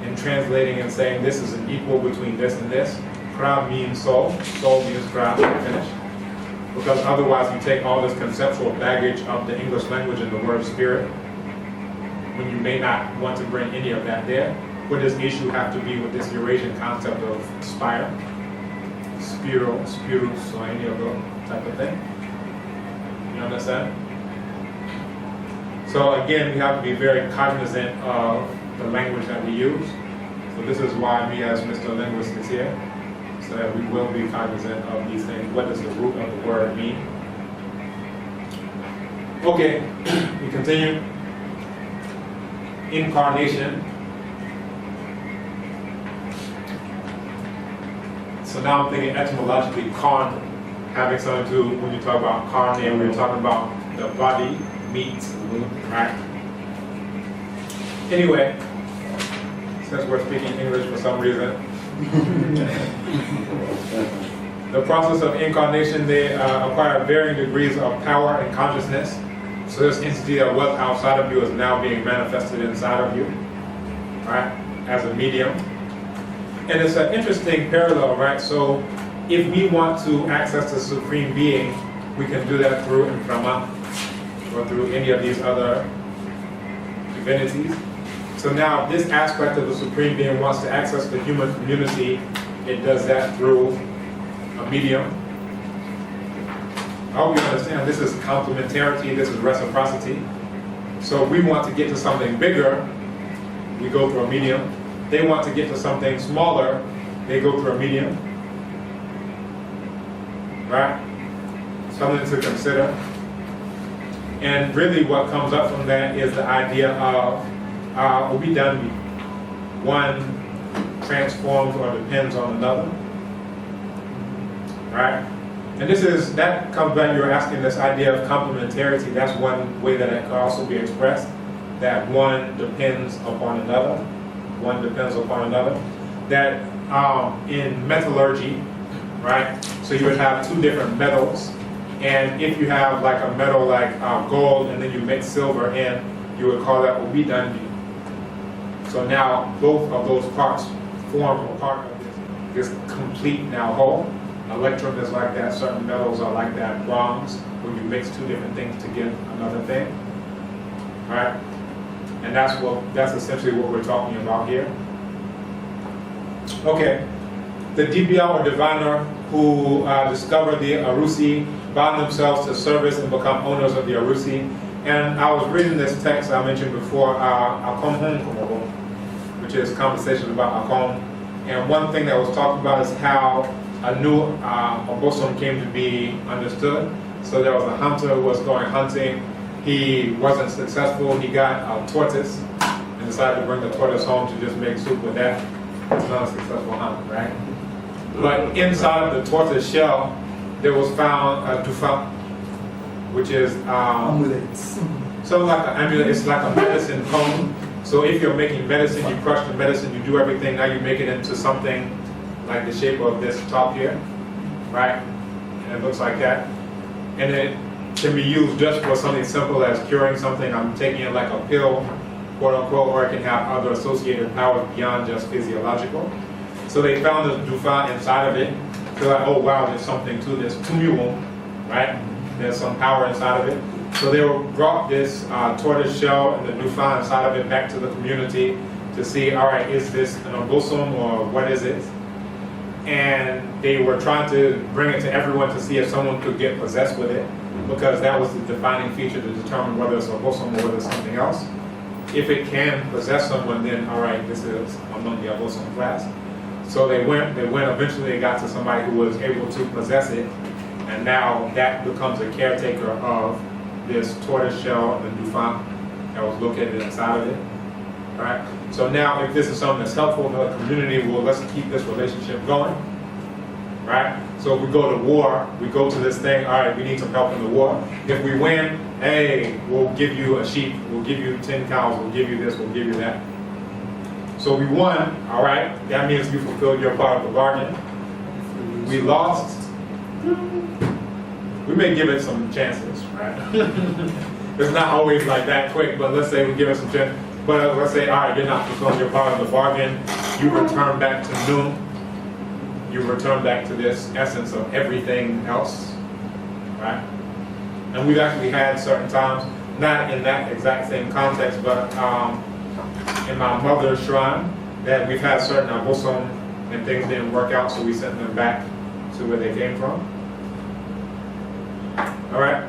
and translating and saying this is an equal between this and this. Kra means soul means kra, finish. Because otherwise you take all this conceptual baggage of the English language and the word spirit, when you may not want to bring any of that there. What does issue have to be with this Eurasian concept of spire, spiral, spirus, or any of those type of thing? You understand? So again, we have to be very cognizant of the language that we use. So this is why me as Mr. Linguist is here, so that we will be cognizant of these things. What does the root of the word mean? Okay, we continue. Incarnation. So now I'm thinking etymologically, carne, having something to do, when you talk about carne, we're talking about the body, meat, right? Anyway, since we're speaking English for some reason, the process of incarnation, they acquire varying degrees of power and consciousness. So this entity that was outside of you is now being manifested inside of you, right, as a medium. And it's an interesting parallel, right? So if we want to access the Supreme Being, we can do that through Inframa or through any of these other divinities. So now this aspect of the Supreme Being wants to access the human community. It does that through a medium. I hope you understand this is complementarity, this is reciprocity. So if we want to get to something bigger, we go through a medium. They want to get to something smaller, they go through a medium. Right? Something to consider. And really what comes up from that is the idea of Obidandi. One transforms or depends on another. Right? And that comes back, you're asking this idea of complementarity. That's one way that it can also be expressed, that one depends upon another. One depends upon another. That in metallurgy, right? So you would have two different metals. And if you have like a metal like gold and then you mix silver in, you would call that Obidandi. So now both of those parts form a part of this complete now whole. Electrum is like that, certain metals are like that, bronze, when you mix two different things to get another thing. Right? And that's essentially what we're talking about here. Okay. The Dibia or diviner who discovered the Arusi bound themselves to service and become owners of the Arusi. And I was reading this text I mentioned before, Akom Hon, which is conversation about Akom. And one thing that was talked about is how a new Obosom came to be understood. So there was a hunter who was going hunting. He wasn't successful. He got a tortoise and decided to bring the tortoise home to just make soup with that. It's not a successful hunt, right? But inside of the tortoise shell, there was found a tufa, which is amulets. So like an amulet, it's like a medicine cone. So if you're making medicine, you crush the medicine, you do everything, now you make it into something like the shape of this top here, right? And it looks like that. And it can be used just for something simple as curing something. I'm taking it like a pill, quote unquote, or it can have other associated powers beyond just physiological. So they found the Dufa inside of it. They're like, oh wow, there's something to this tumulum, right? There's some power inside of it. So they brought this tortoise shell and the Dufa inside of it back to the community to see, all right, is this an obosum or what is it? And they were trying to bring it to everyone to see if someone could get possessed with it, because that was the defining feature to determine whether it's a obosum or whether it's something else. If it can possess someone, then all right, this is among the obosum class. So they went, eventually they got to somebody who was able to possess it, and now that becomes a caretaker of this tortoise shell and Dufa that was located inside of it. Right? So now if this is something that's helpful to the community, well, let's keep this relationship going. Right? So if we go to war, we go to this thing, all right, we need some help in the war. If we win, hey, we'll give you a sheep, we'll give you 10 cows, we'll give you this, we'll give you that. So we won, all right, that means you fulfilled your part of the bargain. We lost, we may give it some chances, right? It's not always like that quick, but let's say we give it some chances. But let's say, all right, you're not fulfilling your part of the bargain, you return back to Num, you return back to this essence of everything else, right? And we've actually had certain times, not in that exact same context, but in my mother's shrine, that we've had certain abosom and things didn't work out, so we sent them back to where they came from. All right?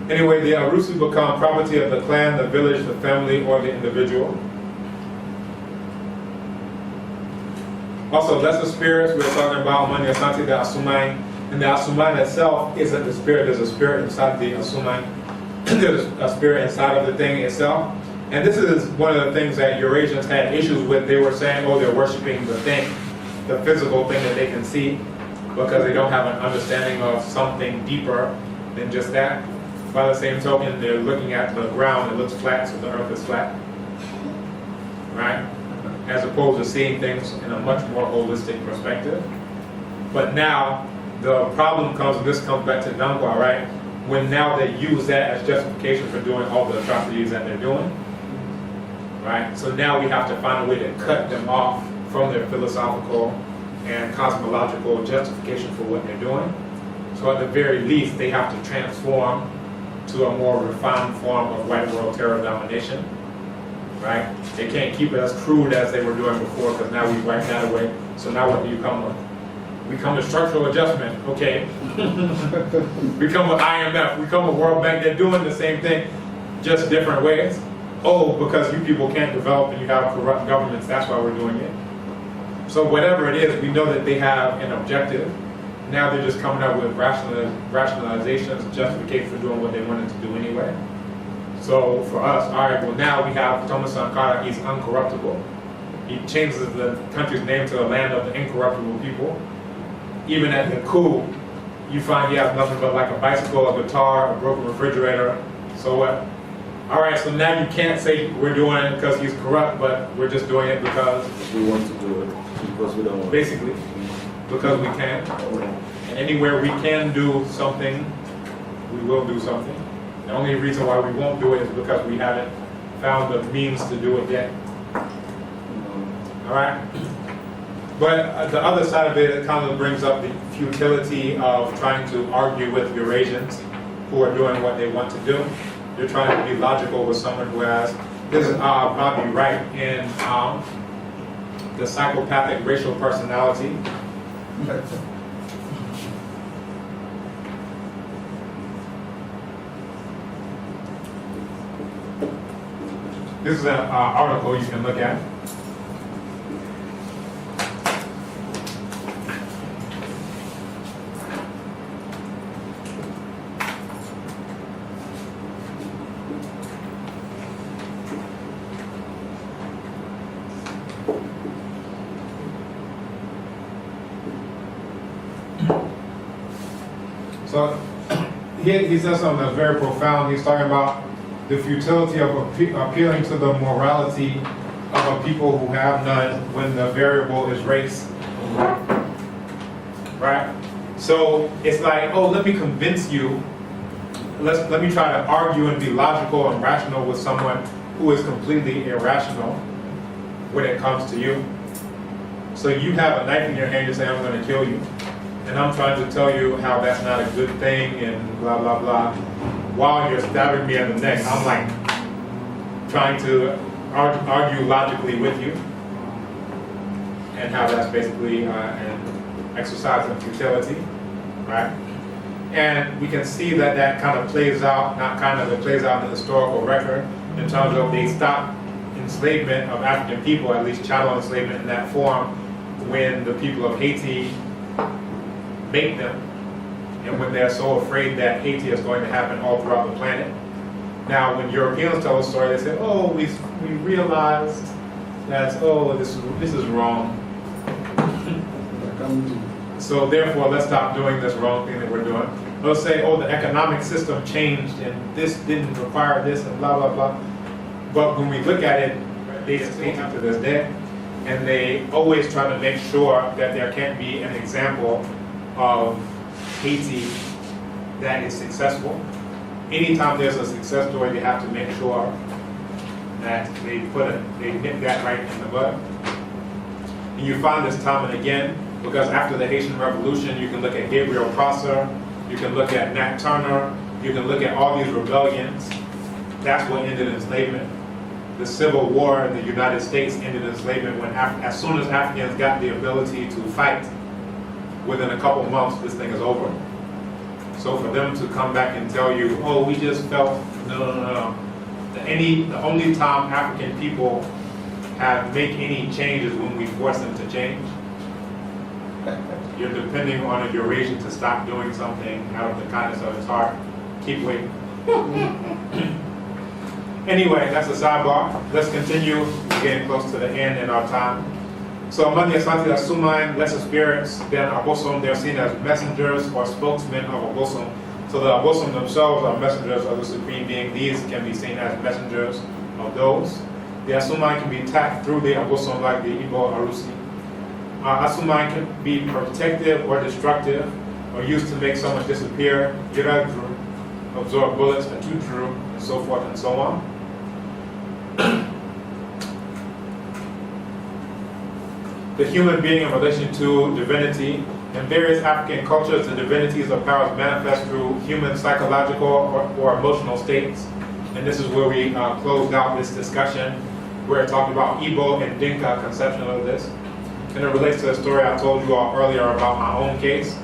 Anyway, the Arusu become property of the clan, the village, the family, or the individual. Also, lesser spirits, we're talking about Mani Asante, the Asumai. And the Asumai itself isn't the spirit, there's a spirit inside the Asumai. There's a spirit inside of the thing itself. And this is one of the things that Eurasians had issues with. They were saying, oh, they're worshiping the thing, the physical thing that they can see, because they don't have an understanding of something deeper than just that. By the same token, they're looking at the ground, it looks flat, so the earth is flat. Right? As opposed to seeing things in a much more holistic perspective. But now, the problem comes, and this comes back to Nangwa, right? When now they use that as justification for doing all the atrocities that they're doing. Right? So now we have to find a way to cut them off from their philosophical and cosmological justification for what they're doing. So at the very least, they have to transform to a more refined form of white world terror domination. Right? They can't keep it as crude as they were doing before, because now we've wiped that away. So now what do you come with? We come with structural adjustment, okay. We come with IMF, we come with World Bank, they're doing the same thing, just different ways. Oh, because you people can't develop and you have corrupt governments, that's why we're doing it. So whatever it is, we know that they have an objective. Now they're just coming up with rationalizations, justification for doing what they wanted to do anyway. So for us, all right, well now we have Thomas Sankara, he's uncorruptible. He changes the country's name to a land of the incorruptible people. Even at the coup, you find he has nothing but like a bicycle, a guitar, a broken refrigerator. So what? All right, so now you can't say we're doing it because he's corrupt, but we're just doing it because we want to do it, because we don't want to. Basically, because we can. And anywhere we can do something, we will do something. The only reason why we won't do it is because we haven't found the means to do it yet. All right? But the other side of it kind of brings up the futility of trying to argue with Eurasians who are doing what they want to do. They're trying to be logical with someone who has, this is Bobby Wright in The Psychopathic Racial Personality. This is an article you can look at. So he says something that's very profound. He's talking about the futility of appealing to the morality of a people who have none when the variable is race. Right? So it's like, oh, let me convince you. Let me try to argue and be logical and rational with someone who is completely irrational when it comes to you. So you have a knife in your hand, you say, I'm going to kill you. And I'm trying to tell you how that's not a good thing and blah, blah, blah. While you're stabbing me in the neck, I'm like trying to argue logically with you. And how that's basically an exercise in futility, right? And we can see that that kind of plays out, not kind of, it plays out in the historical record in terms of they stopped enslavement of African people, at least chattel enslavement in that form, when the people of Haiti make them, and when they're so afraid that Haiti is going to happen all throughout the planet. Now, when Europeans tell a story, they say, oh, we realized that, oh, this is wrong. So therefore, let's stop doing this wrong thing that we're doing. They'll say, oh, the economic system changed, and this didn't require this, and blah, blah, blah. But when we look at it, they still to this day, and they always try to make sure that there can't be an example of Haiti that is successful. Anytime there's a success story, they have to make sure that they nip that right in the bud. And you find this time and again, because after the Haitian Revolution, you can look at Gabriel Prosser, you can look at Nat Turner, you can look at all these rebellions. That's what ended enslavement. The Civil War in the United States ended enslavement when, as soon as Africans got the ability to fight, within a couple months, this thing is over. So for them to come back and tell you, oh, we just felt, no. The only time African people have make any changes when we force them to change. You're depending on a Eurasian to stop doing something out of the kindness of his heart. Keep waiting. Anyway, that's a sidebar. Let's continue. We're getting close to the end in our time. So among the Asante Asuman, lesser spirits, then Abosom, they're seen as messengers or spokesmen of Abosom. So the Abosom themselves are messengers of the Supreme Being. These can be seen as messengers of those. The Asuman can be tapped through the Abosom like the Igbo Arusi. Asuman can be protective or destructive, or used to make someone disappear, Yiradru, absorb bullets, Atudru, and so forth and so on. The human being in relation to divinity. In various African cultures, the divinities or powers manifest through human psychological or emotional states. And this is where we closed out this discussion. We're talking about Igbo and Dinka conception of this. And it relates to the story I told you all earlier about my own case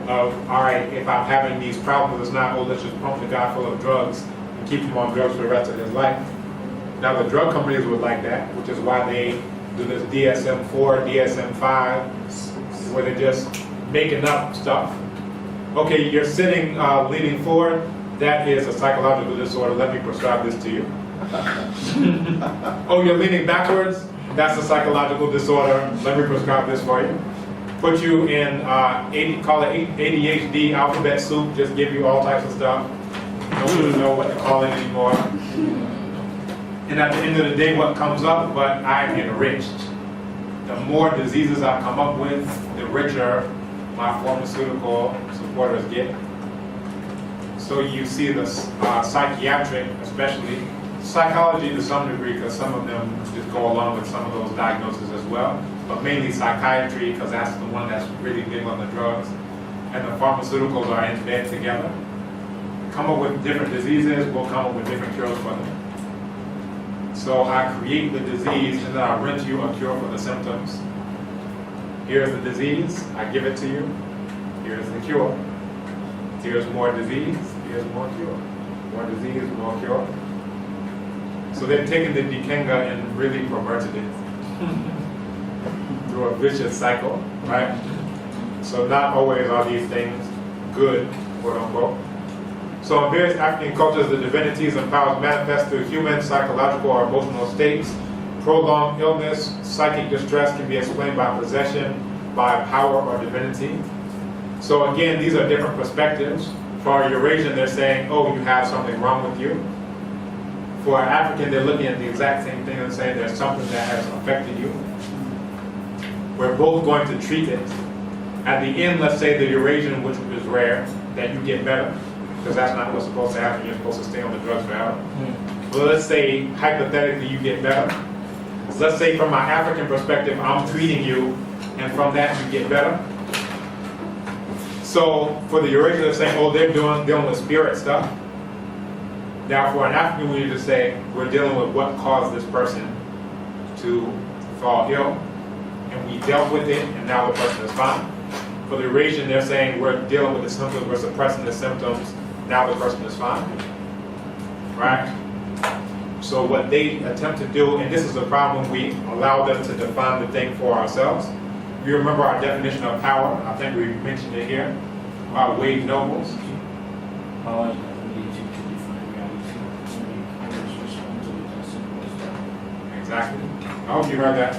of, all right, if I'm having these problems, it's not, oh, let's just pump the guy full of drugs and keep him on drugs for the rest of his life. Now, the drug companies would like that, which is why they do this DSM-4, DSM-5, where they're just making up stuff. Okay, you're sitting, leaning forward. That is a psychological disorder. Let me prescribe this to you. Oh, you're leaning backwards? That's a psychological disorder. Let me prescribe this for you. Put you in, call it ADHD alphabet soup, just give you all types of stuff. Nobody will know what to call it anymore. And at the end of the day, what comes up, but I'm enriched. The more diseases I come up with, the richer my pharmaceutical supporters get. So you see the psychiatric, especially, psychology to some degree, because some of them just go along with some of those diagnoses as well, but mainly psychiatry, because that's the one that's really big on the drugs, and the pharmaceuticals are in bed together. Come up with different diseases, we'll come up with different cures for them. So I create the disease, and then I rent you a cure for the symptoms. Here's the disease, I give it to you. Here's the cure. Here's more disease, here's more cure. More disease, more cure. So they've taken the Dikenga and really perverted it through a vicious cycle, right? So not always are these things good, quote unquote. So in various African cultures, the divinities and powers manifest through human, psychological, or emotional states. Prolonged illness, psychic distress can be explained by possession, by power or divinity. So again, these are different perspectives. For Eurasian, they're saying, oh, you have something wrong with you. For an African, they're looking at the exact same thing and saying there's something that has affected you. We're both going to treat it. At the end, let's say the Eurasian, which is rare, that you get better, because that's not what's supposed to happen. You're supposed to stay on the drugs forever. But let's say, hypothetically, you get better. So let's say from my African perspective, I'm treating you, and from that, you get better. So for the Eurasian, they're saying, oh, they're dealing with spirit stuff. Now, for an African, we need to say, we're dealing with what caused this person to fall ill, and we dealt with it, and now the person is fine. For the Eurasian, they're saying, we're dealing with the symptoms, we're suppressing the symptoms, now the person is fine. Right? So what they attempt to do, and this is the problem, we allow them to define the thing for ourselves. You remember our definition of power? I think we mentioned it here. Our Wade Nobles. Power is the ability to define reality, to make others respond to it as simple as that. Exactly. I hope you heard that.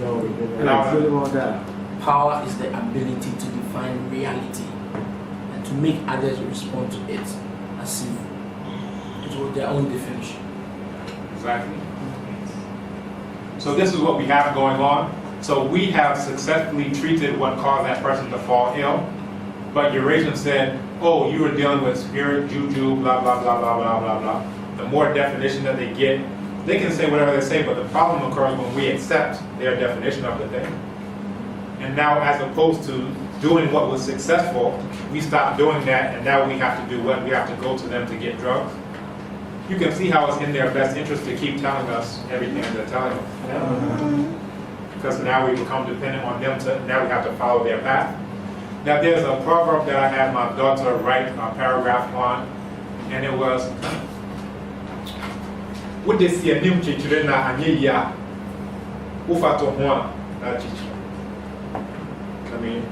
No, we didn't. And I Really want that. Power is the ability to define reality and to make others respond to it as if it was their own definition. Exactly. So this is what we have going on. So we have successfully treated what caused that person to fall ill. But Eurasian said, oh, you were dealing with spirit, juju, blah, blah, blah, blah, blah, blah, blah. The more definition that they get, they can say whatever they say, but the problem occurs when we accept their definition of the thing. And now, as opposed to doing what was successful, we stop doing that, and now we have to do what? We have to go to them to get drugs. You can see how it's in their best interest to keep telling us everything they're telling us. Because now we become dependent on them, now we have to follow their path. Now there's a proverb that I had my daughter write a paragraph on, and it was, what they see a new chichire na anye ufato hua na chichire. I mean,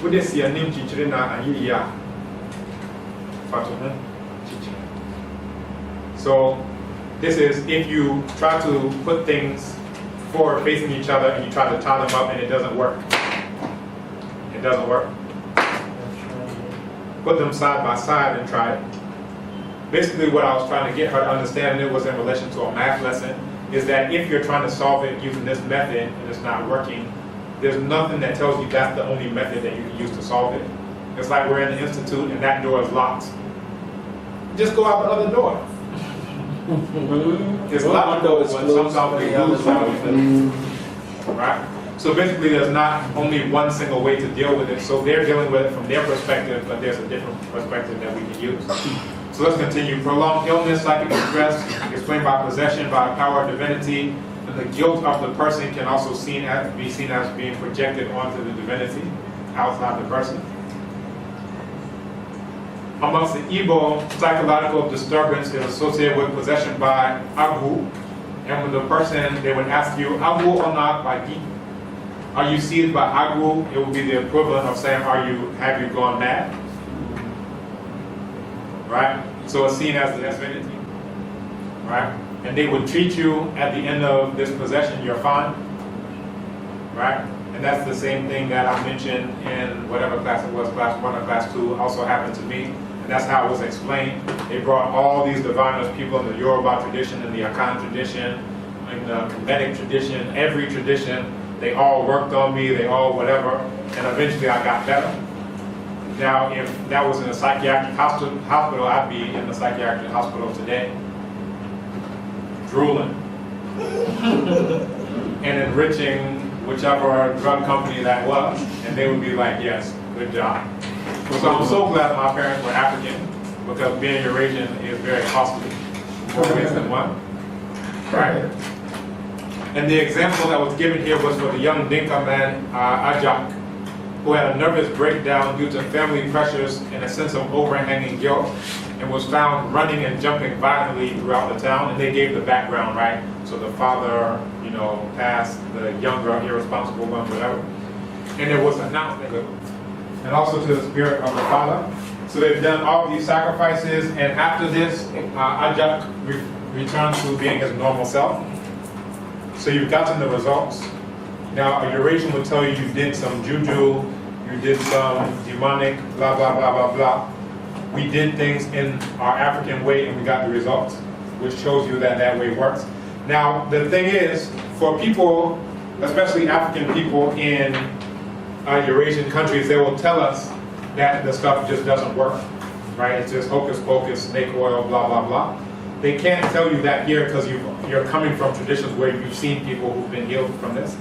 what they see a new chichire na anye ufato hua chichire. So this is if you try to put things forward facing each other and you try to tie them up and it doesn't work. It doesn't work. Put them side by side and try it. Basically what I was trying to get her to understand, and it was in relation to a math lesson, is that if you're trying to solve it using this method and it's not working, there's nothing that tells you that's the only method that you can use to solve it. It's like we're in the institute and that door is locked. Just go out the other door. It's locked though, but sometimes we lose right? So basically there's not only one single way to deal with it. So they're dealing with it from their perspective, but there's a different perspective that we can use. So let's continue. Prolonged illness, psychic distress, explained by possession, by power of divinity, and the guilt of the person can also be seen as being projected onto the divinity outside the person. Amongst the Igbo, psychological disturbance is associated with possession by Agu. And when the person, they would ask you, Agu or not by Gi? Are you seized by Agu? It would be the equivalent of saying, have you gone mad? Right? So it's seen as the divinity. Right? And they would treat you at the end of this possession, you're fine. Right? And that's the same thing that I mentioned in whatever class it was, class 1 or class 2, also happened to me. And that's how it was explained. They brought all these diviners, people in the Yoruba tradition, in the Akan tradition, in the Kemetic tradition, every tradition. They all worked on me, they all whatever, and eventually I got better. Now, if that was in a psychiatric hospital, I'd be in the psychiatric hospital today, drooling, and enriching whichever drug company that was, and they would be like, yes, good job. So I'm so glad my parents were African, because being Eurasian is very costly, more ways than one, right? And the example that was given here was for the young Dinka man, Ajak, who had a nervous breakdown due to family pressures and a sense of overhanging guilt, and was found running and jumping violently throughout the town, and they gave the background, right? So the father, passed, the younger, irresponsible one, whatever. And it was announced that, and also to the spirit of the father. So they've done all these sacrifices, and after this, Ajak returns to being his normal self. So you've gotten the results. Now a Eurasian will tell you did some juju, you did some demonic, blah, blah, blah, blah, blah. we did things in our African way and we got the results, which shows you that that way works. Now, the thing is, for people, especially African people in Eurasian countries, they will tell us that the stuff just doesn't work, right? It's just hocus pocus, snake oil, blah, blah, blah. They can't tell you that here because you're coming from traditions where you've seen people who've been healed from this.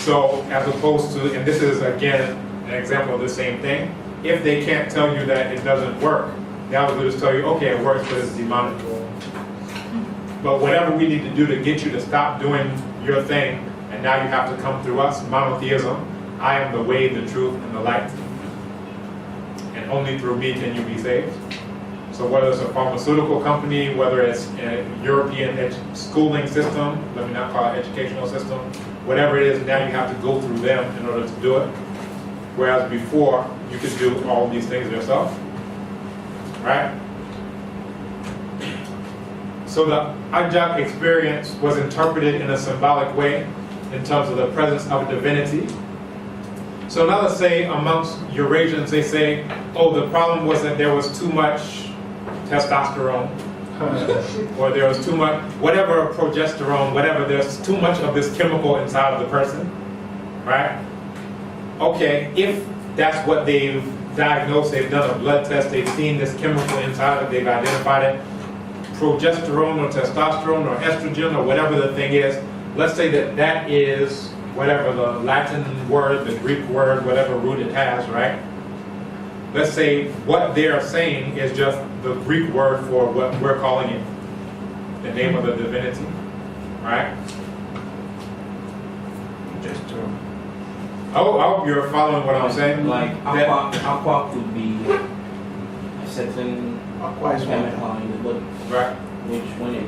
So, as opposed to, and this is again an example of the same thing, if they can't tell you that it doesn't work, they'll just tell you, okay, it works, but it's demonic. But whatever we need to do to get you to stop doing your thing, and now you have to come through us, monotheism, I am the way, the truth, and the light. And only through me can you be saved. So whether it's a pharmaceutical company, whether it's a European schooling system, let me not call it educational system, whatever it is, now you have to go through them in order to do it. Whereas before, you could do all these things yourself, right? So the Ajak experience was interpreted in a symbolic way in terms of the presence of a divinity. So now let's say amongst Eurasians, they say, oh, the problem was that there was too much testosterone, or there was too much, whatever, progesterone, whatever, there's too much of this chemical inside of the person, right? Okay, if that's what they've diagnosed, they've done a blood test, they've seen this chemical inside of it, they've identified it, progesterone or testosterone or estrogen or whatever the thing is, let's say that that is whatever the Latin word, the Greek word, whatever root it has, right? Let's say what they are saying is just the Greek word for what we're calling it, the name of the divinity, right? Just to, I hope you're following what I'm saying. like aqua could be a certain Aqua is chemical water. in the body, Right. which when it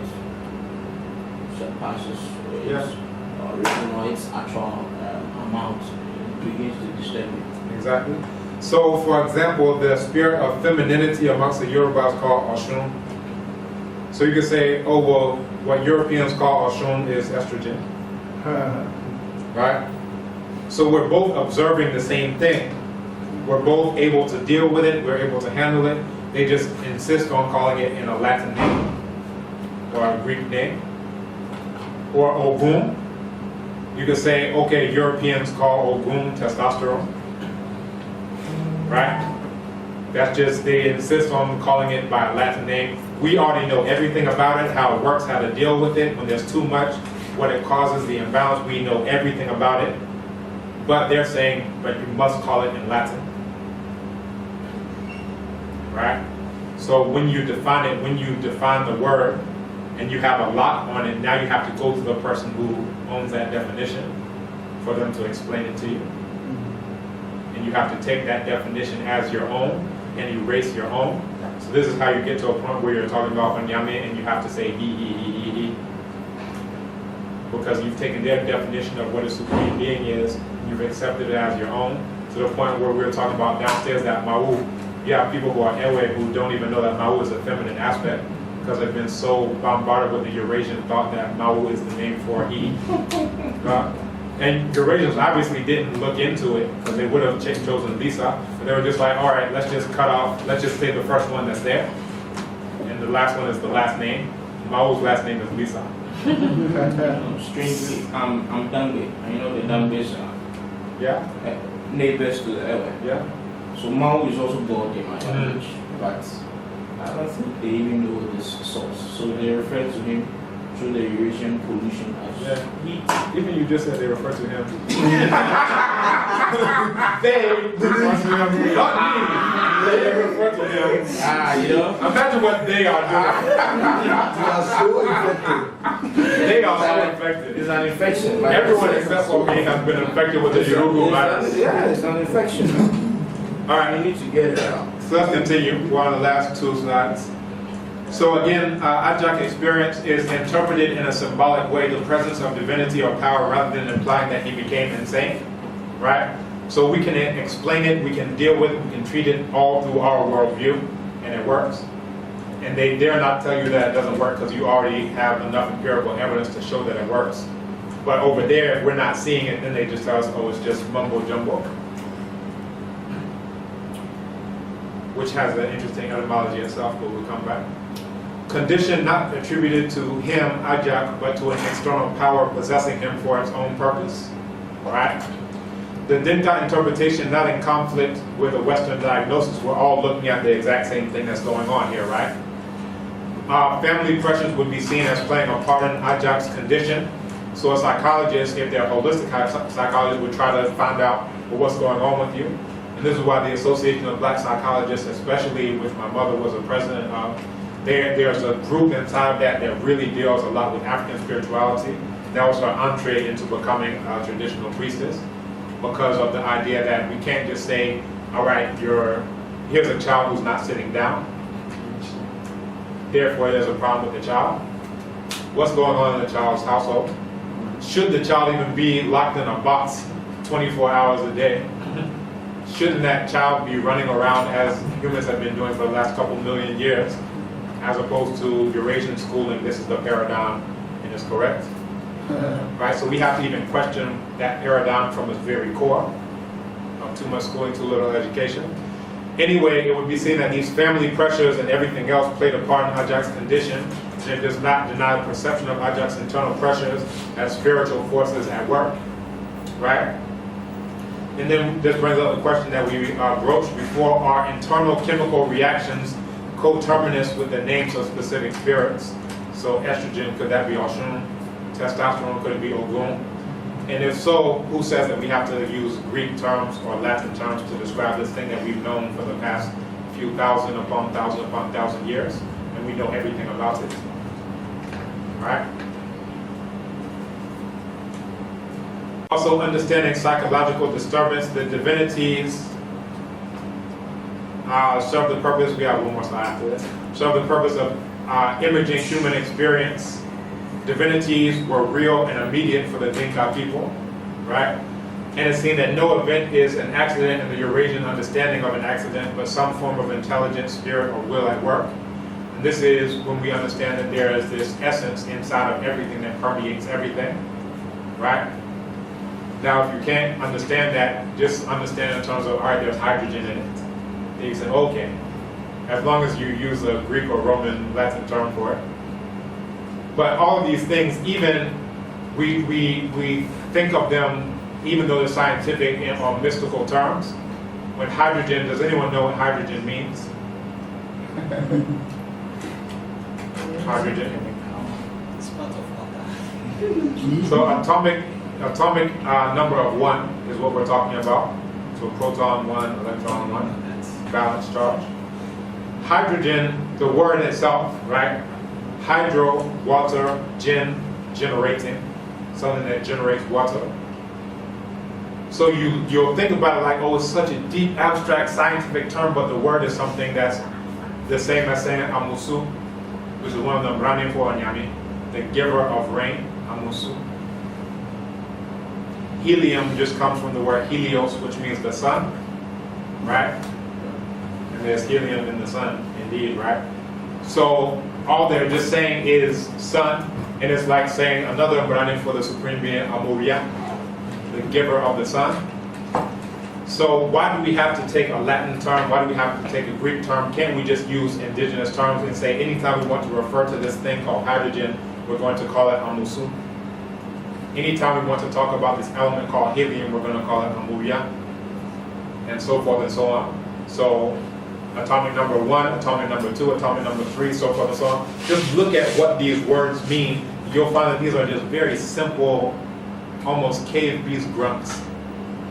surpasses its Yeah. original, its actual amount, it begins to disturb it. Exactly. So, for example, the spirit of femininity amongst the Yoruba is called Oshun. So you could say, oh, well, what Europeans call Oshun is estrogen. Right? So we're both observing the same thing. We're both able to deal with it, we're able to handle it. They just insist on calling it in a Latin name or a Greek name. Or Ogum. You could say, okay, Europeans call Ogum testosterone. Right? That's just, they insist on calling it by a Latin name. We already know everything about it, how it works, how to deal with it. When there's too much, what it causes, the imbalance, we know everything about it. But they're saying, but you must call it in Latin. Right? So when you define it, when you define the word, and you have a lot on it, now you have to go to the person who owns that definition for them to explain it to you. And you have to take that definition as your own and erase your own. So this is how you get to a point where you're talking about Onyame and you have to say he. Because you've taken their definition of what a supreme being is, you've accepted it as your own, to the point where we're talking about downstairs that Ma'u. You have people who are Ewe who don't even know that Ma'u is a feminine aspect because they've been so bombarded with the Eurasian thought that Ma'u is the name for he. And Eurasians obviously didn't look into it because they would have chosen Lisa, but they were just like, all right, let's just cut off, let's just say the first one that's there, and the last one is the last name. Ma'u's last name is Lisa. Strangely, I'm Dangbe, and you know the Dangbes are Yeah? neighbors to the Ewe. Yeah? So Mao is also God in my language, but I don't think they even know this source. So they refer to him through the Eurasian pollution as heat. Even you just said they refer to him. They refer to him, not me. They refer to him. You know? Imagine what they are doing. They are so infected. They are so infected. It's an infection. Like Everyone except for me has been infected with the Yoruba virus. Yeah, it's an infection. All right, You need to get it out. so let's continue. We're on the last two slides. So again, Ajak experience is interpreted in a symbolic way, the presence of divinity or power, rather than implying that he became insane, right? So we can explain it, we can deal with it, we can treat it all through our worldview, and it works. And they dare not tell you that it doesn't work because you already have enough empirical evidence to show that it works. But over there, if we're not seeing it, then they just tell us, oh, it's just mumbo jumbo. which has an interesting etymology itself, but we'll come back. Condition not attributed to him, Ajak, but to an external power possessing him for its own purpose. Right? The Dinka interpretation not in conflict with the Western diagnosis. We're all looking at the exact same thing that's going on here, right? Family pressures would be seen as playing a part in Ajak's condition. So a psychologist, if they're a holistic psychologist, would try to find out, well, what's going on with you. And this is why the Association of Black Psychologists, especially which my mother was a president of, there's a group inside that really deals a lot with African spirituality. That was her entree into becoming a traditional priestess, because of the idea that we can't just say, all right, here's a child who's not sitting down, therefore there's a problem with the child. What's going on in the child's household? Should the child even be locked in a box 24 hours a day? Shouldn't that child be running around as humans have been doing for the last couple million years, as opposed to Eurasian schooling? This is the paradigm, and it's correct. Right, so we have to even question that paradigm from its very core of too much schooling, too little education. Anyway, it would be seen that these family pressures and everything else played a part in Ajak's condition, and it does not deny the perception of Ajak's internal pressures as spiritual forces at work. Right? And then this brings up the question that we broached before: are internal chemical reactions coterminous with the names of specific spirits? So estrogen, could that be Oshun? Testosterone, could it be Ogun? And if so, who says that we have to use Greek terms or Latin terms to describe this thing that we've known for the past few thousand upon thousand years, and we know everything about it? All right? Also, understanding psychological disturbance, the divinities serve the purpose, we have one more slide after this, serve the purpose of imaging human experience. Divinities were real and immediate for the Dinka people, right? And it's seen that no event is an accident in the Eurasian understanding of an accident, but some form of intelligence, spirit, or will at work. And this is when we understand that there is this essence inside of everything that permeates everything, right? Now, if you can't understand that, just understand in terms of, all right, there's hydrogen in it. Then you say, okay, as long as you use a Greek or Roman Latin term for it. But all of these things, even we think of them, even though they're scientific and or mystical terms. When hydrogen, does anyone know what hydrogen means? Hydrogen. So atomic number of 1 is what we're talking about. So proton 1, electron 1, balanced charge. Hydrogen, the word itself, right? Hydro, water, generating, something that generates water. So you'll think about it like, oh, it's such a deep, abstract, scientific term, but the word is something that's the same as saying Amusu, which is one of them running for Anyami, the giver of rain, Amusu. Helium just comes from the word helios, which means the sun, right? And there's helium in the sun, indeed, right? So all they're just saying is sun, and it's like saying another running for the supreme being, Amuria, the giver of the sun. So why do we have to take a Latin term? Why do we have to take a Greek term? Can't we just use indigenous terms and say anytime we want to refer to this thing called hydrogen, we're going to call it Amusu? Anytime we want to talk about this element called helium, we're going to call it Amuria, and so forth and so on. So atomic number 1, atomic number 2, atomic number 3, so forth and so on. Just look at what these words mean. You'll find that these are just very simple, almost cave beast grunts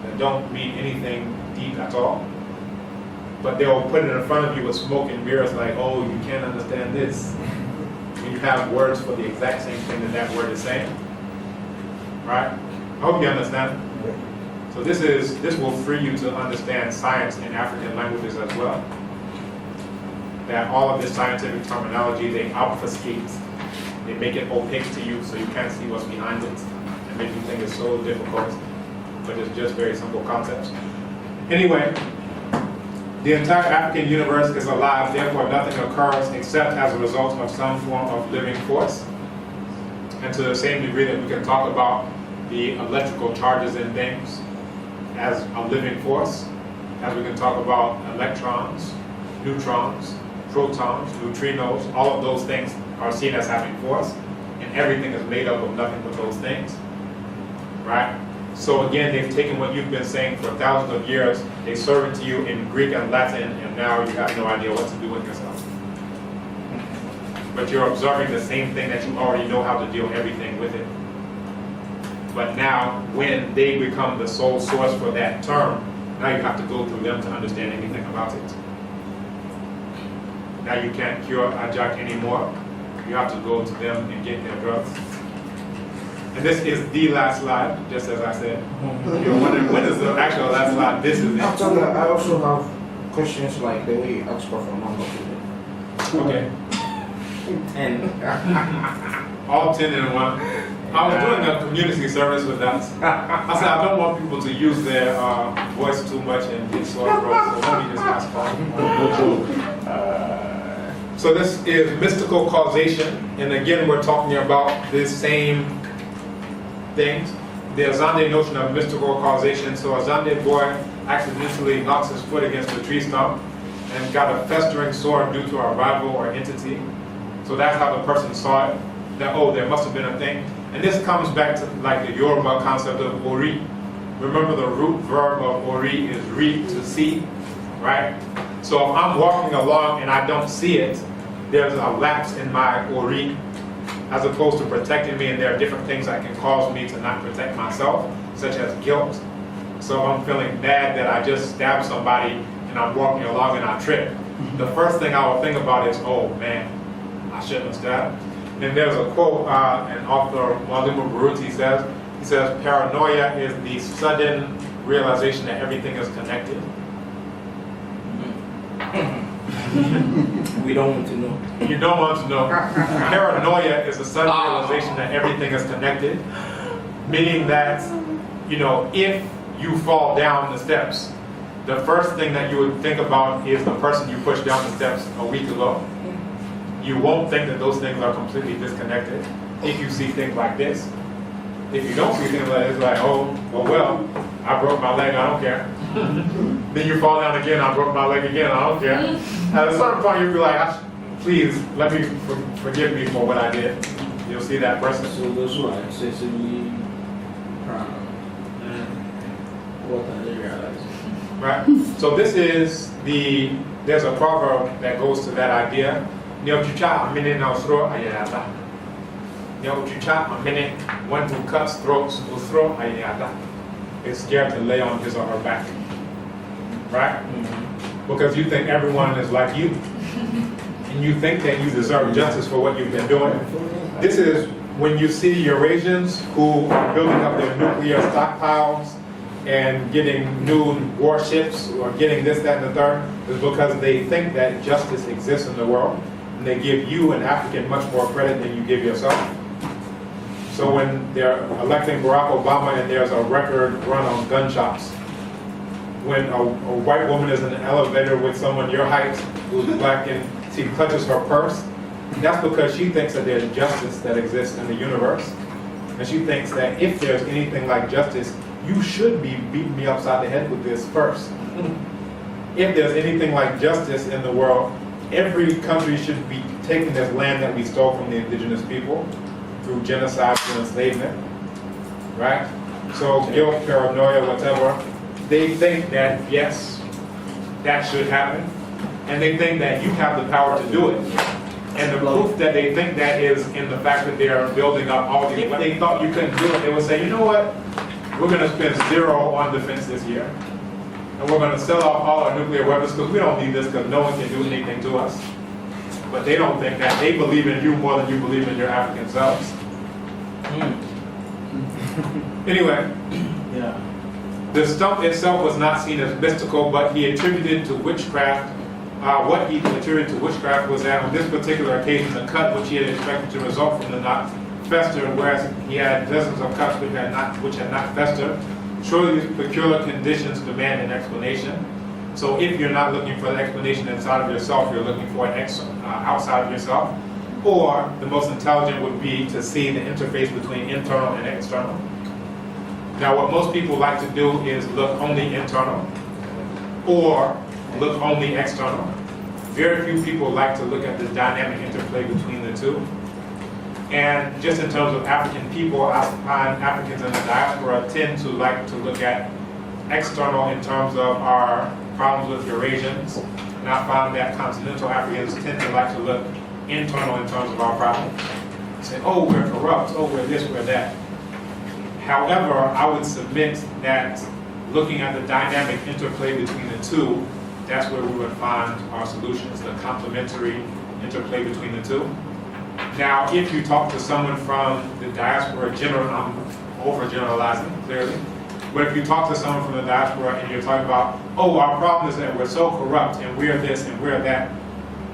that don't mean anything deep at all. But they'll put it in front of you with smoke and mirrors like, oh, you can't understand this. And you have words for the exact same thing that word is saying. Right? I hope you understand. So this will free you to understand science in African languages as well. That all of this scientific terminology, they obfuscate. They make it opaque to you so you can't see what's behind it and make you think it's so difficult, but it's just very simple concepts. Anyway, the entire African universe is alive, therefore nothing occurs except as a result of some form of living force. And to the same degree that we can talk about the electrical charges in things as a living force, as we can talk about electrons neutrons, protons, neutrinos, all of those things are seen as having force, and everything is made up of nothing but those things, right? So again, they've taken what you've been saying for thousands of years, they serve it to you in Greek and Latin, and now you have no idea what to do with yourself. But you're observing the same thing that you already know how to deal everything with it. But now, when they become the sole source for that term, now you have to go through them to understand anything about it. Now you can't cure Ajak anymore. You have to go to them and get their drugs. And this is the last slide, just as I said. You're wondering when is the actual last slide? This is it. After that, I also have questions like the way you asked for number. Okay. 10. All 10 in one. I was doing a community service with that. I said I don't want people to use their voice too much and get sore throats, so let me just ask for So this is mystical causation, and again we're talking about this same things. The Azande notion of mystical causation. So Azande boy accidentally knocks his foot against a tree stump and got a festering sore due to a rival or entity. So that's how the person saw it, that, oh, there must have been a thing. And this comes back to like the Yoruba concept of ori. Remember the root verb of ori is ri, to see, right? So if I'm walking along and I don't see it, there's a lapse in my ori, as opposed to protecting me, and there are different things that can cause me to not protect myself, such as guilt. So if I'm feeling bad that I just stabbed somebody and I'm walking along and I trip, the first thing I will think about is, oh man, I shouldn't have stabbed. And there's a quote, an author, Mwalimu Baruti says, he says, paranoia is the sudden realization that everything is connected. We don't want to know. You don't want to know. Paranoia is the sudden realization that everything is connected, meaning that, you know, if you fall down the steps, the first thing that you would think about is the person you pushed down the steps a week ago. You won't think that those things are completely disconnected if you see things like this. If you don't see things like this, like, oh, well, I broke my leg, I don't care. Then you fall down again, I broke my leg again, I don't care. At a certain point, you'll be like, please, let me forgive me for what I did. You'll see that person. So those who are excessively what are they realizing? Right? So this is there's a proverb that goes to that idea. Neochucha amene na usro ayada. Neochucha amene, one who cuts throats usro ayada, is scared to lay on his or her back. Right? Because you think everyone is like you. And you think that you deserve justice for what you've been doing. This is when you see Eurasians who are building up their nuclear stockpiles and getting new warships or getting this, that, and the third, is because they think that justice exists in the world. And they give you, an African, much more credit than you give yourself. So when they're electing Barack Obama and there's a record run on gun shops, when a white woman is in an elevator with someone your height who's black and she clutches her purse, that's because she thinks that there's justice that exists in the universe. And she thinks that if there's anything like justice, you should be beating me upside the head with this first. If there's anything like justice in the world, every country should be taking this land that we stole from the indigenous people through genocide and enslavement, right? So guilt, paranoia, whatever, they think that, yes, that should happen. And they think that you have the power to do it. And the proof that they think that is in the fact that they are building up all these. If they thought you couldn't do it, they would say, you know what? We're going to spend zero on defense this year. And we're going to sell off all our nuclear weapons because we don't need this because no one can do anything to us. But they don't think that. They believe in you more than you believe in your African selves. Anyway, Yeah. the stump itself was not seen as mystical, but he attributed to witchcraft. What he attributed to witchcraft was that on this particular occasion, the cut which he had expected to result from the knot festered, whereas he had dozens of cuts which had not festered. Surely these peculiar conditions demand an explanation. So if you're not looking for the explanation inside of yourself, you're looking for it outside of yourself. Or the most intelligent would be to see the interface between internal and external. Now what most people like to do is look only internal or look only external. very few people like to look at the dynamic interplay between the two. And just in terms of African people, I find Africans in the diaspora tend to like to look at external in terms of our problems with Eurasians. And I found that continental Africans tend to like to look internal in terms of our problems. Say, oh, we're corrupt, oh, we're this, we're that. However, I would submit that looking at the dynamic interplay between the two, that's where we would find our solutions, the complementary interplay between the two. Now, if you talk to someone from the diaspora, I'm overgeneralizing, clearly, but if you talk to someone from the diaspora and you're talking about, oh, our problem is that we're so corrupt and we're this and we're that,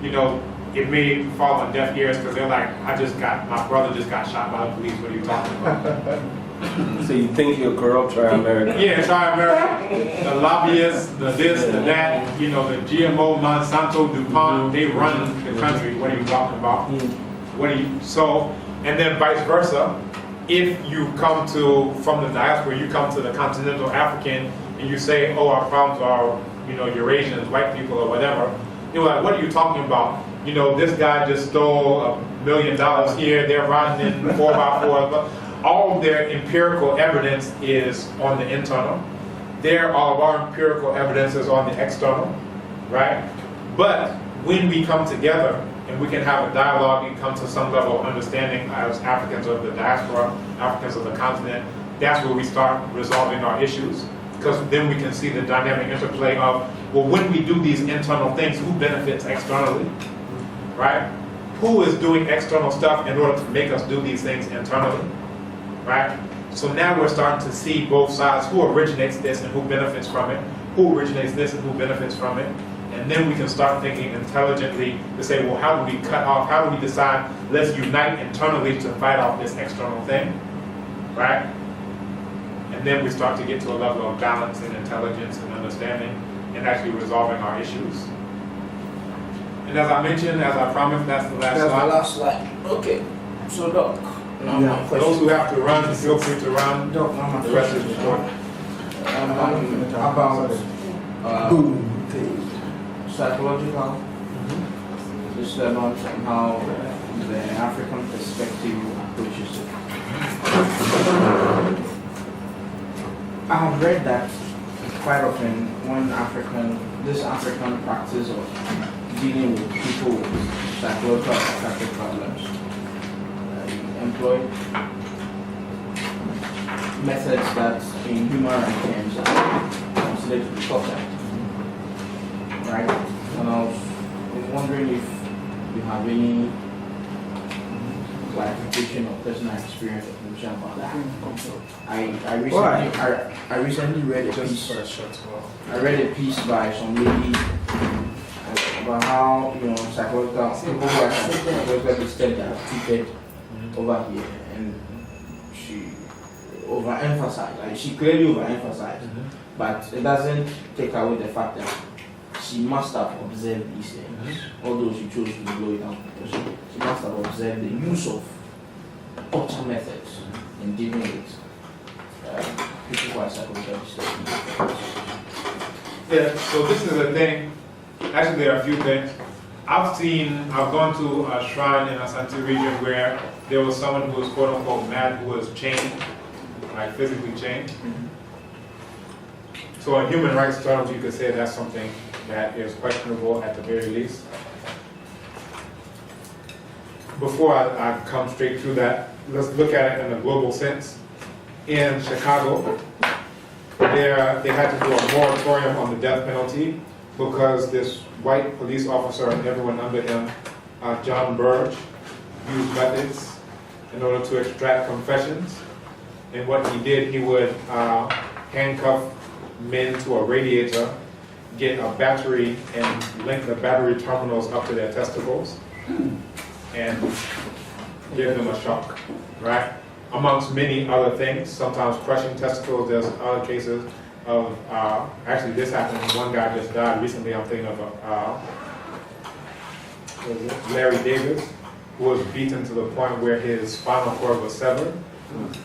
you know, it may fall on deaf ears because they're like, my brother just got shot by the police, what are you talking about? So you think you're corrupt, try America? Yeah, try America. The lobbyists, the this, the that, you know, the GMO, Monsanto, DuPont, they run the country. What are you talking about? And then vice versa. If you come from the diaspora, you come to the continental African and you say, oh, our problems are, you know, Eurasians, white people or whatever, you're like, what are you talking about? You know, this guy just stole $1 million here, they're riding in 4x4s. All of their empirical evidence is on the internal. All of our empirical evidence is on the external, right? But when we come together and we can have a dialogue and come to some level of understanding as Africans of the diaspora, Africans of the continent, that's where we start resolving our issues. Because then we can see the dynamic interplay of, well, when we do these internal things, who benefits externally, right? Who is doing external stuff in order to make us do these things internally? Right? So now we're starting to see both sides, who originates this and who benefits from it, who originates this and who benefits from it. And then we can start thinking intelligently to say, well, how do we cut off, how do we decide, let's unite internally to fight off this external thing, right? And then we start to get to a level of balance and intelligence and understanding and actually resolving our issues. And as I mentioned, as I promised, that's the last slide. That's the last slide. Okay. So, Doc. Those who have to run, feel free to run. Doc, the rest is short. About psychological disturbance and how the African perspective approaches it. I have read that quite often when this African practice of dealing with people with psychological and affective problems employ methods that in human rights terms are considered to be torture. Right? And I was wondering if you have any clarification or personal experience or information about that. I recently read a piece. I read a piece by some lady about how, you know, psychological people who are psychologically disturbed are treated over here, and she overemphasized. Like, she clearly overemphasized, but it doesn't take away the fact that she must have observed these things, although she chose to blow it out. She must have observed the use of torture methods in dealing with people who are psychologically disturbed. Yeah, so this is a thing. Actually, there are a few things. I've gone to a shrine in Asante region where there was someone who was quote unquote mad, who was chained, like physically chained. So in human rights terms, you could say that's something that is questionable at the very least. Before I come straight through that, let's look at it in a global sense. In Chicago, they had to do a moratorium on the death penalty because this white police officer and everyone under him, John Burge, used methods in order to extract confessions. And what he did, he would handcuff men to a radiator, get a battery, and link the battery terminals up to their testicles, and give them a shock, right? Amongst many other things, sometimes crushing testicles. There's other cases of, actually this happened, one guy just died recently. I'm thinking of Larry Davis, who was beaten to the point where his spinal cord was severed,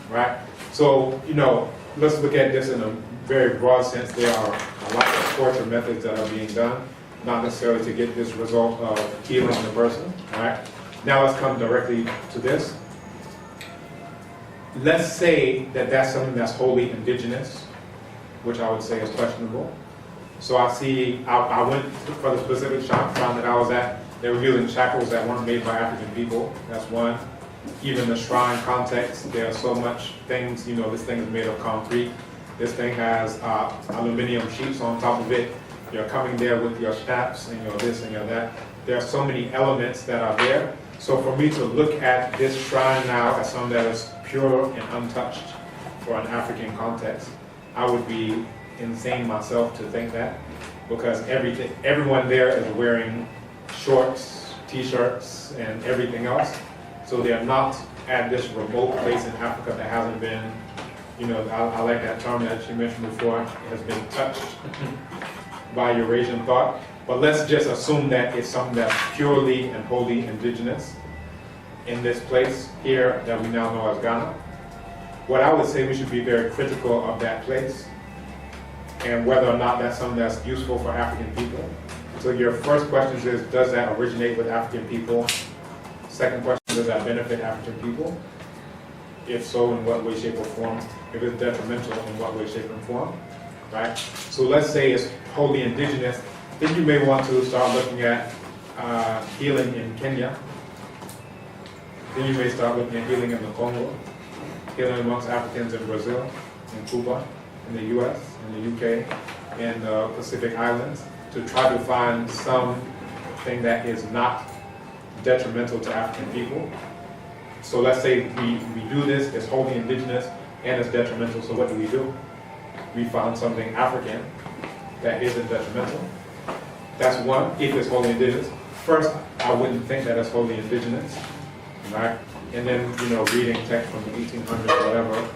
right? So, you know, let's look at this in a very broad sense. There are a lot of torture methods that are being done. not necessarily to get this result of healing the person. All right. Now let's come directly to this. Let's say that that's something that's wholly indigenous, which I would say is questionable. So I went for the specific shrine that I was at. They were using shackles that weren't made by African people. That's one. Even the shrine context, there are so much things, this thing is made of concrete. This thing has aluminum sheets on top of it. You're coming there with your straps and your this and your that. There are so many elements that are there. So for me to look at this shrine now as something that is pure and untouched for an African context, I would be insane myself to think that, because everyone there is wearing shorts, t-shirts, and everything else. So they're not at this remote place in Africa that hasn't been, I like that term that you mentioned before, it has been touched by Eurasian thought. But let's just assume that it's something that's purely and wholly indigenous in this place here that we now know as Ghana. What I would say, we should be very critical of that place and whether or not that's something that's useful for African people. So your first question is, does that originate with African people? Second question, does that benefit African people? If so, in what way, shape, or form? If it's detrimental, in what way, shape, and form? Right? So let's say it's wholly indigenous. Then you may want to start looking at healing in Kenya. Then you may start looking at healing in the Congo, healing amongst Africans in Brazil, in Cuba, in the US, in the UK, in the Pacific Islands, to try to find something that is not detrimental to African people. So let's say we do this, it's wholly indigenous, and it's detrimental, so what do? We found something African that isn't detrimental. That's one, if it's wholly indigenous. First, I wouldn't think that it's wholly indigenous, right? And then, reading text from the 1800s or whatever,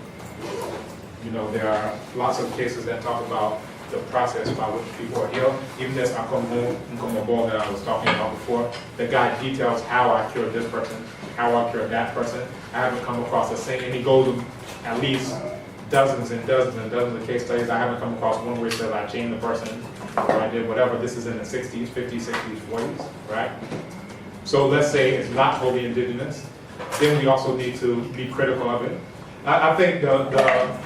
there are lots of cases that talk about the process by which people are healed. Even this Nkomo Ball that I was talking about before, the guy details how I cured this person, how I cured that person. I haven't come across the same, and he goes at least dozens and dozens and dozens of case studies. I haven't come across one where it says I chained the person, or I did whatever. This is in the 60s, 50s, 60s, 40s, right? So let's say it's not wholly indigenous. Then we also need to be critical of it. I think the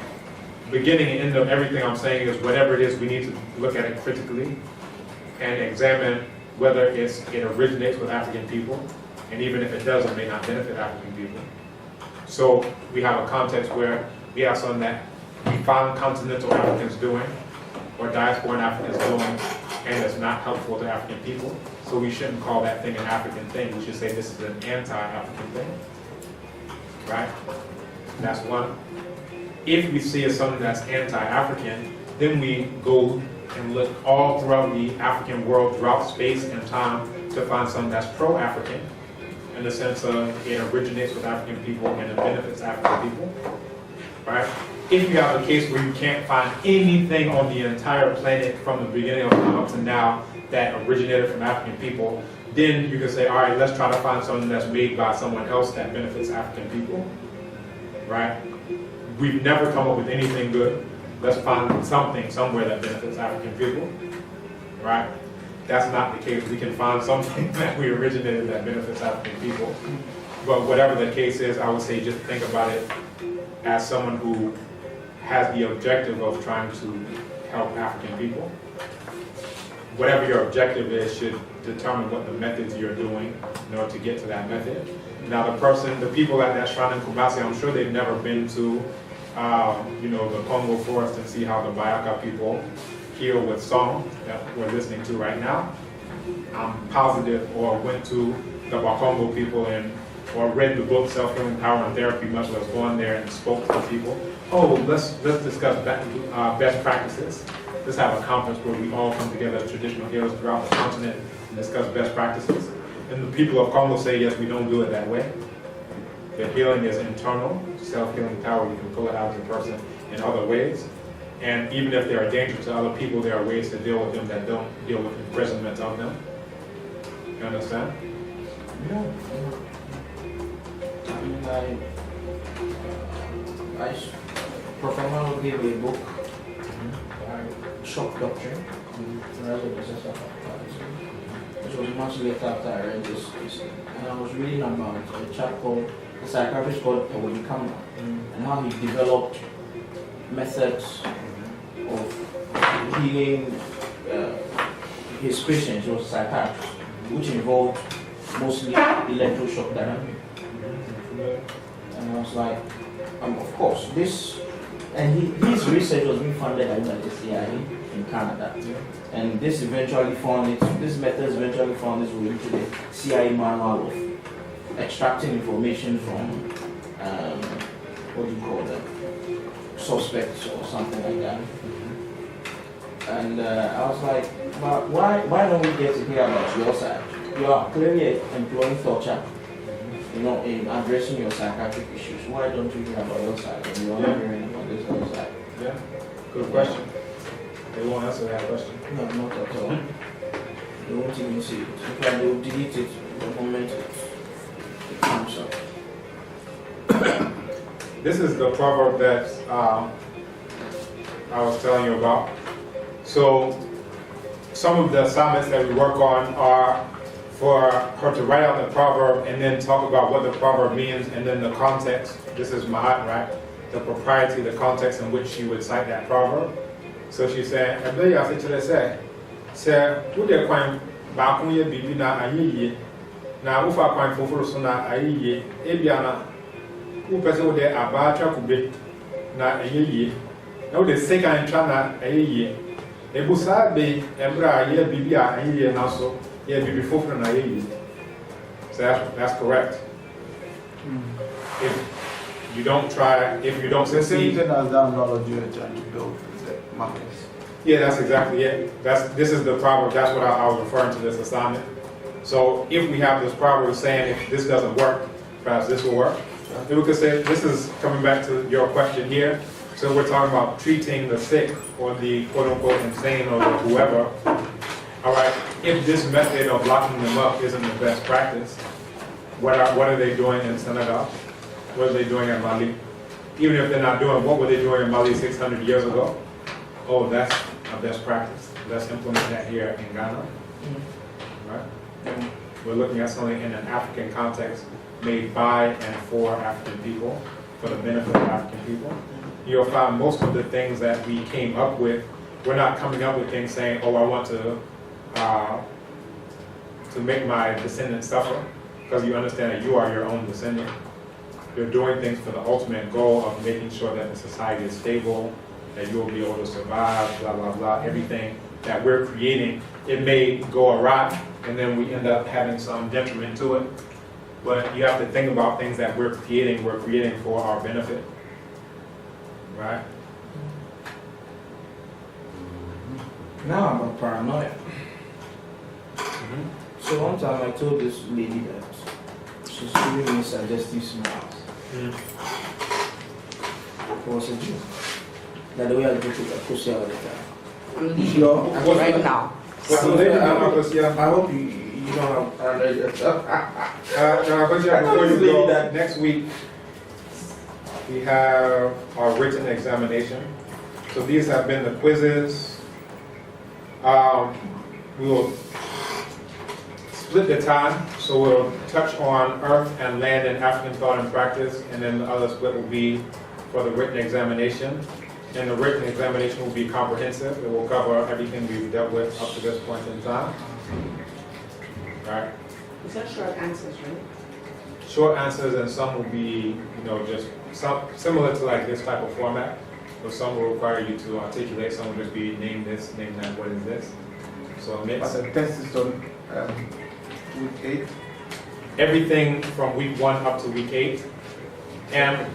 beginning and end of everything I'm saying is whatever it is, we need to look at it critically and examine whether it originates with African people, and even if it does, it may not benefit African people. So we have a context where we have something that we found continental Africans doing, or diasporan Africans doing, and it's not helpful to African people. So we shouldn't call that thing an African thing. We should say this is an anti-African thing, right? That's one. If we see it as something that's anti-African, then we go and look all throughout the African world, throughout space and time, to find something that's pro-African, in the sense of it originates with African people and it benefits African people, right? If you have a case where you can't find anything on the entire planet from the beginning of time up to now that originated from African people, then you can say, all right, let's try to find something that's made by someone else that benefits African people, right? We've never come up with anything good. Let's find something somewhere that benefits African people, right? That's not the case. We can find something that we originated that benefits African people. But whatever the case is, I would say just think about it as someone who has the objective of trying to help African people. Whatever your objective is should determine what the methods you're doing in order to get to that method. Now the people at that shrine in Kumasi, I'm sure they've never been to the Congo forest and see how the Bayaka people heal with song that we're listening to right now. I'm positive, or went to the Bakongo people or read the book Self-Healing Power and Therapy, much less gone there and spoke to people. Oh, let's discuss best practices. Let's have a conference where we all come together as traditional healers throughout the continent and discuss best practices. And the people of Congo say, yes, we don't do it that way. The healing is internal, self-healing power. You can pull it out of the person in other ways. And even if they are dangerous to other people, there are ways to deal with them that don't deal with imprisonment of them. You understand? Yeah. I Professor gave a book. shock doctrine, the rise of the social capitalism, which was much later after I read this. And I was reading about a chap called, a psychiatrist called Ewing Kama, and how he developed methods of healing his patients. He was a psychiatrist, which involved mostly electroshock therapy. And I was like, of course, this, and his research was being funded by the CIA in Canada. And this methods eventually found its way into the CIA manual of extracting information from, what do you call them, suspects or something like that. And I was like, but why don't we get to hear about your side? You are clearly employing torture, in addressing your psychiatric issues. Why don't you hear about your side when you are not hearing about this other side? Yeah, good question. They won't answer that question. No, not at all. They won't even see it. In fact, they will delete it the moment it comes up. This is the proverb that I was telling you about. So, some of the assignments that we work on are for her to write out the proverb and then talk about what the proverb means and then the context. This is Mahat, right? The propriety, the context in which she would cite that proverb. So she said, I believe I said to the say, who they find Bakuya Bibina Ayi, now Ufa Quine Fufurusuna Ayi, Ebiana, who person with the Abacha Kubi, na Ayi, now the second Chana Ayi, Ebusa be Embra Ye Bibia Ayi and also. Yeah, before from so that's correct. If you don't try, if you don't succeed. The same thing as that knowledge you're trying to build the markets. Yeah, that's exactly it. This is the proverb. That's what I was referring to this assignment. So if we have this proverb saying if this doesn't work, perhaps this will work. Then we could say this is coming back to your question here. So we're talking about treating the sick or the quote unquote insane or the whoever. All right, if this method of locking them up isn't the best practice, what are they doing in Senegal? What are they doing in Mali? Even if they're not doing, what were they doing in Mali 600 years ago? Oh, that's a best practice. Let's implement that here in Ghana. Right? We're looking at something in an African context made by and for African people, for the benefit of African people. You'll find most of the things that we came up with, we're not coming up with things saying, oh, I want to make my descendants suffer, because you understand that you are your own descendant. You're doing things for the ultimate goal of making sure that the society is stable, that you will be able to survive, blah, blah, blah. Everything that we're creating, it may go awry, and then we end up having some detriment to it. But you have to think about things that we're creating for our benefit. Right? Now I'm about paranoia. So one time I told this lady that she's giving me suggestive smiles. It was a joke. That the way I go to the pussy all the time. I'm leaving right now. I hope you don't have paranoia. Before you go, next week we have our written examination. So these have been the quizzes. We will split the time, so we'll touch on earth and land and African thought and practice, and then the other split will be for the written examination. And the written examination will be comprehensive. It will cover everything we've dealt with up to this point in time. Right? Is that short answers, right? Short answers, and some will be, just some similar to like this type of format. So some will require you to articulate, some will just be name this, name that, what is this. So a mix. But the test is on week 8? Everything from week 1 up to week 8. And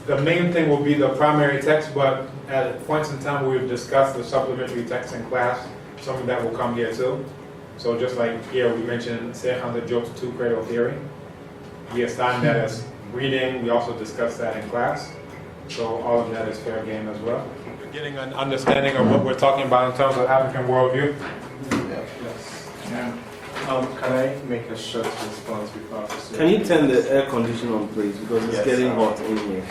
the main thing will be the primary text, but at points in time we've discussed the supplementary text in class. Some of that will come here too. So just like here we mentioned Serhan Job's 2 cradle theory. We assigned that as reading. We also discussed that in class. So all of that is fair game as well. You're getting an understanding of what we're talking about in terms of African worldview. Yes. Yeah. Can I make a short response before I proceed? Can you turn the air conditioner on, please? Because it's getting hot in here.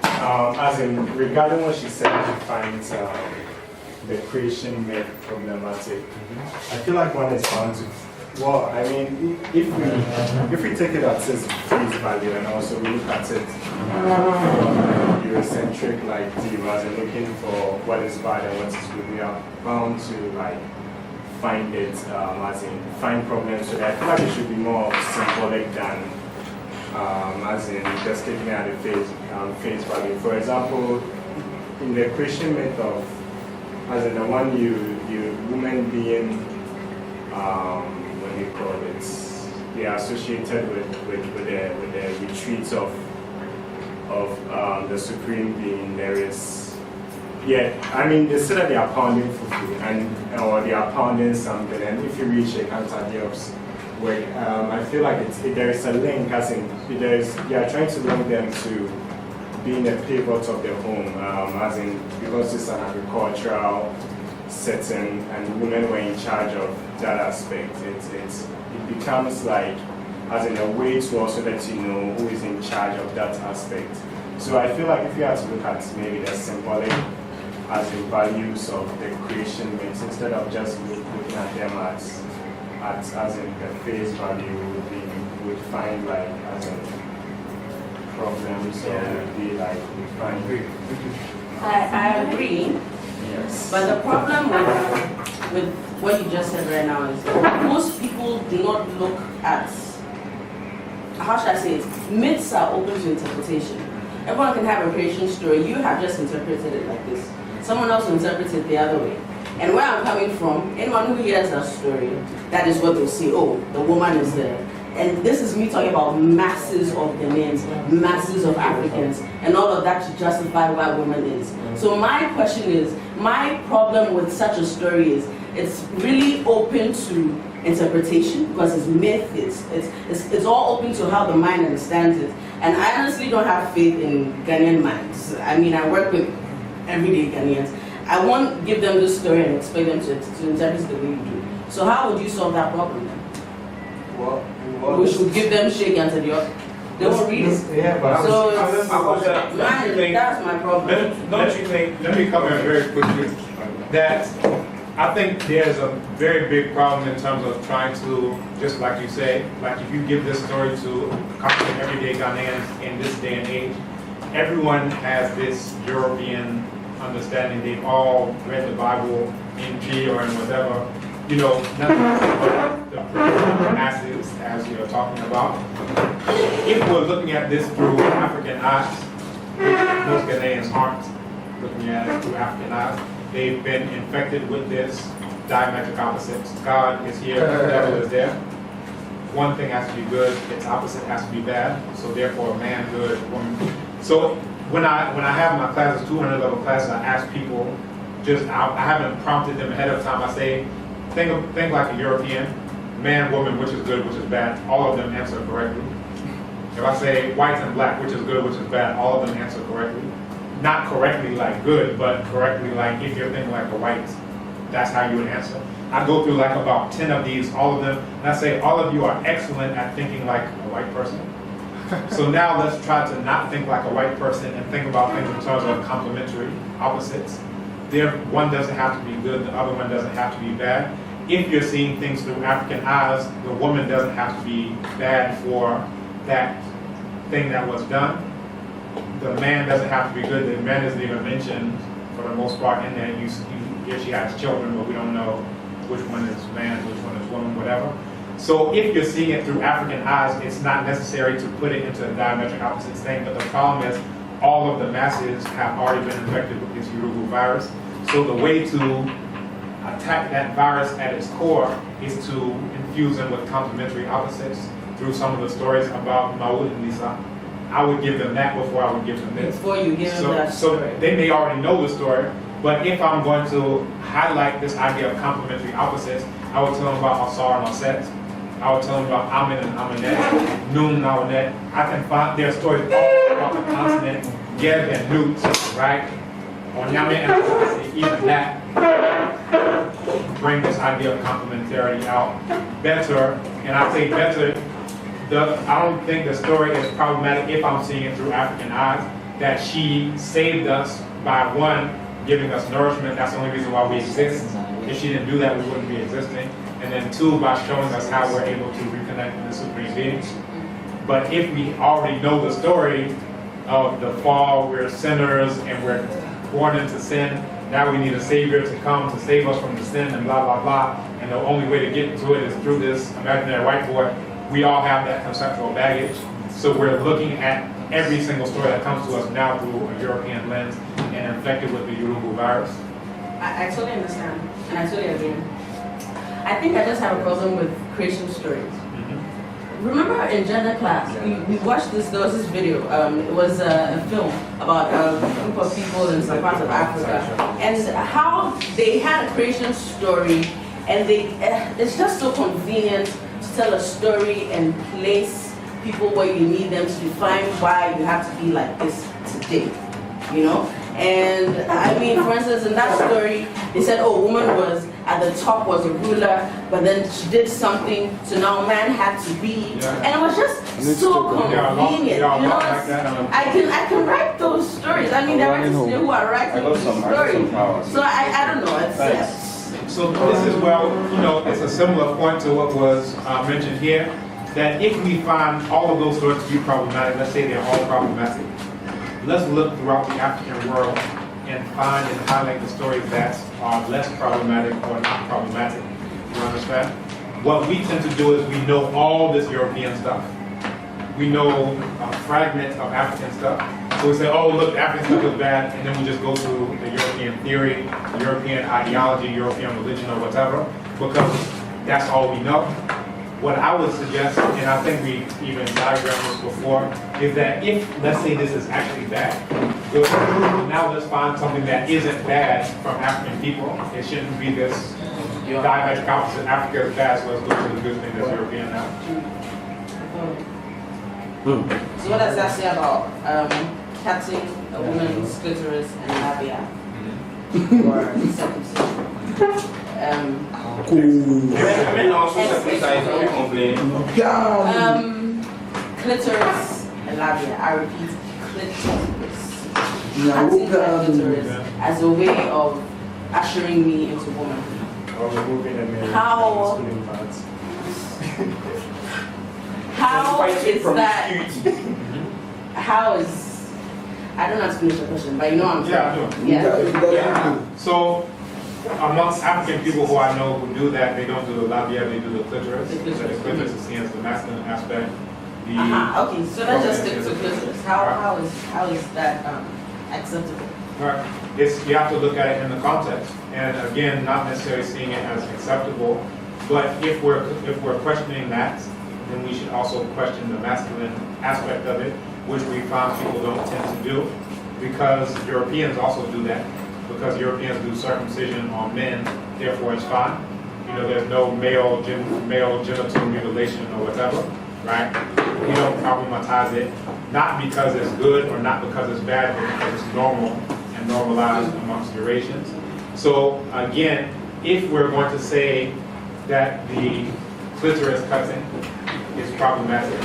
As in, regarding what she said, she finds the creation myth problematic. I feel like one is bound to. Well, I mean, if we take it at its face value and also we look at it from Eurocentric like view, as in looking for what is bad and what is good, we are bound to like find it, as in find problems with that. I feel like it should be more symbolic than as in just taking it at the face value. For example, in the Christian myth of, as in the one you women being what do you call it? They are associated with the retreats of the supreme being. There is, yeah, I mean they say that they are pounding fufu or they are pounding something, and if you read Sheikh Anta Diop's work, I feel like there is a link, as in they are trying to link them to being a pivot of the home, as in because it's an agricultural setting and women were in charge of that aspect. It becomes like, as in a way to also let you know who is in charge of that aspect. So I feel like if you have to look at maybe the symbolic as in values of the creation myths, instead of just looking at them as in the face value, would find like as in problems or would be like would find. I agree. Yes. But the problem with what you just said right now is most people do not look at, how should I say it, myths are open to interpretation. Everyone can have a creation story. You have just interpreted it like this. Someone else will interpret it the other way. And where I'm coming from, anyone who hears that story, that is what they'll see. Oh, the woman is there. And this is me talking about masses of Ghanaians, masses of Africans, and all of that to justify why woman is. So my question is, my problem with such a story is, it's really open to interpretation because it's myth, it's all open to how the mind understands it. And I honestly don't have faith in Ghanaian minds. I mean, I work with everyday Ghanaians. I won't give them this story and expect them to interpret it the way you do. So how would you solve that problem then? Well, We should give them shake and the other. They won't read it. Yeah, but So that's my problem. Don't you think, let me come in very quickly, that I think there's a very big problem in terms of trying to, just like you say, like if you give this story to everyday Ghanaians in this day and age, everyone has this European understanding. They've all read the Bible in G or in whatever, you know, nothing but the masses as you're talking about. If we're looking at this through African eyes, most Ghanaians aren't looking at it through African eyes. They've been infected with this diametric opposites. God is here, the devil is there. One thing has to be good, its opposite has to be bad. So therefore, man good, woman. So when I have my classes, 200 level classes, I ask people, I haven't prompted them ahead of time. I say, think like a European, man, woman, which is good, which is bad. All of them answer correctly. If I say white and black, which is good, which is bad, all of them answer correctly. Not correctly like good, but correctly like if you're thinking like a white, that's how you would answer. I go through like about 10 of these, all of them, and I say all of you are excellent at thinking like a white person. So now let's try to not think like a white person and think about things in terms of complementary opposites. One doesn't have to be good, the other one doesn't have to be bad. If you're seeing things through African eyes, the woman doesn't have to be bad for that thing that was done. The man doesn't have to be good. The man isn't even mentioned for the most part in there. She has children, but we don't know which one is man, which one is woman, whatever. So if you're seeing it through African eyes, it's not necessary to put it into a diametric opposites thing, but the problem is all of the masses have already been infected with this Urugu virus. So the way to attack that virus at its core is to infuse them with complementary opposites through some of the stories about Maud and Lisa. I would give them that before I would give them this. Before you give them that so story. They may already know the story, but if I'm going to highlight this idea of complementary opposites, I would tell them about Asar and Aset. I would tell them about Amen and Amenet, Nun and Awenet. I can find their stories all about the continent, Geb and Nut, right? Onyame and Asase, even that, bring this idea of complementarity out better. And I say better, I don't think the story is problematic if I'm seeing it through African eyes, that she saved us by one, giving us nourishment. That's the only reason why we exist. If she didn't do that, we wouldn't be existing. And then 2, by showing us how we're able to reconnect with the Supreme Being. But if we already know the story of the fall, we're sinners and we're born into sin, now we need a Savior to come to save us from the sin and blah, blah, blah. And the only way to get to it is through this imaginary whiteboard. We all have that conceptual baggage. So we're looking at every single story that comes to us now through a European lens and infected with the Urugu virus. I totally understand, and I totally agree. I think I just have a problem with creation stories. Remember in gender class, we watched this, there was this video, it was a film about a group of people in some parts of Africa, and how they had a creation story, and it's just so convenient to tell a story and place people where you need them to define why you have to be like this today, you know? And I mean, for instance, in that story, they said, oh, woman was at the top, was a ruler, but then she did something, so now man had to be, and it was just so convenient. You know, I can write those stories. I mean, there are people who are writing those stories. So I don't know. So this is where, you know, it's a similar point to what was mentioned here, that if we find all of those stories to be problematic, let's say they're all problematic, let's look throughout the African world and find and highlight the stories that are less problematic or not problematic. You understand? What we tend to do is we know all this European stuff. We know a fragment of African stuff. So we say, oh, look, African stuff is bad, and then we just go through the European theory, European ideology, European religion, or whatever, because that's all we know. What I would suggest, and I think we even diagrammed this before, is that if, let's say this is actually bad, good, now let's find something that isn't bad from African people. It shouldn't be this diametric opposite. Africa is bad, so let's go to the good thing that's European now. So what does that say about cutting a woman's clitoris and labia or circumcision? Clitoris and labia. I repeat, clitoris. Cutting the clitoris as a way of ushering me into womanhood. Or removing the male masculine parts. How is that? How is? I don't know how to finish the question, but you know what I'm saying. Yeah. So, amongst African people who I know who do that, they don't do the labia, they do the clitoris. So the clitoris is seen as the masculine aspect. Okay, so let's just stick to clitoris. How is that acceptable? Right. You have to look at it in the context, and again, not necessarily seeing it as acceptable. But if we're questioning that, then we should also question the masculine aspect of it, which we find people don't tend to do, because Europeans also do that. Because Europeans do circumcision on men, therefore it's fine. You know, there's no male genital mutilation or whatever, right? We don't problematize it, not because it's good or not because it's bad, but because it's normal and normalized amongst Eurasians. So again, if we're going to say that the clitoris cutting is problematic,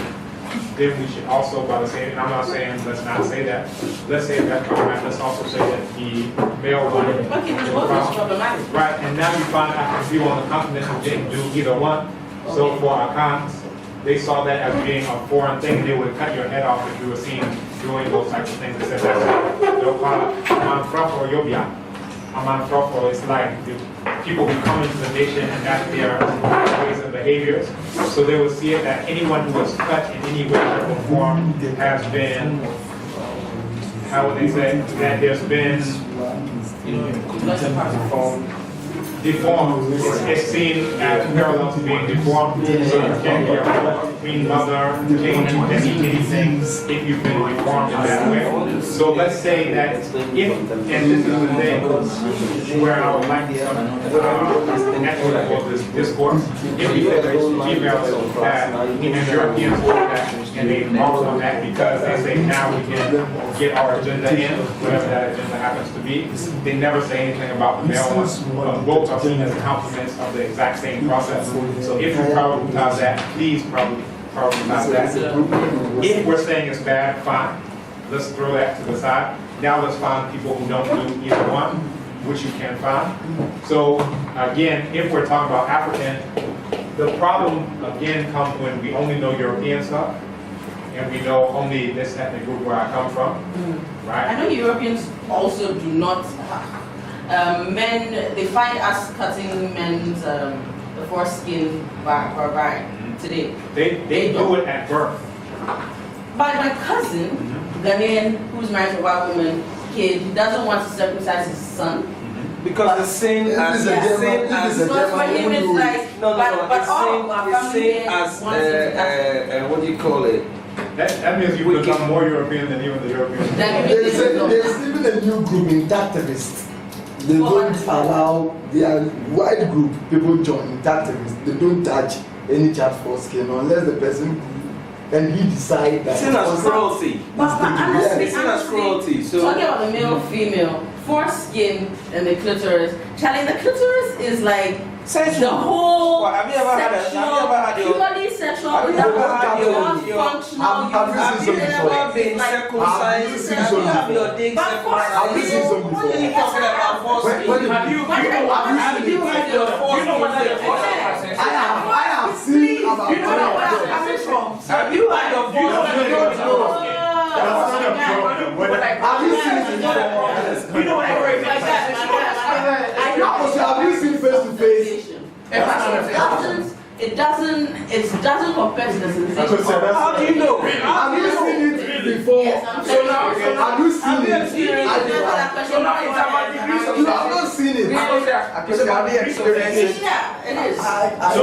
then we should also, by the same, and I'm not saying let's not say that, let's say that's problematic, let's also say that the male one is problematic. Right, and now you find African people on the continent who didn't do either one. So for our cons, they saw that as being a foreign thing, and they would cut your head off if you were seen doing those types of things. They said that's Amanfrofo is like the people who come into the nation and that's their ways and behaviors. So they would see it that anyone who was cut in any way, shape, or form has been, how would they say, that there's been deformed. It's seen as parallel to being deformed. So you can't be a queen mother, king, and anything if you've been deformed in that way. So let's say that if, and this is the thing where I would like some equitable discourse, if we say that females so bad, and Europeans do that, and they mark on that because they say now we can get our agenda in, whatever that agenda happens to be, they never say anything about the male ones. Both are seen as complements of the exact same process. So if you prioritize that, please prioritize that. If we're saying it's bad, fine. Let's throw that to the side. Now let's find people who don't do either one, which you can find. So again, if we're talking about African, the problem again comes when we only know European stuff, and we know only this ethnic group where I come from, right? I know Europeans also do not, men, they find us cutting men's the foreskin barbaric today. They do it at birth. But my cousin, Ghanaian, who's married to a white woman, kid, he doesn't want to circumcise his son. Because the same as Because for him it's like, but all our family as wants him to cut. what do you call it? That means you become more European than even the Europeans. There's even a new group, intactivists. They don't allow their white group people join intactivists. They don't touch any child's foreskin unless the person and he decide that. Seen as cruelty. But honestly, Seen as cruelty. So talking about the male, female, foreskin and the clitoris. Charlie, the clitoris is like the whole Well, have you ever had your purely sexual, have you ever had your functional. have you seen some before? been circumcised? Have you seen Have some you have before? your dick But circumcised? Have you seen some What are you before? talking about foreskin? When- Have you have you had seen your foreskin? I have seen about You know where I'm coming from. Have you had your foreskin? That's not a problem. Have you seen it before? You know what I mean? Like that. Have you seen face to face? It doesn't compare to the sensation. How do you know? Have you seen it before? Yes, I'm saying Have you seen it? So now it's about degrees of You have not seen it. Because have you experienced it? Yeah, it is. So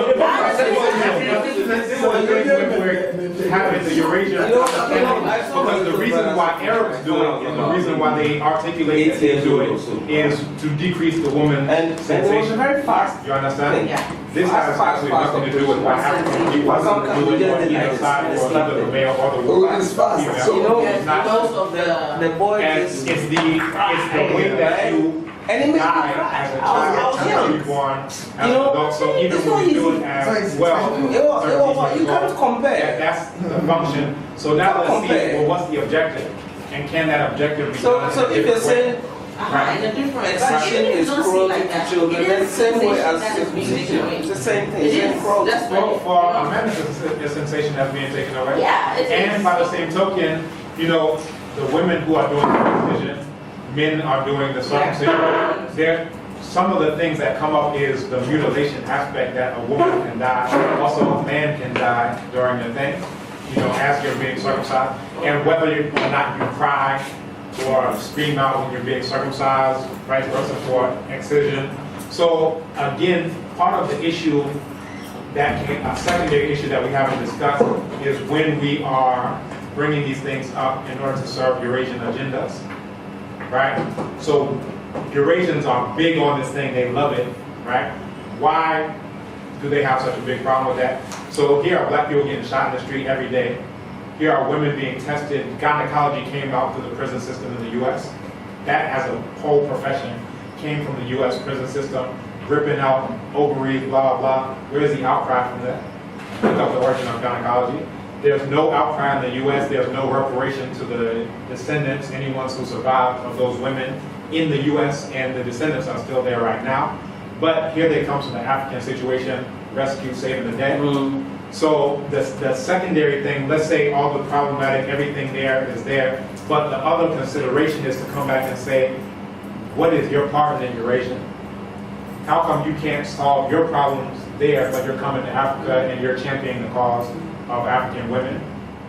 this is what we're having the Eurasian because the reason why Arabs do it and the reason why they articulate that they do it is to decrease the woman's And it was sensation. very fast. You understand? Yeah. This has absolutely nothing to do with what African people are doing on either side or either the male or the woman. It's fast. female. So, You know, It's not- Because of the the boy and is it's the way that you and it made me die cry. as a I was child to young. be born as an You know, adult. So even it's not when you do easy. it as well, It was you can't compare. that's the function. So now let's see, Compare. well, what's the objective? And can that objective be done in So a if you're different way? saying in a different excision is cruelty to children, then the same way as that is being taken away. it's the same thing. It Same is. cruelty. That's Well, right. for a man, it's a sensation that's being taken away. Yeah, it is. And by the same token, you know, the women who are doing the circumcision, men are doing the circumcision. There, some of the things that come up is the mutilation aspect that a woman can die. Also, a man can die during the thing, you know, as you're being circumcised. And whether or not you cry or scream out when you're being circumcised, vice versa for excision. So again, part of the issue a secondary issue that we haven't discussed is when we are bringing these things up in order to serve Eurasian agendas, right? So Eurasians are big on this thing, they love it, right? Why do they have such a big problem with that? So here are black people getting shot in the street every day. Here are women being tested. Gynecology came out through the prison system in the US. That as a whole profession came from the US prison system, ripping out ovaries, blah, blah. Where's the outcry from that? Look up the origin of gynecology. There's no outcry in the US, there's no reparation to the descendants, anyone who survived of those women in the US, and the descendants are still there right now. But here they come from the African situation, rescue, saving the day. So the secondary thing, let's say all the problematic, everything there is there, but the other consideration is to come back and say, what is your part in Eurasia? How come you can't solve your problems there, but you're coming to Africa and you're championing the cause of African women?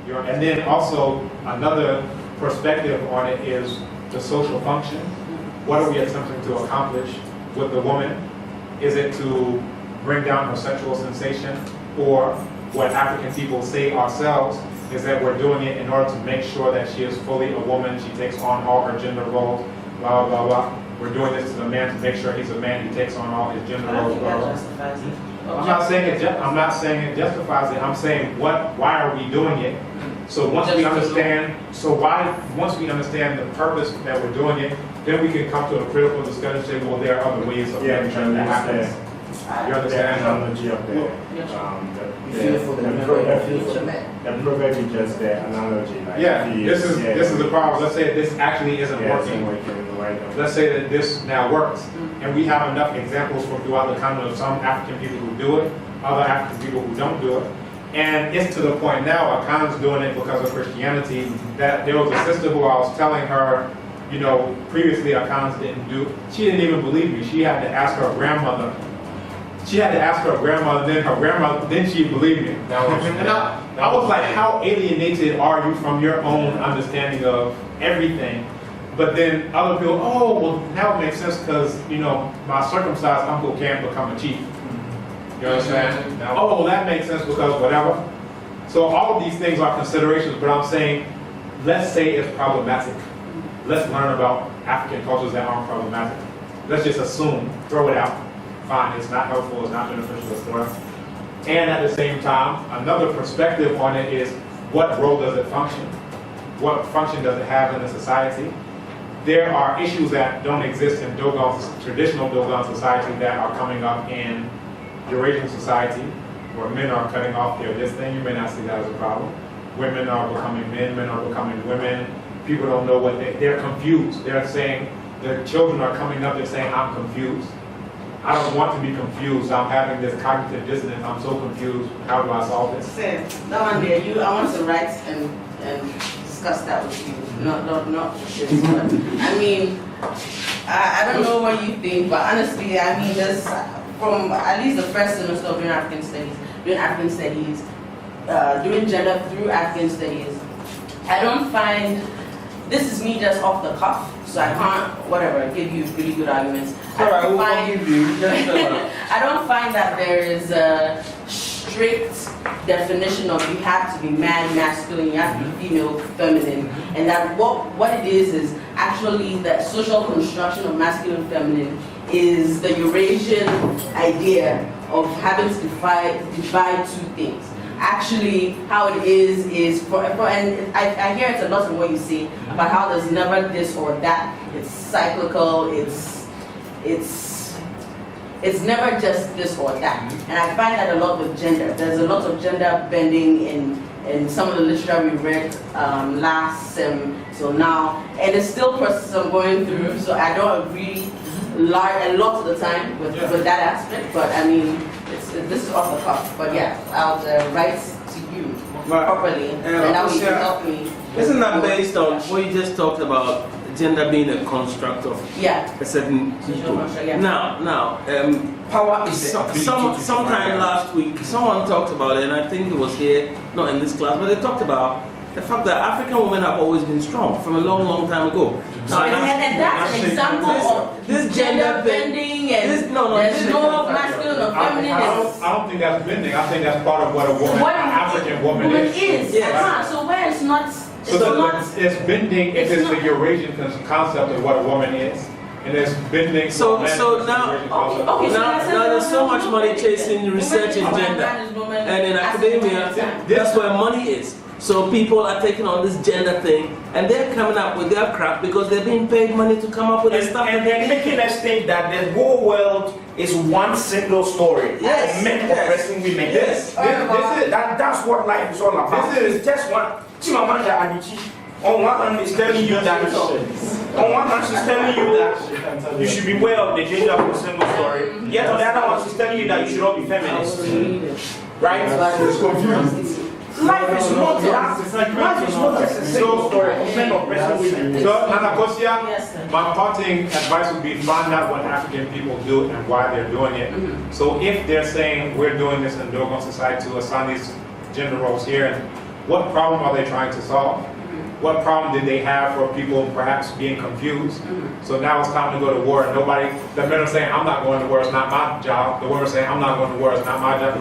And then also another perspective on it is the social function. What are we attempting to accomplish with the woman? Is it to bring down her sexual sensation, or what African people say ourselves is that we're doing it in order to make sure that she is fully a woman, she takes on all her gender roles, blah, blah, blah. We're doing this to the man to make sure he's a man, he takes on all his gender roles, blah, blah. I'm not saying it justifies it. I'm saying why are we doing it? So once we understand the purpose that we're doing it, then we can come to a critical discussion and say, well, there are other ways of making sure that happens. You The understand? analogy of the, feel for the negro, feel for the man. the proverb is just the analogy. Like Yeah, he this is the problem. Let's say this actually isn't Yeah, working. right. Let's say that this now works, and we have enough examples from throughout the continent of some African people who do it, other African people who don't do it, and it's to the point now, Akan's doing it because of Christianity, that there was a sister who I was telling her, you know, previously Akan's didn't do, she didn't even believe me. She had to ask her grandmother. She had to ask her grandmother, then her grandmother, then she believed me. And I was like, how alienated are you from your own understanding of everything? But then other people, oh, well, now it makes sense because, you know, my circumcised uncle can't become a chief. You understand? Oh, well, that makes sense because whatever. So all of these things are considerations, but I'm saying, let's say it's problematic. Let's learn about African cultures that aren't problematic. Let's just assume, throw it out. Fine, it's not helpful, it's not beneficial, it's whatever. And at the same time, another perspective on it is, what role does it function? What function does it have in the society? There are issues that don't exist in Dogon, traditional Dogon society that are coming up in Eurasian society, where men are cutting off their this thing. You may not see that as a problem. Women are becoming men are becoming women. People don't know what they're confused. They're saying, their children are coming up, they're saying, I'm confused. I don't want to be confused. I'm having this cognitive dissonance. I'm so confused. How do I solve this? That one there, I want to write and discuss that with you. Not this, but I mean, I don't know what you think, but honestly, I mean, there's from at least the first semester of doing African studies, doing gender through African studies, I don't find, this is me just off the cuff, so I can't, whatever, give you really good arguments. I don't find that there is a strict definition of you have to be man, masculine, you have to be female, feminine, and that what it is actually the social construction of masculine, feminine is the Eurasian idea of having to divide two things. Actually, how it is and I hear it a lot in what you say about how there's never this or that. It's cyclical. It's never just this or that. And I find that a lot with gender. There's a lot of gender bending in some of the literature we read last sem. So now, and it's still process I'm going through. So I don't agree a lot of the time with that aspect. But I mean, this is off the cuff. But yeah, I'll write to you properly, and that way you can help me. Isn't that based on what you just talked about, gender being a construct of a certain people? Now, power is sometime last week, someone talked about it, and I think it was here, not in this class, but they talked about the fact that African women have always been strong from a long, long time ago. And that's an example of this gender bending and there's no masculine or feminine. I don't think that's bending. I think that's part of what an African woman is. Yes. So where it's not. It's bending if it's the Eurasian concept of what a woman is. And it's bending. So now there's so much money chasing research in gender. And in academia, that's where money is. So people are taking on this gender thing, and they're coming up with their crap because they're being paid money to come up with this stuff. And they're making us think that the whole world is one single story. Yes. Men oppressing women. Yes. That's what life is all about. It's just one. Chimamanda Adichie, on one hand, is telling you that. On one hand, she's telling you that you should be aware of the gender of a single story. Yet on the other one, she's telling you that you should not be feminist. Right? It's confused. Life is not just a single story of men oppressing women. So, Nanakosia, my parting advice would be find out what African people do and why they're doing it. So if they're saying we're doing this in Dogon society to assign these gender roles here, and what problem are they trying to solve? What problem did they have for people perhaps being confused? So now it's time to go to war, and the men are saying, I'm not going to war, it's not my job. The women are saying, I'm not going to war, it's not my job.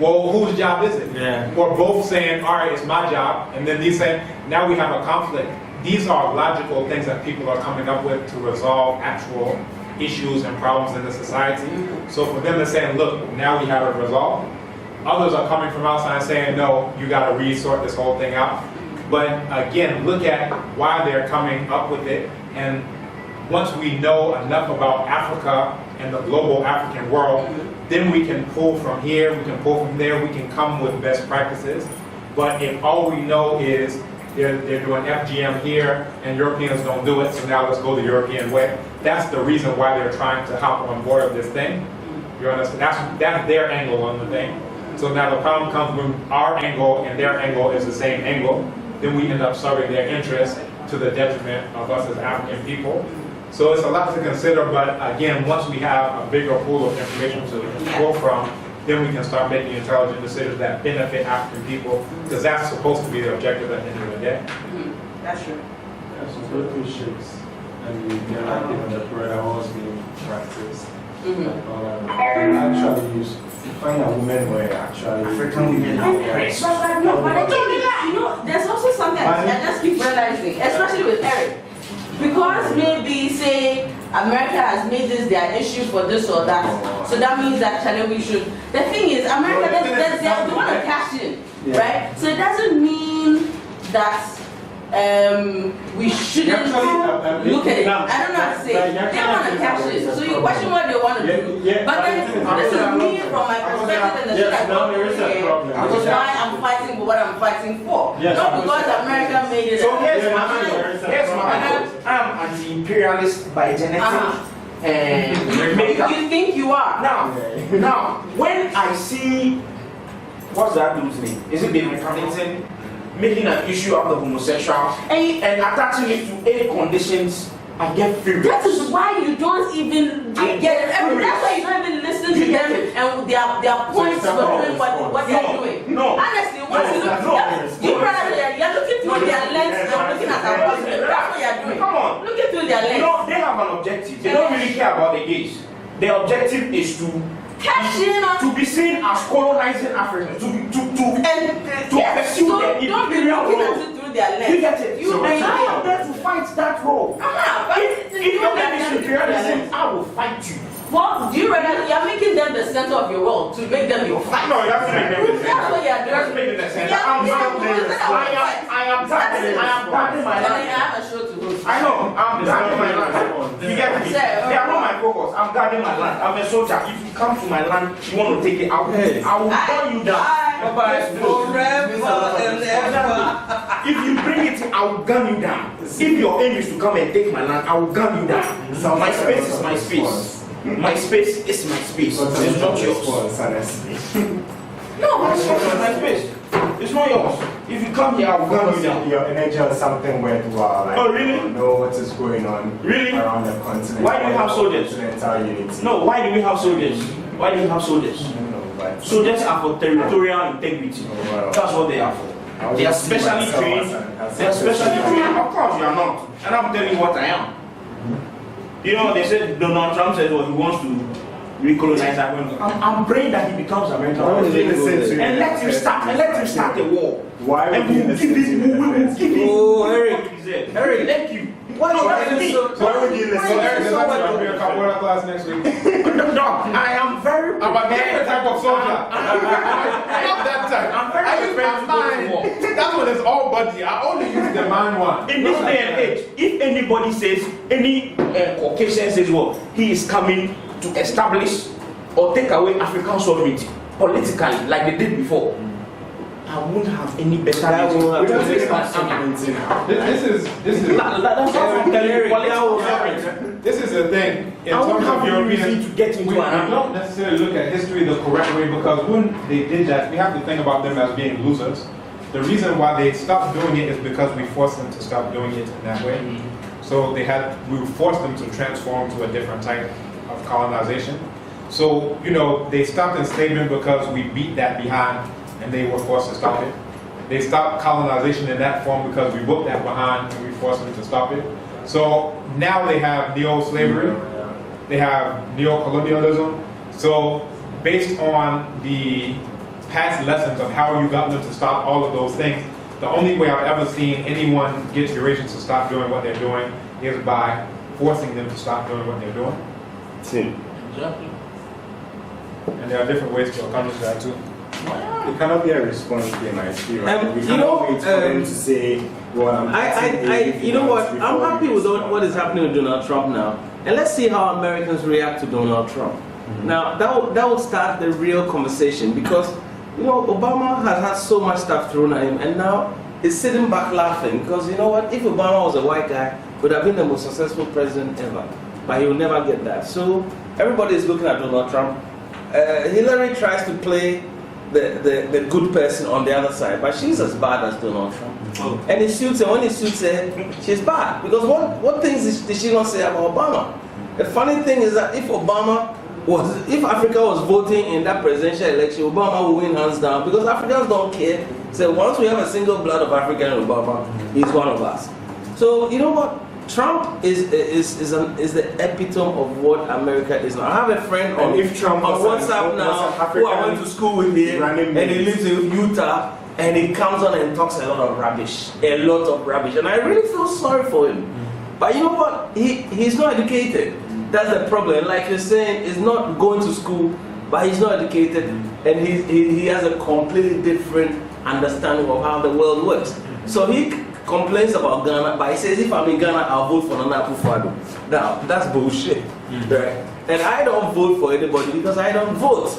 Well, whose job is it? We're both saying, all right, it's my job. And then these saying, now we have a conflict. These are logical things that people are coming up with to resolve actual issues and problems in the society. So for them to say, look, now we have it resolved. Others are coming from outside saying, no, you got to resort this whole thing out. But again, look at why they're coming up with it. And once we know enough about Africa and the global African world, then we can pull from here, we can pull from there, we can come with best practices. But if all we know is they're doing FGM here and Europeans don't do it, so now let's go the European way, that's the reason why they're trying to hop on board of this thing. You understand? That's their angle on the thing. So now the problem comes when our angle and their angle is the same angle, then we end up serving their interests to the detriment of us as African people. So it's a lot to consider, but again, once we have a bigger pool of information to go from, then we can start making intelligent decisions that benefit African people, because that's supposed to be the objective at the end of the day. That's true. There's some good issues, and we like even the protocols being practiced. Actually, you find a woman where actually African women are oppressed. No, but you know, there's also something I just keep realizing, especially with Eric. Because maybe, say, America has made this their issue for this or that, so that means that we should. The thing is, America, they want to cash in, right? So it doesn't mean that we shouldn't look at it. I don't know how to say it. They want to cash in, so you question what they want to do. But then, this is me from my perspective, and the shit I go through here, which is why I'm fighting for what I'm fighting for. Not because America made it. So here's my angle. I'm anti-imperialist by genetic makeup. You think you are? Now, when I see, what's that dude's name? Is it David Hamilton? Making an issue out of homosexuals and attaching it to any conditions, I get furious. That is why you don't even get it. That's why you don't even listen to them and their points for doing what they're doing. No. Honestly, once you look, you're looking through their lens, you're looking at our husband. That's what you're doing. Come on. Looking through their lens. You know, they have an objective. They don't really care about the gays. Their objective is to be seen as colonizing Africa, to pursue the imperial role. Through their lens. You get it? And I am there to fight that role. If your name is imperialism, I will fight you. Well, do you realize you're making them the center of your world to make them your fight? No, that's making them the center. That's what you're doing. That's making them the center. I am guarding my land. I have a show to do. I know, I'm guarding my land. You get me? They are not my focus. I'm guarding my land. I'm a soldier. If you come to my land, you want to take it out, I will burn you down. If you bring it, I will gun you down. If your aim is to come and take my land, I will gun you down. My space is my space. My space is my space. It's not yours. No, my space is my space. It's not yours. If you come here, I will gun you down. Your energy or something worthwhile. Like, oh, really? You know what is going on around the continent. Why do we have soldiers? Unity. No, why do we have soldiers? Why do we have soldiers? Soldiers are for territorial integrity. That's what they are for. They are specially trained. They are specially trained. Of course, you are not. And I'm telling you what I am. You know, they said Donald Trump says what he wants to recolonize America. I'm praying that he becomes American. And let him start the war. Why and we will give him. Oh, Eric. Eric, thank you. Why would you listen? Eric, there's going to be a capoeira class next week. No, I am very prepared. I'm a different type of soldier. I'm not that type. I'm very prepared to go to war. That's when it's all buddy. I only use the mind one. In this day and age, if anybody says, any Caucasian says, well, he is coming to establish or take away African sovereignty politically, like they did before, I won't have any better. This is the thing. In terms of Europeans, to get into we don't necessarily look at history the correct way, because when they did that, we have to think about them as being losers. The reason why they stopped doing it is because we forced them to stop doing it in that way. So we forced them to transform to a different type of colonization. So, you know, they stopped enslavement because we beat that behind and they were forced to stop it. They stopped colonization in that form because we whooped that behind and we forced them to stop it. So now they have neo-slavery, they have neo-colonialism. So based on the past lessons of how you got them to stop all of those things, the only way I've ever seen anyone get Eurasians to stop doing what they're doing is by forcing them to stop doing what they're doing. Exactly. And there are different ways to accomplish that too. It cannot be a response game, I feel. Right? We you cannot know, wait for them to say, well, you know what? I'm happy with what is happening with Donald Trump now. And let's see how Americans react to Donald Trump. Now, that would start the real conversation because, you know, Obama has had so much stuff thrown at him and now he's sitting back laughing because, you know what, if Obama was a white guy, he would have been the most successful president ever. But he will never get that. So everybody is looking at Donald Trump. Hillary tries to play the good person on the other side, but she's as bad as Donald Trump. Oh. And it suits her. When it suits her, she's bad. Because what things did she not say about Obama? The funny thing is that if Africa was voting in that presidential election, Obama will win hands down because Africans don't care. So once we have a single blood of African in Obama, he's one of us. So you know what? Trump is the epitome of what America is now. I have a friend on WhatsApp now who I went to school with him, and he lives in Utah, and he comes on and talks a lot of rubbish, and I really feel sorry for him. But you know what? He's not educated. That's the problem. Like you're saying, he's not going to school, but he's not educated, and he has a completely different understanding of how the world works. So he complains about Ghana, but he says if I'm in Ghana, I'll vote for Nana Akufo-Addo. Now, that's bullshit. Right? And I don't vote for anybody because I don't vote.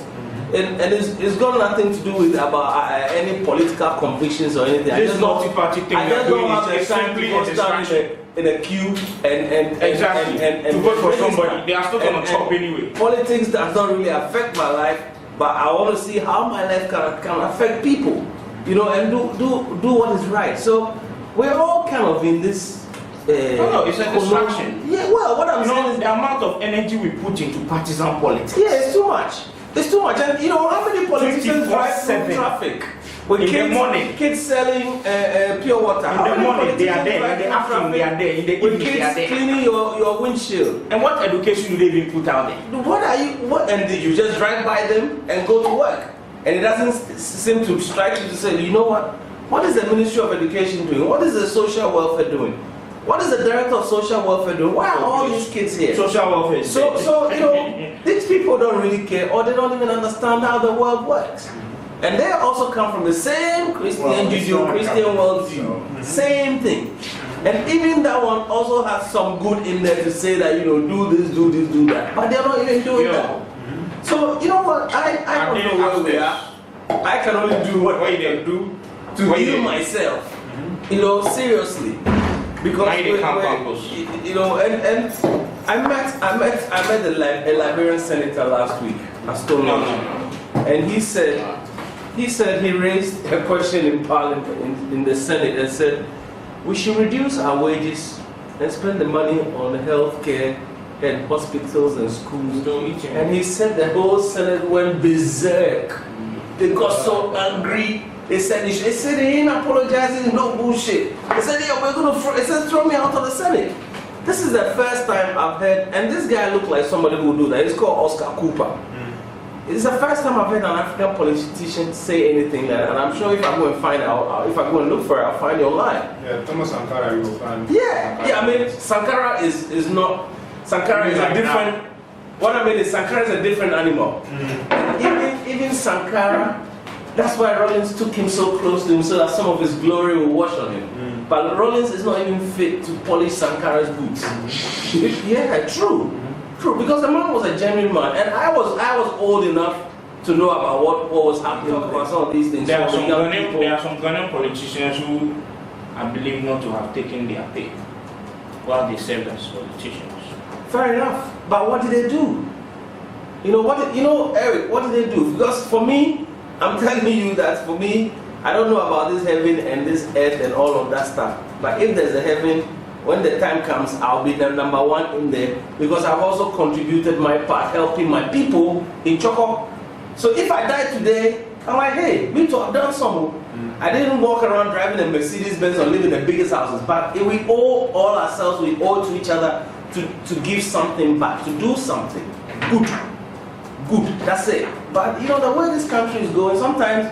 And it's got nothing to do with about any political convictions or anything. This multi-party thing I just don't have the time to go stand stand in a queue and to vote for somebody. They are still going to chop anyway. Politics does not really affect my life, but I want to see how my life can affect people, you know, and do what is right. So we're all kind of in this. No, it's a distraction. Yeah, well, what I'm saying is the amount of energy we put into partisan politics. Yeah, it's too much. It's too much. And you know, how many politicians drive through traffic? With in the morning, kids selling pure water. In the morning, they are there. In the afternoon, they are there. In the evening, they are there. Cleaning your windshield. And what education do they even put out there? And you just drive by them and go to work. And it doesn't seem to strike you to say, you know what? What is the Ministry of Education doing? What is the social welfare doing? What is the Director of Social Welfare doing? Why are all these kids here? Social welfare. So you know, these people don't really care, or they don't even understand how the world works. And they also come from the same Christian, Judeo-Christian worldview. Same thing. And even that one also has some good in there to say that, you know, do this, do that. But they're not even doing that. So, you know what? I don't know where we are. I can only do what I can do to heal myself. You know, seriously. Because you know, and I met a Liberian senator last week, Aston, and he said he raised a question in Parliament in the Senate and said we should reduce our wages and spend the money on health care and hospitals and schools. And he said the whole Senate went berserk. They got so angry. They said he ain't apologizing, no bullshit. They said, yeah, we're gonna throw me out of the Senate. This is the first time I've heard, and this guy looked like somebody who would do that. He's called Oscar Cooper. It's the first time I've heard an African politician say anything like that. And I'm sure if I go and find out, if I go and look for it, I'll find it online. Yeah, Thomas Sankara, you will find. Yeah, I mean, Sankara is not. Sankara is a different. What I mean is Sankara is a different animal. Even Sankara. That's why Rollins took him so close to him so that some of his glory will wash on him. But Rollins is not even fit to polish Sankara's boots. Yeah, true. Because the man was a genuine man, and I was old enough to know about what was happening about some of these things. There are some Ghanaian politicians who I believe not to have taken their pay while they served as politicians. Fair enough. But what did they do? Eric, what did they do? Because for me, I'm telling you that for me, I don't know about this heaven and this earth and all of that stuff. But if there's a heaven, when the time comes, I'll be the number one in there because I've also contributed my part, helping my people in Choco. So if I die today, I'm like, hey, me too, I've done some. I didn't walk around driving a Mercedes-Benz or live in the biggest houses, but if we owe all ourselves, we owe to each other to give something back, to do something good, that's it. But you know, the way this country is going, sometimes,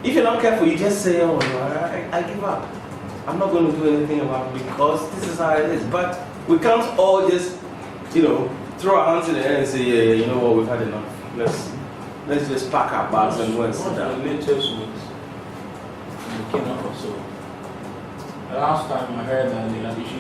if you're not careful, you just say, oh, I give up. I'm not going to do anything about it because this is how it is. But we can't all just, you know, throw our hands in the air and say, yeah, you know what, we've had enough. Let's just pack our bags and go and sit down. The latest was the Kenya also. The last time I heard that they had issued